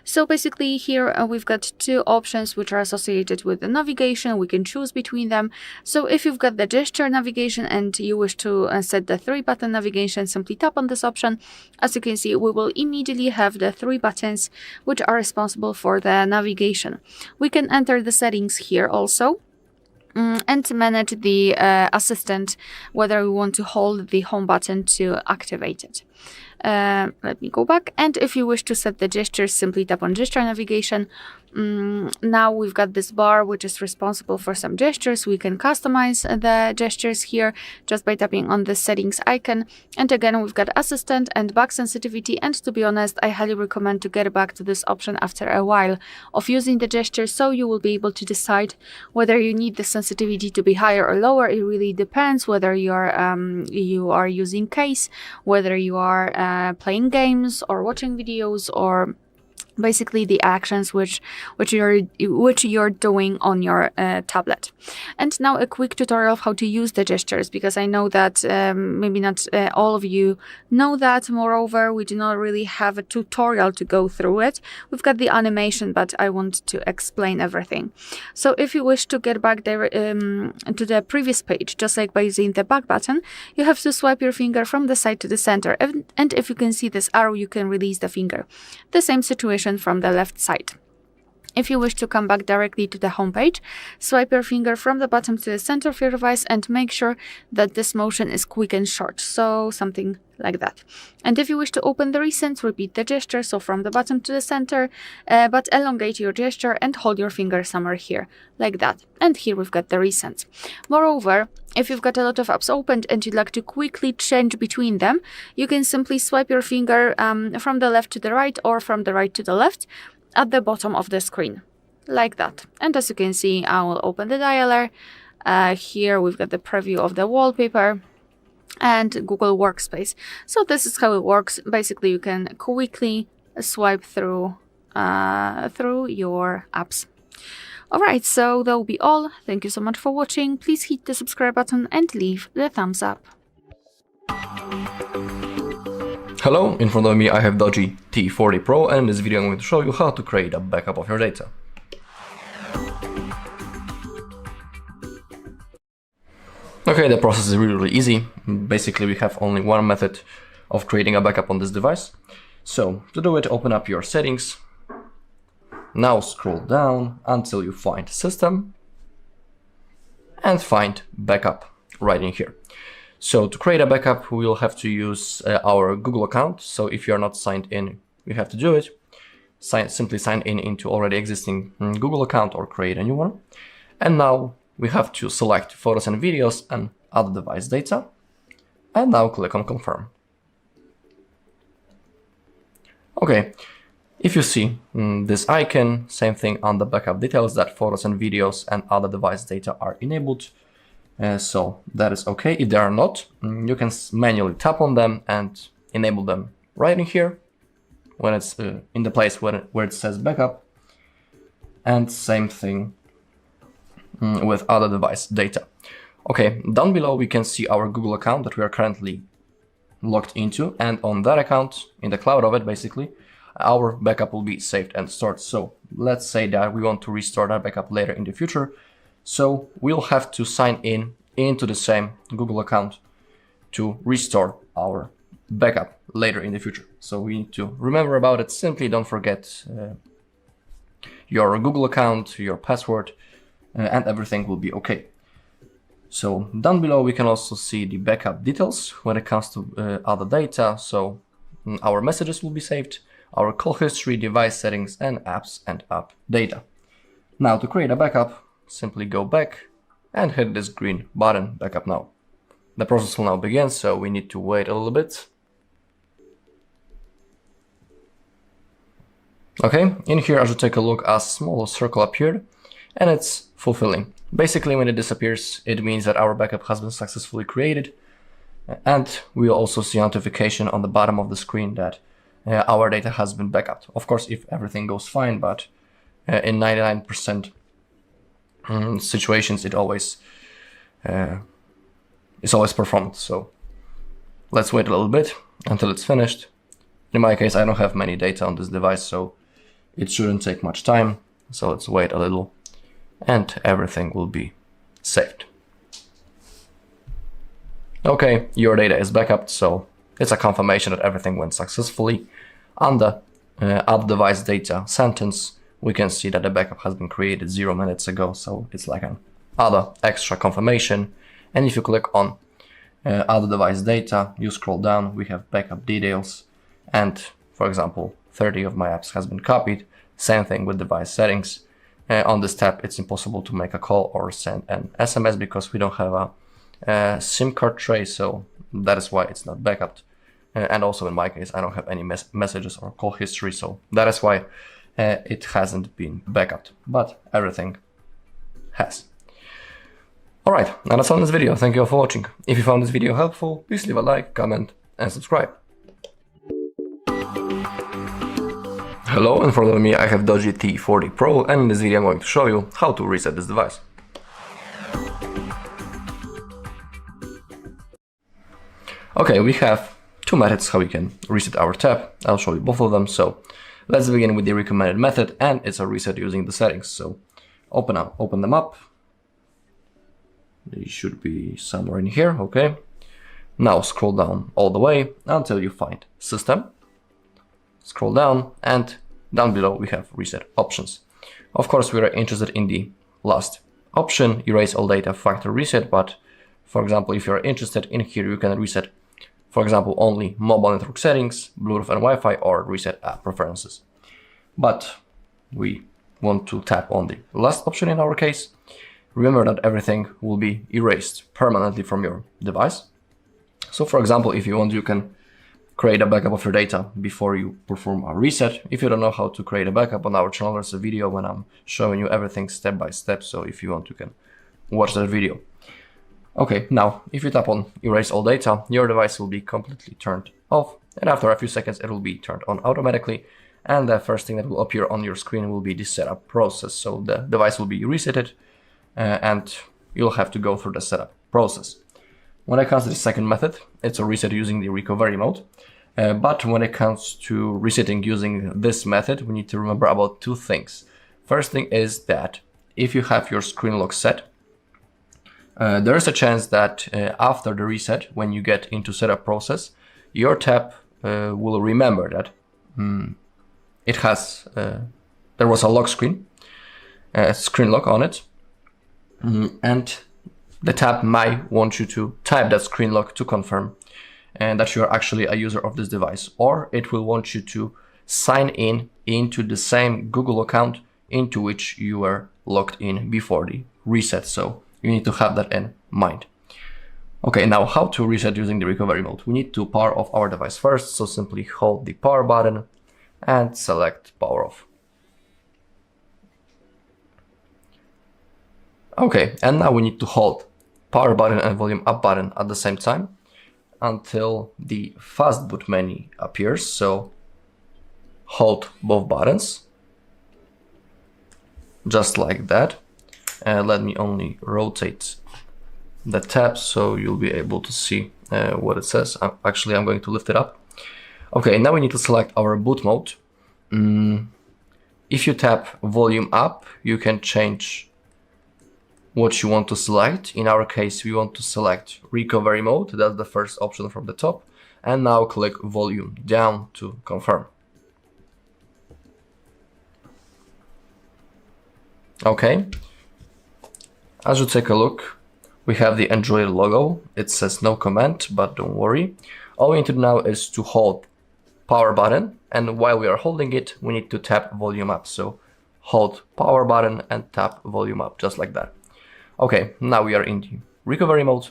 So basically here we've got 2 options which are associated with the navigation. We can choose between them. So if you've got the gesture navigation and you wish to set the 3-button navigation, simply tap on this option. As you can see, we will immediately have the 3 buttons which are responsible for the navigation. We can enter the settings here also, and manage the assistant, whether we want to hold the home button to activate it. Let me go back, and if you wish to set the gestures, simply tap on gesture navigation. Now we've got this bar which is responsible for some gestures. We can customize the gestures here just by tapping on the settings icon, and again we've got assistant and back sensitivity. And to be honest, I highly recommend to get back to this option after a while of using the gestures, so you will be able to decide whether you need the sensitivity to be higher or lower. It really depends whether you are using case, whether you are playing games or watching videos, or basically the actions which you're doing on your tablet. And now a quick tutorial of how to use the gestures, because I know that maybe not all of you know that. Moreover, we do not really have a tutorial to go through it. We've got the animation, but I want to explain everything. So if you wish to get back there to the previous page, just like by using the back button, you have to swipe your finger from the side to the center, and if you can see this arrow, you can release the finger. The same situation from the left side. If you wish to come back directly to the home page, swipe your finger from the bottom to the center of your device and make sure that this motion is quick and short, so something like that. And if you wish to open the recent, repeat the gesture, so from the bottom to the center, but elongate your gesture and hold your finger somewhere here, like that. And here we've got the recent. Moreover, if you've got a lot of apps opened and you'd like to quickly change between them, you can simply swipe your finger from the left to the right or from the right to the left at the bottom of the screen, like that. And as you can see, I will open the dialer. Here we've got the preview of the wallpaper and Google Workspace. So this is how it works. Basically, you can quickly swipe through your apps. Alright, so that will be all. Thank you so much for watching. Please hit the subscribe button and leave the thumbs up. Hello, in front of me I have DOOGEE T40 Pro, and in this video I'm going to show you how to create a backup of your data. Okay, the process is really easy. Basically, we have only one method of creating a backup on this device. So, to do it, open up your settings. Now scroll down until you find System and find Backup right in here. So to create a backup, we will have to use our Google account. So if you're not signed in, you have to do it. Simply sign in into already existing Google account or create a new one. And now we have to select photos and videos and other device data. And now click on Confirm. Okay, if you see this icon, same thing on the backup details, that photos and videos and other device data are enabled. So that is okay. If they are not, you can manually tap on them and enable them right in here when it's in the place where it says backup. And same thing with other device data. Okay, down below we can see our Google account that we are currently logged into, and on that account, in the cloud of it basically, our backup will be saved and stored. So let's say that we want to restore that backup later in the future. So we'll have to sign in into the same Google account to restore our backup later in the future. So we need to remember about it. Simply don't forget your Google account, your password, and everything will be okay. So down below we can also see the backup details when it comes to other data. So our messages will be saved, our call history, device settings, and apps and app data. Now to create a backup, simply go back and hit this green button, Backup Now. The process will now begin, so we need to wait a little bit. Okay, in here as you take a look, a small circle appeared and it's fulfilling. Basically, when it disappears, it means that our backup has been successfully created, and we'll also see a notification on the bottom of the screen that our data has been backed. Of course, if everything goes fine, but in 99% situations, it's always performed. So let's wait a little bit until it's finished. In my case, I don't have many data on this device, so it shouldn't take much time. So let's wait a little and everything will be saved. Okay, your data is backed, so it's a confirmation that everything went successfully. On the add device data sentence, we can see that the backup has been created 0 minutes ago, so it's like an other extra confirmation. And if you click on other device data, you scroll down, we have backup details, and for example 30 of my apps has been copied. Same thing with device settings. On this tab, it's impossible to make a call or send an SMS because we don't have a SIM card tray, so that is why it's not backed. And also in my case, I don't have any messages or call history, so that is why it hasn't been backed, but everything has. Alright, and that's all in this video. Thank you all for watching. If you found this video helpful, please leave a like, comment, and subscribe. Hello, in front of me I have DOOGEE T40 Pro, and in this video I'm going to show you how to reset this device. Okay, we have two methods how we can reset our tab. I'll show you both of them. So let's begin with the recommended method, and it's a reset using the settings. So open them up. They should be somewhere in here, okay. Now scroll down all the way until you find System. Scroll down and down below we have reset options. Of course, we are interested in the last option, erase all data factory reset, but for example, if you're interested in here, you can reset, for example, only mobile network settings, Bluetooth and Wi-Fi, or reset app preferences. But we want to tap on the last option in our case. Remember that everything will be erased permanently from your device. So for example, if you want, you can create a backup of your data before you perform a reset. If you don't know how to create a backup, on our channel there's a video when I'm showing you everything step by step, so if you want you can watch that video. Okay, now if you tap on erase all data, your device will be completely turned off, and after a few seconds it will be turned on automatically, and the first thing that will appear on your screen will be the setup process. So the device will be resetted and you'll have to go through the setup process. When it comes to the second method, it's a reset using the recovery mode. But when it comes to resetting using this method, we need to remember about two things. First thing is that if you have your screen lock set, there is a chance that after the reset, when you get into setup process, your tab will remember that it has there was a lock screen, screen lock on it, and the tab might want you to type that screen lock to confirm and that you are actually a user of this device, or it will want you to sign in into the same Google account into which you were logged in before the reset. So you need to have that in mind. Okay, now how to reset using the recovery mode? We need to power off our device first, so simply hold the power button and select power off. Okay, and now we need to hold power button and volume up button at the same time until the fastboot menu appears. So hold both buttons, just like that. And let me only rotate the tab so you'll be able to see what it says. Actually, I'm going to lift it up. Okay, now we need to select our boot mode. If you tap volume up, you can change what you want to select. In our case, we want to select recovery mode. That's the first option from the top. And now click volume down to confirm. Okay. As you take a look, we have the Android logo. It says no comment, but don't worry. All we need to do now is to hold power button, and while we are holding it, we need to tap volume up. So hold power button and tap volume up, just like that. Okay, now we are in the recovery mode.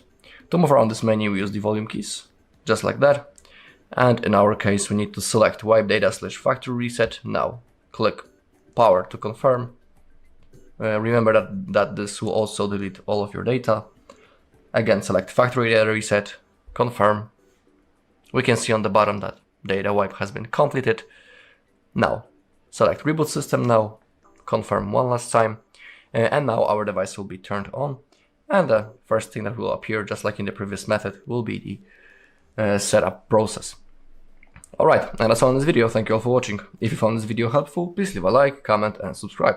To move around this menu, we use the volume keys, just like that. And in our case, we need to select wipe data / factory reset. Now click power to confirm. Remember that this will also delete all of your data. Again, select factory data reset, confirm. We can see on the bottom that data wipe has been completed. Now, select reboot system now, confirm one last time, and now our device will be turned on. And the first thing that will appear, just like in the previous method, will be the setup process. Alright, and that's all in this video. Thank you all for watching. If you found this video helpful, please leave a like, comment, and subscribe.